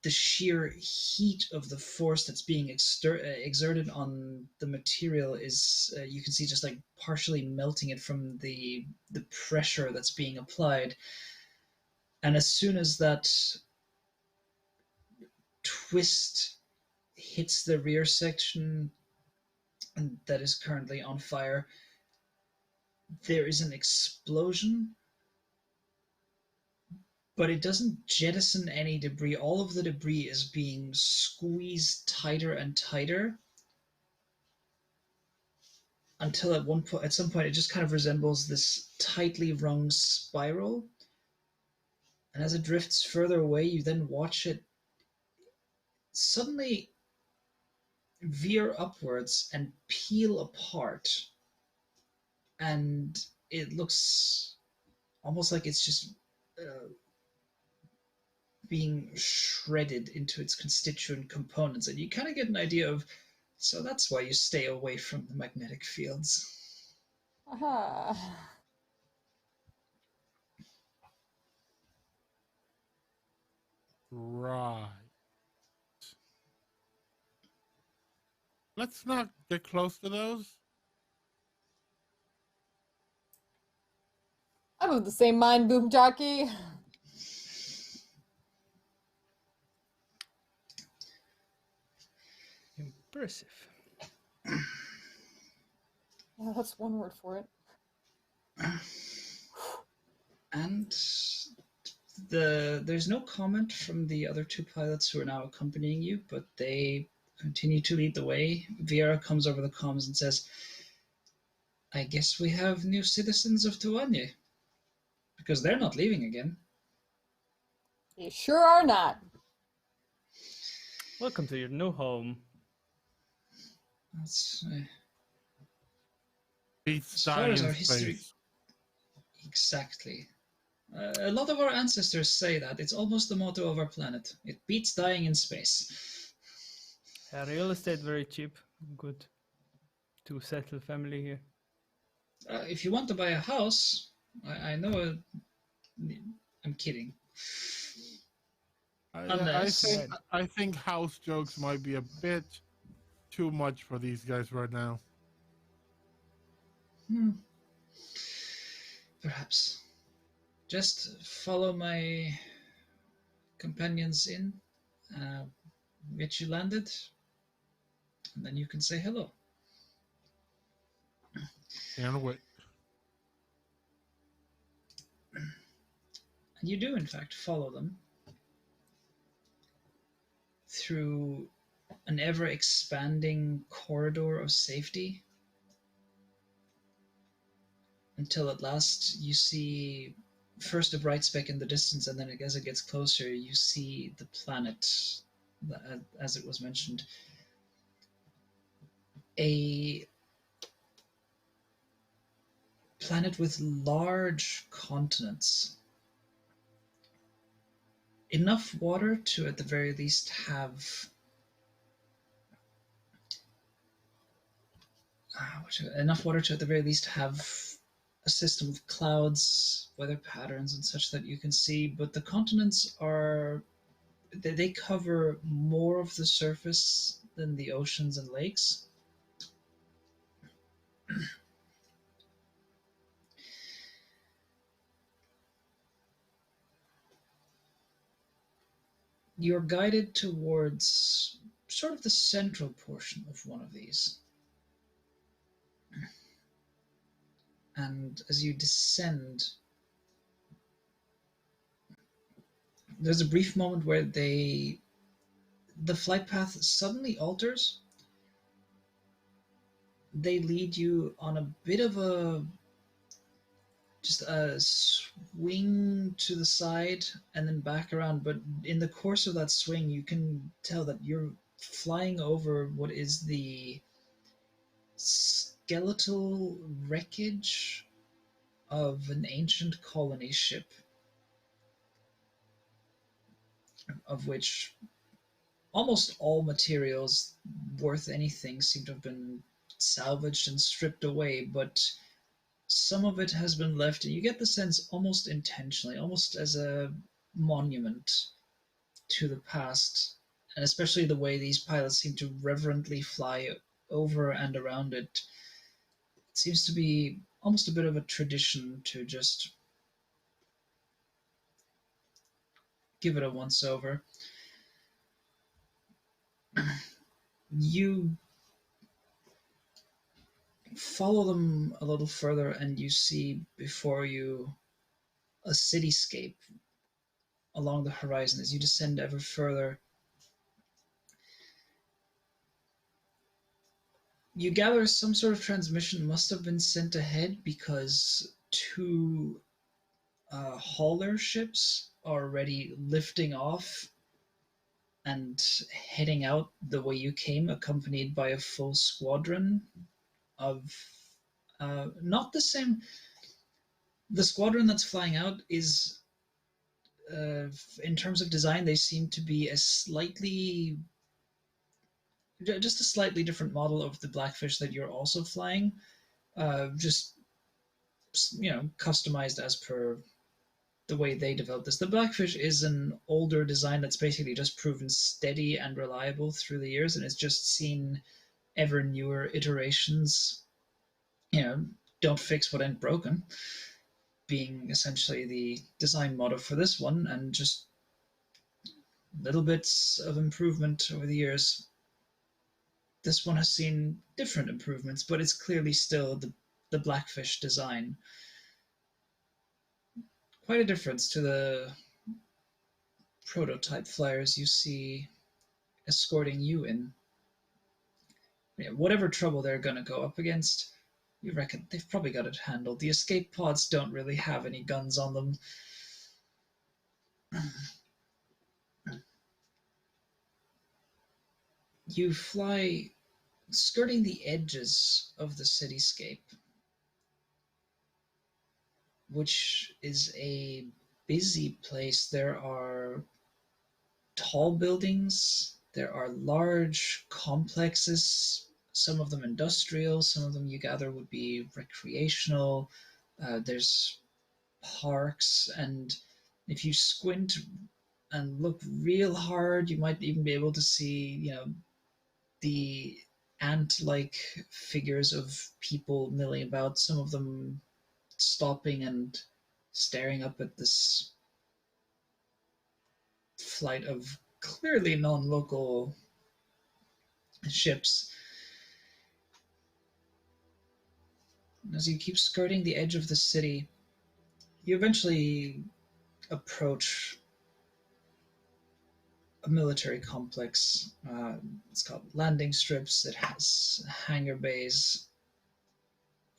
The sheer heat of the force that's being exerted on the material is, you can see, just like partially melting it from the pressure that's being applied. And as soon as that twist hits the rear section and that is currently on fire, there is an explosion, but it doesn't jettison any debris. All of the debris is being squeezed tighter and tighter until at some point it just kind of resembles this tightly wrung spiral. And as it drifts further away, you then watch it suddenly veer upwards and peel apart. And it looks almost like it's just being shredded into its constituent components, and you kind of get an idea of, so that's why you stay away from the magnetic fields. Aha. Right. Let's not get close to those. I'm of the same mind, Boomjockey. Impressive. Yeah, that's one word for it. And there's no comment from the other two pilots who are now accompanying you, but they continue to lead the way. Viera comes over the comms and says, I guess we have new citizens of Tuwanye, because they're not leaving again. They sure are not. Welcome to your new home. That's Beats as far dying as in our history. space. Exactly. A lot of our ancestors say that. It's almost the motto of our planet. It beats dying in space. Real estate very cheap. Good to settle family here. If you want to buy a house, I know. I'm kidding. Unless I think house jokes might be a bit too much for these guys right now. Perhaps. Just follow my companions in, get you landed, and then you can say hello. And wait. And you do, in fact, follow them through an ever-expanding corridor of safety until at last you see first a bright speck in the distance, and then as it gets closer, you see the planet, as it was mentioned. A planet with large continents. Enough water to, at the very least, have a system of clouds, weather patterns, and such that you can see. But the continents they cover more of the surface than the oceans and lakes. You're guided towards sort of the central portion of one of these. And as you descend, there's a brief moment where the flight path suddenly alters. They lead you on a bit of just a swing to the side and then back around. But in the course of that swing, you can tell that you're flying over what is the skeletal wreckage of an ancient colony ship, of which almost all materials worth anything seem to have been salvaged and stripped away, but some of it has been left, and you get the sense almost intentionally, almost as a monument to the past, and especially the way these pilots seem to reverently fly over and around it. It seems to be almost a bit of a tradition to just give it a once over. You follow them a little further and you see before you a cityscape along the horizon. As you descend ever further, you gather some sort of transmission must have been sent ahead, because two hauler ships are already lifting off and heading out the way you came, accompanied by a full squadron of not the same. The squadron that's flying out is, in terms of design, they seem to be just a slightly different model of the Blackfish that you're also flying, just customized as per the way they developed this. The Blackfish is an older design that's basically just proven steady and reliable through the years, and it's just seen ever newer iterations. Don't fix what ain't broken, being essentially the design motto for this one, and just little bits of improvement over the years. This one has seen different improvements, but it's clearly still the Blackfish design. Quite a difference to the prototype flyers you see escorting you in. Yeah, whatever trouble they're going to go up against, you reckon they've probably got it handled. The escape pods don't really have any guns on them. You fly skirting the edges of the cityscape, which is a busy place. There are tall buildings, there are large complexes, some of them industrial, some of them you gather would be recreational. There's parks, and if you squint and look real hard, you might even be able to see, the ant-like figures of people milling about, some of them stopping and staring up at this flight of clearly non-local ships. As you keep skirting the edge of the city, you eventually approach a military complex. It's called landing strips. It has hangar bays.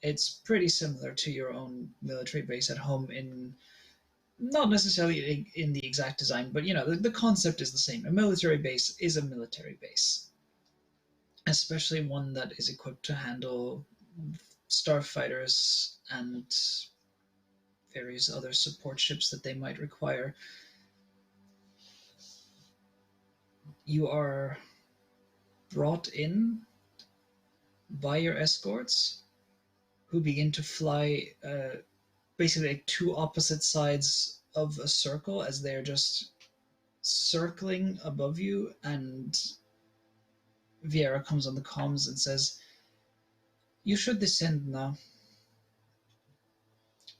It's pretty similar to your own military base at home, in not necessarily in the exact design, but the concept is the same. A military base is a military base, especially one that is equipped to handle starfighters and various other support ships that they might require. You are brought in by your escorts, who begin to fly basically like two opposite sides of a circle as they're just circling above you, and Vieira comes on the comms and says, "You should descend now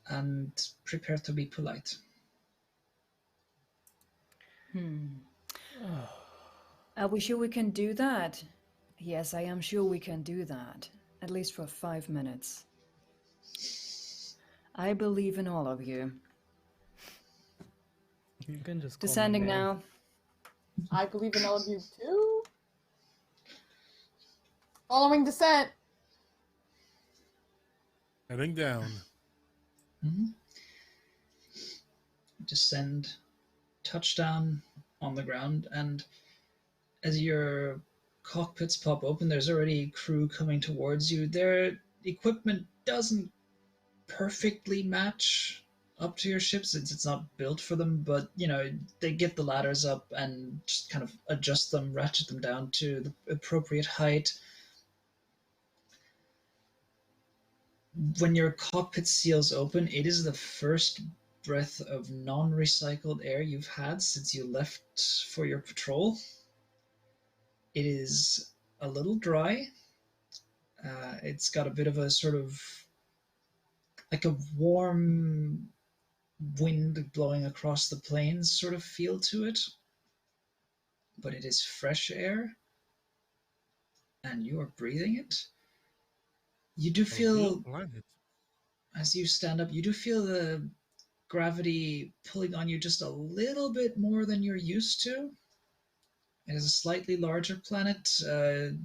and prepare to be polite." Are we sure we can do that? Yes, I am sure we can do that. At least for 5 minutes. I believe in all of you. You can just call me Descending May. now. I believe in all of you too. Following descent. Heading down. Descend, touchdown on the ground, and as your cockpits pop open, there's already crew coming towards you. Their equipment doesn't perfectly match up to your ship since it's not built for them, but they get the ladders up and just kind of adjust them, ratchet them down to the appropriate height. When your cockpit seals open, it is the first breath of non-recycled air you've had since you left for your patrol. It is a little dry. It's got a bit of a sort of like a warm wind blowing across the plains sort of feel to it, but it is fresh air, and you are breathing it. You do feel, as you stand up, you do feel the gravity pulling on you just a little bit more than you're used to. It is a slightly larger planet, so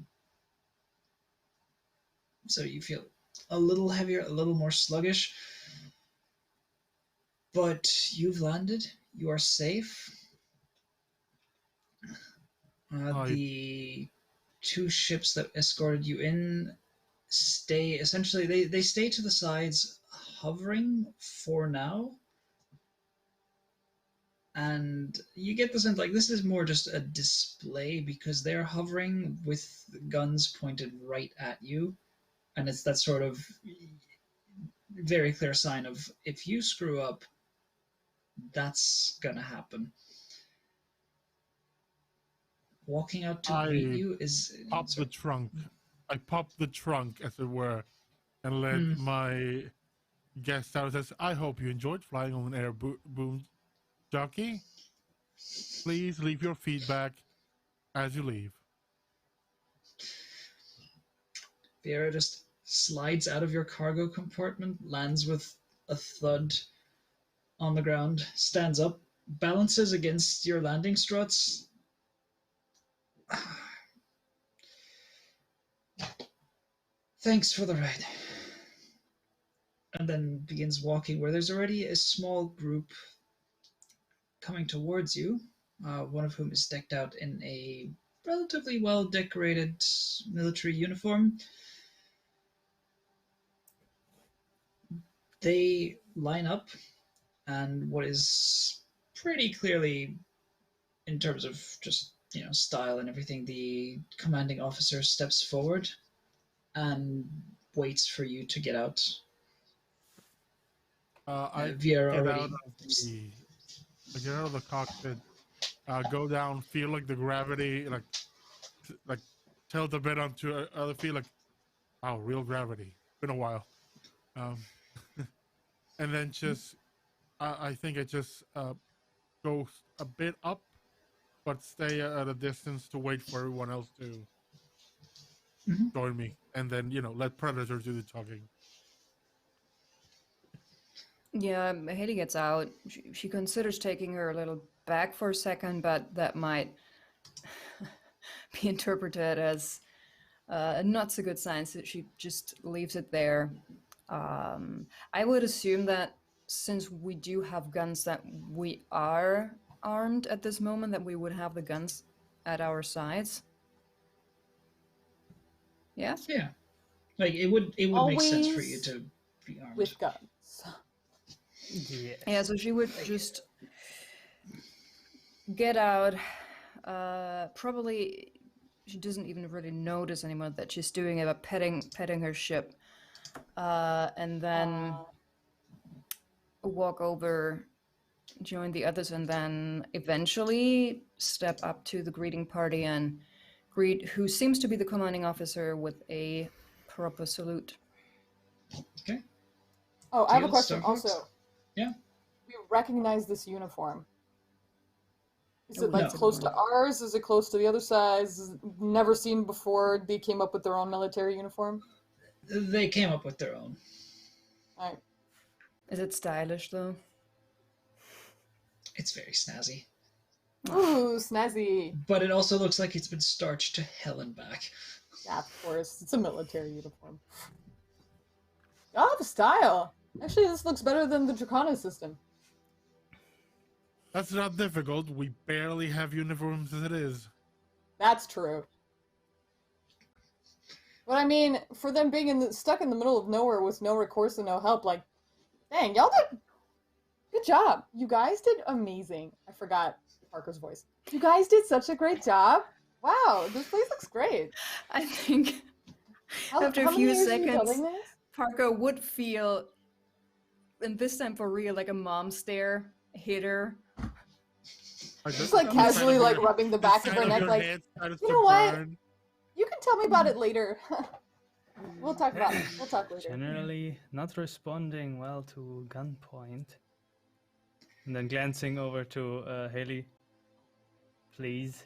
you feel a little heavier, a little more sluggish. But you've landed. You are safe. The two ships that escorted you in stay, essentially, they stay to the sides, hovering for now. And you get the sense like this is more just a display because they're hovering with guns pointed right at you. And it's that sort of very clear sign of, if you screw up, that's gonna happen. Walking out to greet you is... Pop the trunk. I pop the trunk, as it were, and let my guest out. Says, "I hope you enjoyed flying on an air Boomjockey. Please leave your feedback as you leave." Vera just slides out of your cargo compartment, lands with a thud on the ground, stands up, balances against your landing struts. Thanks for the ride. And then begins walking where there's already a small group coming towards you, one of whom is decked out in a relatively well-decorated military uniform. They line up, and what is pretty clearly, in terms of just style and everything, the commanding officer steps forward and waits for you to get out. I Viera get already. out I get out of the cockpit, go down, feel like the gravity, like tilt a bit onto other, feel like, wow, real gravity. Been a while, and then just I think I just go a bit up, but stay at a distance to wait for everyone else to join me, and then let Predator do the talking. Yeah, Haley gets out. She considers taking her little back for a second, but that might be interpreted as not so good sign, so she just leaves it there. I would assume that since we do have guns, that we are armed at this moment, that we would have the guns at our sides. Yes? Yeah. Like it would make sense for you Always to be armed. with guns. Yes. Yeah, so she would just get out. Probably she doesn't even really notice anymore that she's doing it, but petting her ship, and then walk over, join the others, and then eventually step up to the greeting party and greet who seems to be the commanding officer with a proper salute. Okay. Oh, I have a Teal, question Starfox? also. Yeah. We recognize this uniform. Is it No. like close to ours? Is it close to the other side's? Is it never seen before? They came up with their own military uniform? They came up with their own. Alright. Is it stylish though? It's very snazzy. Ooh, snazzy. But it also looks like it's been starched to hell and back. Yeah, of course. It's a military uniform. Oh, the style. Actually, this looks better than the Dracona system. That's not difficult. We barely have uniforms as it is. That's true. But I mean, for them being stuck in the middle of nowhere with no recourse and no help, like, dang, y'all did good job. You guys did amazing. I forgot Parker's voice. You guys did such a great job. Wow, this place looks great. I think after a how many few years are you seconds, building this? Parker would feel, and this time for real, like a mom stare hit her. Just like casually like rubbing the back of her neck, like, you know what? You can tell me about it later. We'll talk about it. We'll talk later. Generally not responding well to gunpoint. And then glancing over to Haley. Please.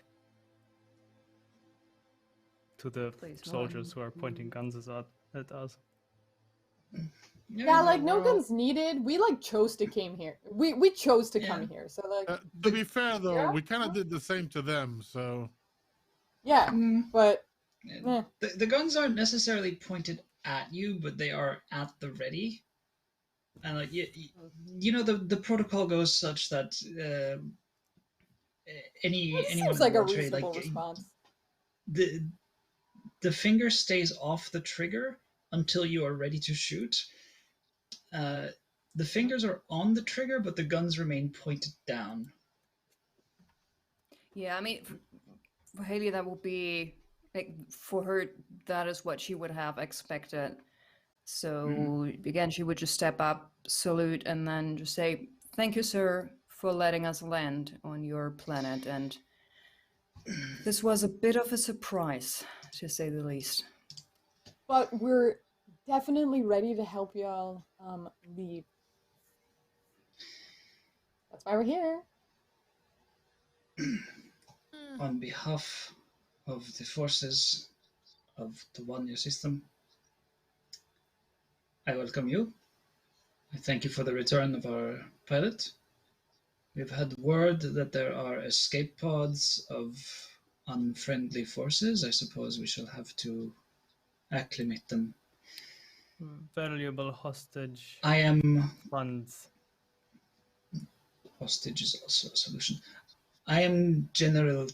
To the Please, soldiers who are pointing guns at us. Yeah, like no guns needed. We like chose to came here. We chose to come here. So like to be fair though, yeah. we kind of did the same to them. So yeah, but The guns aren't necessarily pointed at you, but they are at the ready. And like the protocol goes such that anyone seems in like a military, reasonable response. The finger stays off the trigger until you are ready to shoot. The fingers are on the trigger, but the guns remain pointed down. Yeah, I mean, for Haley, that would be like for her. That is what she would have expected. So again, she would just step up, salute, and then just say, "Thank you, sir, for letting us land on your planet." And this was a bit of a surprise, to say the least. But we're definitely ready to help y'all leave. That's why we're here. On behalf of the forces of the Tuwanye system, I welcome you. I thank you for the return of our pilot. We've had word that there are escape pods of unfriendly forces. I suppose we shall have to acclimate them. Valuable hostage I am... funds. Hostage is also a solution. I am General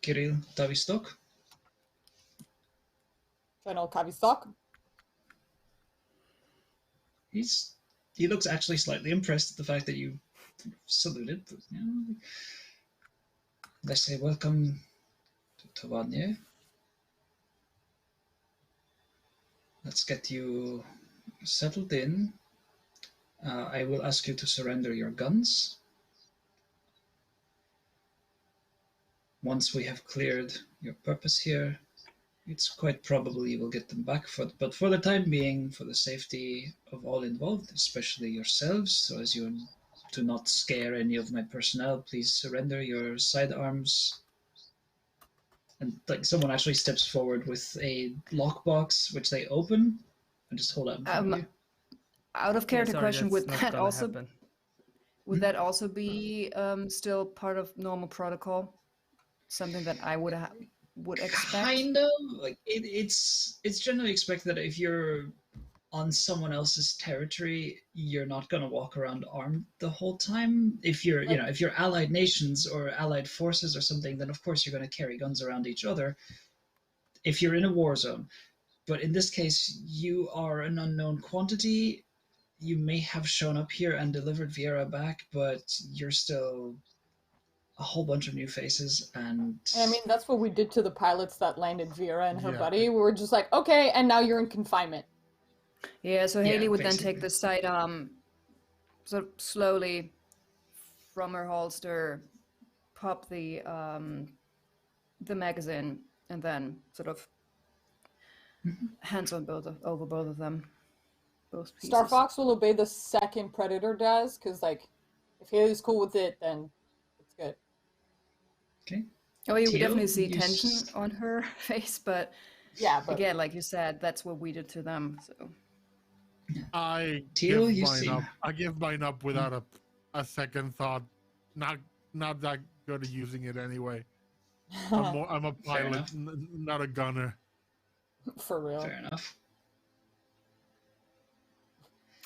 Kirill Tavistok. General Kavistok. He looks actually slightly impressed at the fact that you saluted. But, you know, I say welcome to Tuwanye. Let's get you settled in. I will ask you to surrender your guns. Once we have cleared your purpose here, it's quite probable you will get them back. But for the time being, for the safety of all involved, especially yourselves, so as you do not scare any of my personnel, please surrender your sidearms. And like someone actually steps forward with a lockbox, which they open and just hold out in front of you. Out of character sorry, question, would that's not that gonna also happen. would that also be still part of normal protocol? Something that I would expect. Kind of. Like it's generally expected that if you're on someone else's territory, you're not going to walk around armed the whole time. If you're, you know, if you're allied nations or allied forces or something, then of course you're going to carry guns around each other if you're in a war zone. But in this case, you are an unknown quantity. You may have shown up here and delivered Vieira back, but you're still a whole bunch of new faces. And I mean, that's what we did to the pilots that landed Vera and her Yeah. buddy. We were just like, okay, and now you're in confinement. Yeah, so Yeah, Haley would then basically. take the sidearm sort of slowly from her holster, pop the magazine, and then sort of hands on over both of them. Both pieces. Starfox will obey the second Predator does, because, like, if Haley's cool with it, then it's good. okay. Oh, you would Teal, definitely see you tension on her face, but Yeah, but again, like you said, that's what we did to them. So I Teal, give you mine seem- up. I give mine up without a second thought. Not that good at using it anyway. I'm a Fair pilot, enough. not a gunner. for real. Fair enough.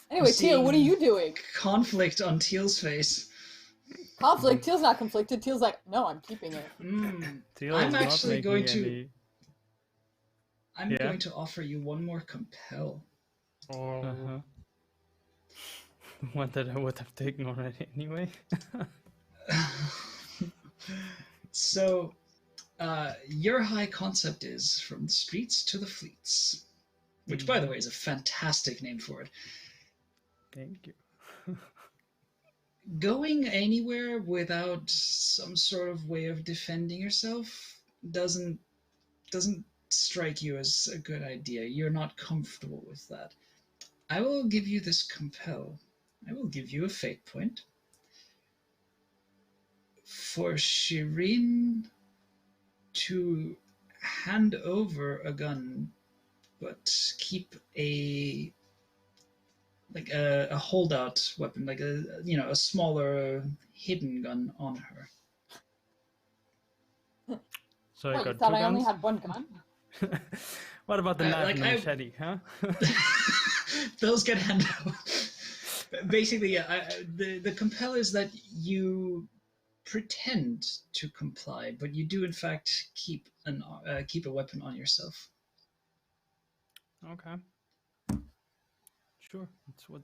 Anyway, Teal, what are Seeing you doing? Conflict on Teal's face. Conflict. Teal's not conflicted. Teal's like, no, I'm keeping it. Teal I'm is not actually making going to- any- I'm Yeah? going to offer you one more compel. Oh, Uh-huh. One that I would have taken already anyway. So, your high concept is From the Streets to the Fleets, which, by the way, is a fantastic name for it. Thank you. Going anywhere without some sort of way of defending yourself doesn't strike you as a good idea. You're not comfortable with that. I will give you this compel. I will give you a fate point. For Shirin to hand over a gun, but keep a holdout weapon, like a smaller hidden gun on her. So I What, you got thought two I only guns? had one gun? What about the knife like, and I- the machete, huh? Those get handed out. Basically, yeah. The compel is that you pretend to comply, but you do in fact keep a weapon on yourself. Okay. Sure, that's what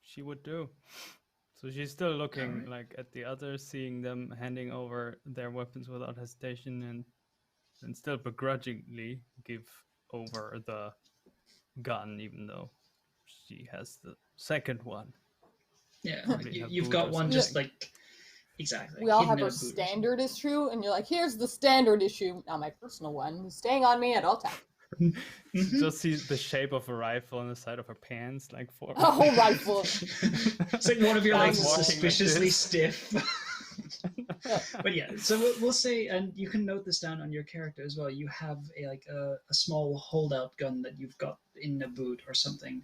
she would do. So she's still looking Alright. like at the others, seeing them handing over their weapons without hesitation, and still begrudgingly give over the gun, even though she has the second one. Yeah, Probably have you've boot got or one just something. like exactly. We all hidden have in our a boot or something. standard issue, and you're like, here's the standard issue. Now my personal one is staying on me at all times. Mhm. Just see the shape of a rifle on the side of her pants, like for A whole rifle. It's like one of your legs is Walking like suspiciously this. stiff. But yeah, so we'll say, and you can note this down on your character as well. You have a small holdout gun that you've got in a boot or something.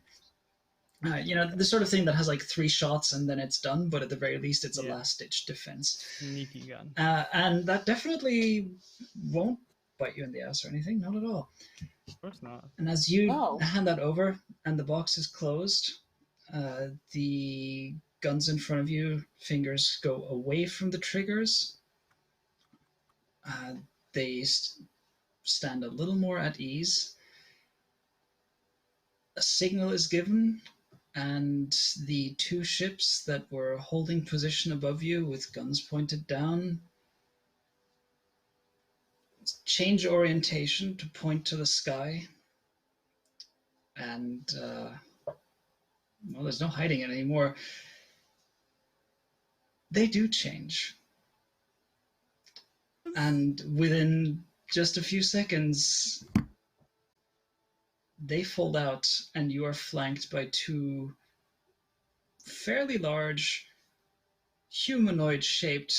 You know, the sort of thing that has like 3 shots and then it's done, but at the very least it's a last-ditch defense. Sneaky gun. And that definitely won't bite you in the ass or anything, not at all. Of course not. And as you hand that over and the box is closed, the guns in front of you, fingers go away from the triggers. They stand a little more at ease. A signal is given, and the 2 ships that were holding position above you with guns pointed down change orientation to point to the sky. And, well, there's no hiding it anymore. They do change. And within just a few seconds, they fold out, and you are flanked by 2 fairly large humanoid-shaped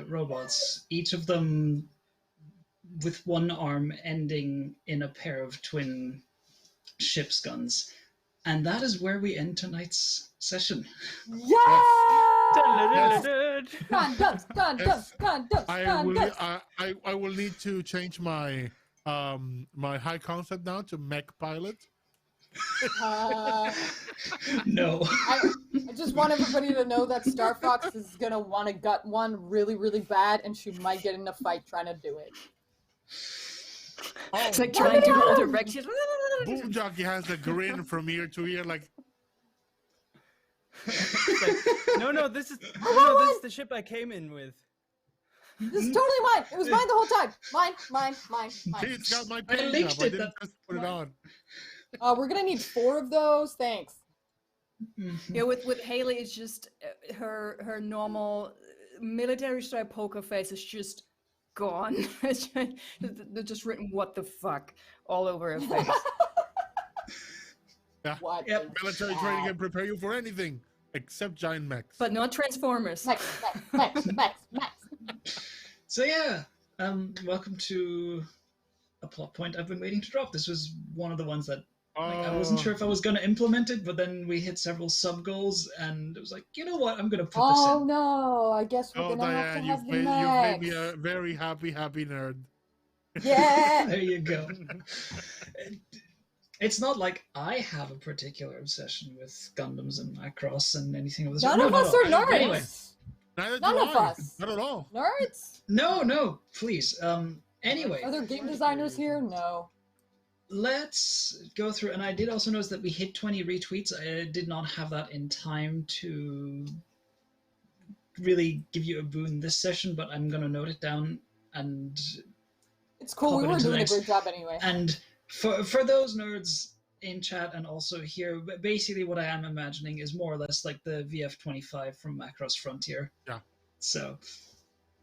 robots, each of them with one arm ending in a pair of twin ship's guns. And that is where we end tonight's session. Yeah! Yes. Gundams. I will need to change my my high concept now to mech pilot. No. I just want everybody to know that Starfox is gonna want to gut one really, really bad, and she might get in a fight trying to do it. It's like trying to hold directions. Boomjockey has a grin from ear to ear, like. No, this is the ship I came in with. This is totally mine. It was mine the whole time. Mine. It's got my I page linked up. I it, didn't that's just put it on. We're gonna need 4 of those. Thanks. Yeah, with Haley, it's just her normal military style poker face is just gone. They're just written "what the fuck" all over her face. Yeah. What? Yep. Military training can prepare you for anything except giant mechs. But not Transformers. Max. So yeah, welcome to a plot point I've been waiting to drop. This was one of the ones that I wasn't sure if I was going to implement it, but then we hit several sub goals, and it was like, you know what, I'm going to put this in. Oh no! I guess we're gonna have to Diane, have you've the made Max. me a very happy nerd. Yeah. There you go. It's not like I have a particular obsession with Gundams and Macross and anything of the sort. None of us are nerds. Anyway. Neither None do of I. us. Not at all. Nerds? No, please. Anyway. Are there game designers here? No. Let's go through, and I did also notice that we hit 20 retweets. I did not have that in time to really give you a boon this session, but I'm going to note it down and It's cool. pop We it were into the doing a next- great job anyway. And for those nerds in chat and also here, basically what I am imagining is more or less like the VF-25 from Macross Frontier. Yeah. So,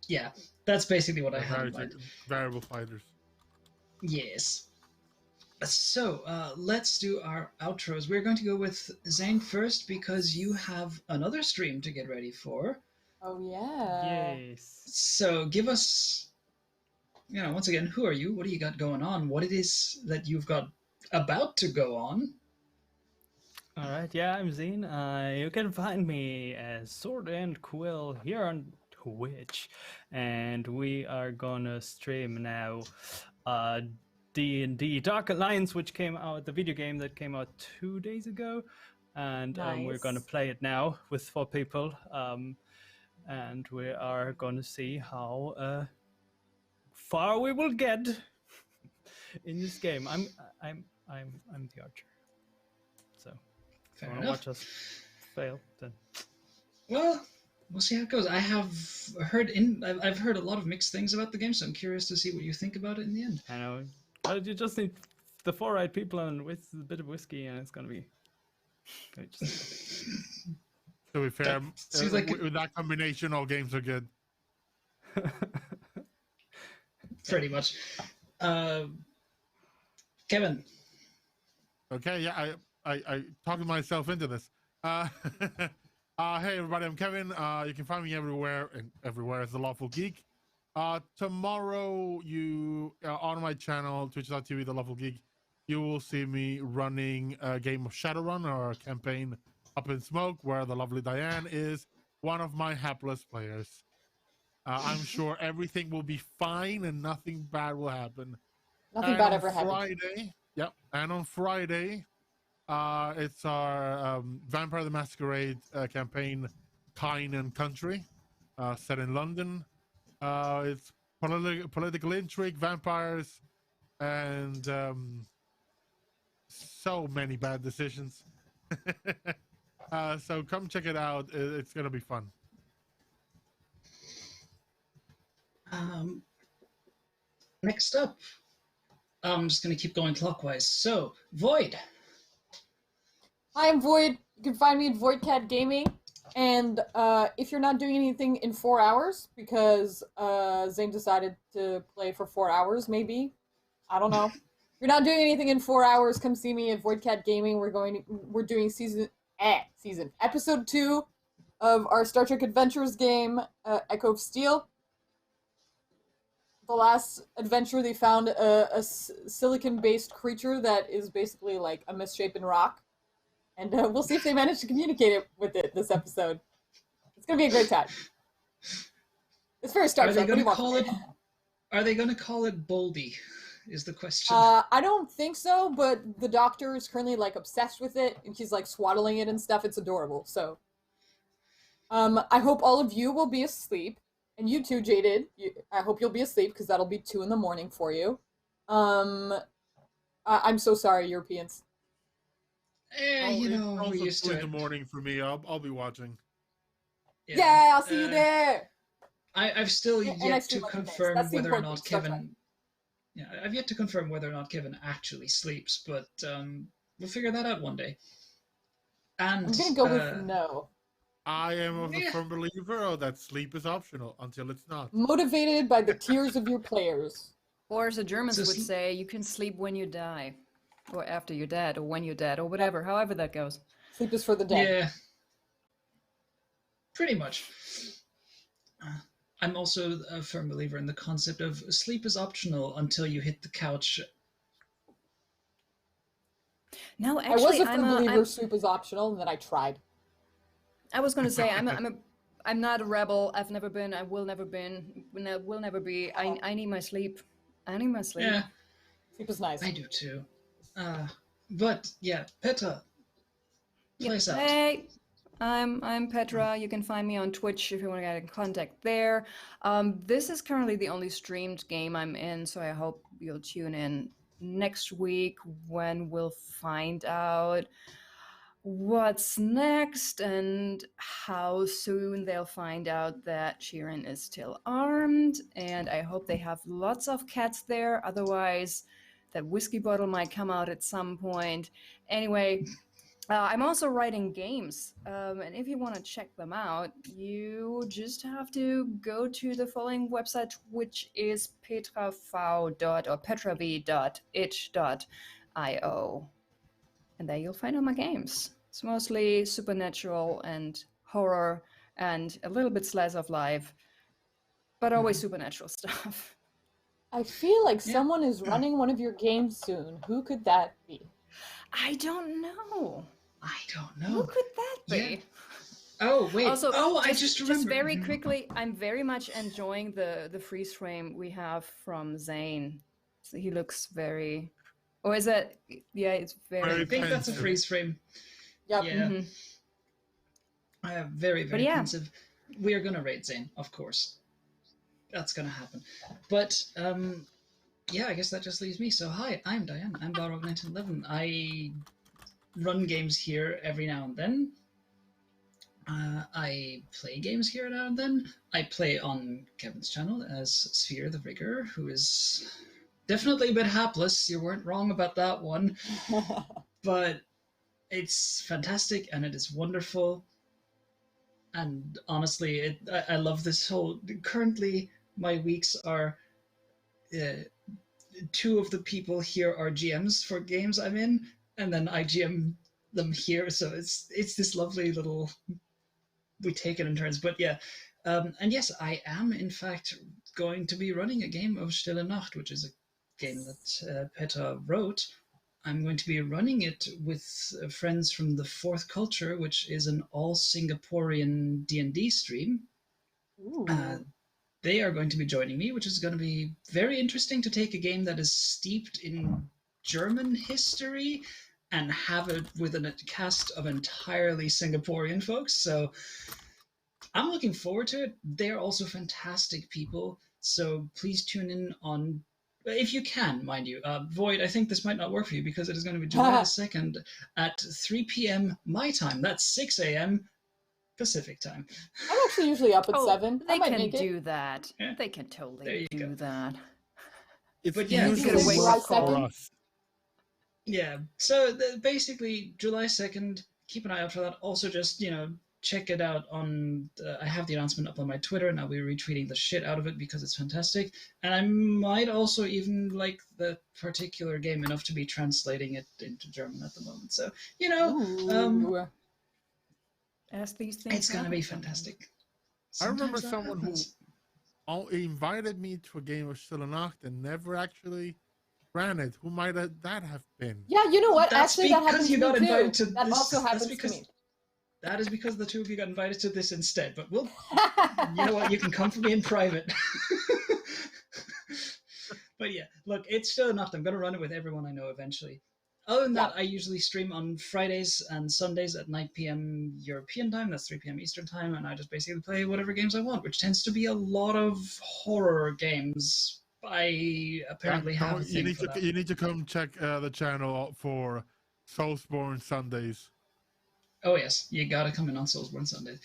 yeah, that's basically what I have in mind. Variable fighters. Yes. So, let's do our outros. We're going to go with Zane first because you have another stream to get ready for. Oh yeah. Yes. So, give us, once again, who are you? What do you got going on? What it is that you've got about to go on? All right, yeah, I'm Zine. You can find me as Sword and Quill here on Twitch, and we are gonna stream now D&D Dark Alliance, which came out, the video game that came out 2 days ago, and we're gonna Nice. play it now with 4 people, and we are gonna see how far we will get in this game. I'm the archer, so if Fair you want to enough. watch us fail, then Well, we'll see how it goes. I've heard a lot of mixed things about the game, so I'm curious to see what you think about it in the end. I know. But you just need the 4 right people and with a bit of whiskey, and it's gonna be. To be fair, seems like with that combination, all games are good. Pretty much. Kevin. Okay, yeah, I talked myself into this. Hey everybody, I'm Kevin. You can find me everywhere, and everywhere as the Lawful Geek. Tomorrow, you on my channel, twitch.tv, the Lawful Geek, you will see me running a game of Shadowrun, or a campaign Up in Smoke, where the lovely Diane is one of my hapless players. I'm sure everything will be fine and nothing bad will happen. Nothing And bad on ever happened. Friday, yep, and on Friday, it's our Vampire the Masquerade campaign, Kine and Country, set in London. It's political intrigue, vampires, and so many bad decisions. So come check it out. It's going to be fun. Next up, I'm just going to keep going clockwise. So, Void. Hi, I'm Void. You can find me at VoidCat Gaming. And if you're not doing anything in 4 hours, because Zane decided to play for 4 hours, maybe. I don't know. If you're not doing anything in 4 hours, come see me at VoidCat Gaming. We're doing episode 2 of our Star Trek Adventures game, Echo of Steel. The last adventure, they found a silicon-based creature that is basically like a misshapen rock. And we'll see if they manage to communicate it with it this episode. It's going to be a great time. It's very Star Trek. Are they going to call it Boldy? Is the question. I don't think so, but the doctor is currently like obsessed with it, and he's like swaddling it and stuff. It's adorable. So, I hope all of you will be asleep, and you too, Jaded. I hope you'll be asleep because that'll be 2 a.m. for you. I'm so sorry, Europeans. We're used to it. In the morning for me. I'll be watching. Yeah, I'll see you there. I've still yet to confirm whether or not Kevin. Yeah, I've yet to confirm whether or not Kevin actually sleeps, but we'll figure that out one day. And I'm gonna go with no. I am of the firm believer that sleep is optional until it's not. Motivated by the tears of your players. Or as the Germans would say, you can sleep when you die. Or after you're dead, or when you're dead, or whatever, however that goes. Sleep is for the dead. Yeah. Pretty much. I'm also a firm believer in the concept of sleep is optional until you hit the couch. No, actually, I was a firm believer sleep is optional, and then I tried. I was going to say, I'm not a rebel. I've never been. I will never be. I need my sleep. I need my sleep. Yeah. Sleep is nice. I do too. But yeah, Petra, play us out. Hey, I'm Petra. You can find me on Twitch if you want to get in contact there. This is currently the only streamed game I'm in, so I hope you'll tune in next week when we'll find out what's next and how soon they'll find out that Shirin is still armed. And I hope they have lots of cats there. Otherwise, that whiskey bottle might come out at some point. Anyway, I'm also writing games, and if you want to check them out, you just have to go to the following website, which is petrav.itch.io, and there you'll find all my games. It's mostly supernatural and horror and a little bit slice of life, but always supernatural stuff. I feel like someone is running one of your games soon. Who could that be? I don't know. Who could that be? Yeah. Oh, wait. Also, I just remembered. Just very quickly, I'm very much enjoying the freeze frame we have from Zane. So he looks very... Or is that... Yeah, it's very... I think that's a freeze frame. Yep. Yeah. Mm-hmm. Very, very pensive. We are going to raid Zane, of course. That's going to happen. But, yeah, I guess that just leaves me. So, hi, I'm Diane. I'm Balrog1911. I run games here every now and then. I play games here now and then. I play on Kevin's channel as Sphere the Rigger, who is definitely a bit hapless. You weren't wrong about that one. But it's fantastic and it is wonderful. And honestly, I love this whole... Currently, my weeks are... 2 of the people here are GMs for games I'm in, and then I GM them here. So it's this lovely little... We take it in turns. But yeah, and yes, I am, in fact, going to be running a game of Stille Nacht, which is a game that Petra wrote. I'm going to be running it with friends from the Fourth Culture, which is an all Singaporean D&D stream. Ooh. They are going to be joining me, which is going to be very interesting to take a game that is steeped in German history and have it with a cast of entirely Singaporean folks. So I'm looking forward to it. They're also fantastic people. So please tune in on, if you can, mind you. Void, I think this might not work for you because it is going to be July the 2nd at 3 p.m. my time. That's 6 a.m. Pacific time. I'm actually usually up at 7. I They might can make it. do that. Yeah. They can There totally you do go. that. It's But yeah, usually because- July works for 2nd? us. Yeah, so basically July 2nd, keep an eye out for that. Also just, check it out on, I have the announcement up on my Twitter and I'll be retweeting the shit out of it because it's fantastic. And I might also even like the particular game enough to be translating it into German at the moment. So, Ooh. As these things it's going to be happen sometimes. fantastic. I remember Sometimes that someone who happens. invited me to a game of Stille Nacht and never actually ran it. Who might that have been? Yeah, you know what? That's Actually, that because happens you to got me too. invited to That this- also that's happens because- to me. That is because the two of you got invited to this instead. But you know what? You can come for me in private. But yeah, look, it's still enough. I'm going to run it with everyone I know eventually. Other than that, I usually stream on Fridays and Sundays at 9 p.m. European time. That's 3 p.m. Eastern time. And I just basically play whatever games I want, which tends to be a lot of horror games. I apparently have a thing for that. You need to come check the channel for Soulsborne Sundays. Oh yes, you gotta come in on Soulsborne Sundays.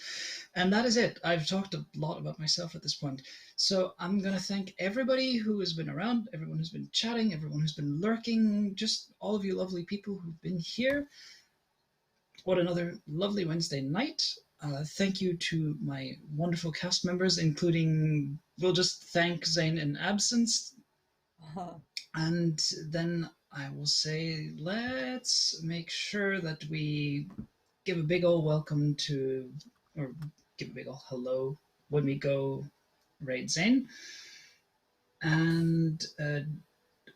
And that is it. I've talked a lot about myself at this point. So I'm gonna thank everybody who has been around, everyone who's been chatting, everyone who's been lurking, just all of you lovely people who've been here. What another lovely Wednesday night. Thank you to my wonderful cast members, including, we'll just thank Zane in absence. And then I will say, let's make sure that we give a big old welcome to, or give a big old hello when we go raid Zane. And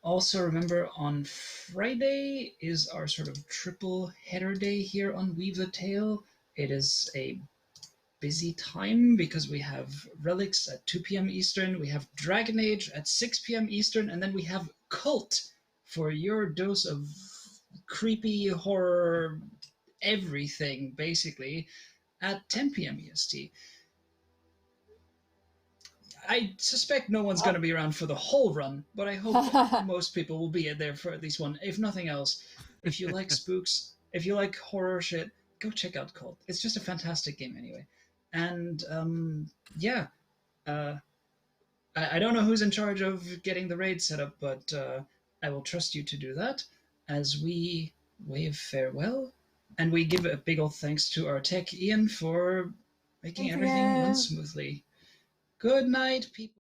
also remember, on Friday is our sort of triple header day here on Weave the Tale. It is a busy time because we have Relics at 2 p.m. Eastern, we have Dragon Age at 6 p.m. Eastern, and then we have Cult for your dose of creepy horror everything, basically, at 10 p.m. EST. I suspect no one's going to be around for the whole run, but I hope most people will be there for at least one. If nothing else, if you like spooks, if you like horror shit, go check out Cult. It's just a fantastic game anyway. And I don't know who's in charge of getting the raid set up, but I will trust you to do that as we wave farewell. And we give a big old thanks to our tech, Ian, for making everything run smoothly. Good night, people.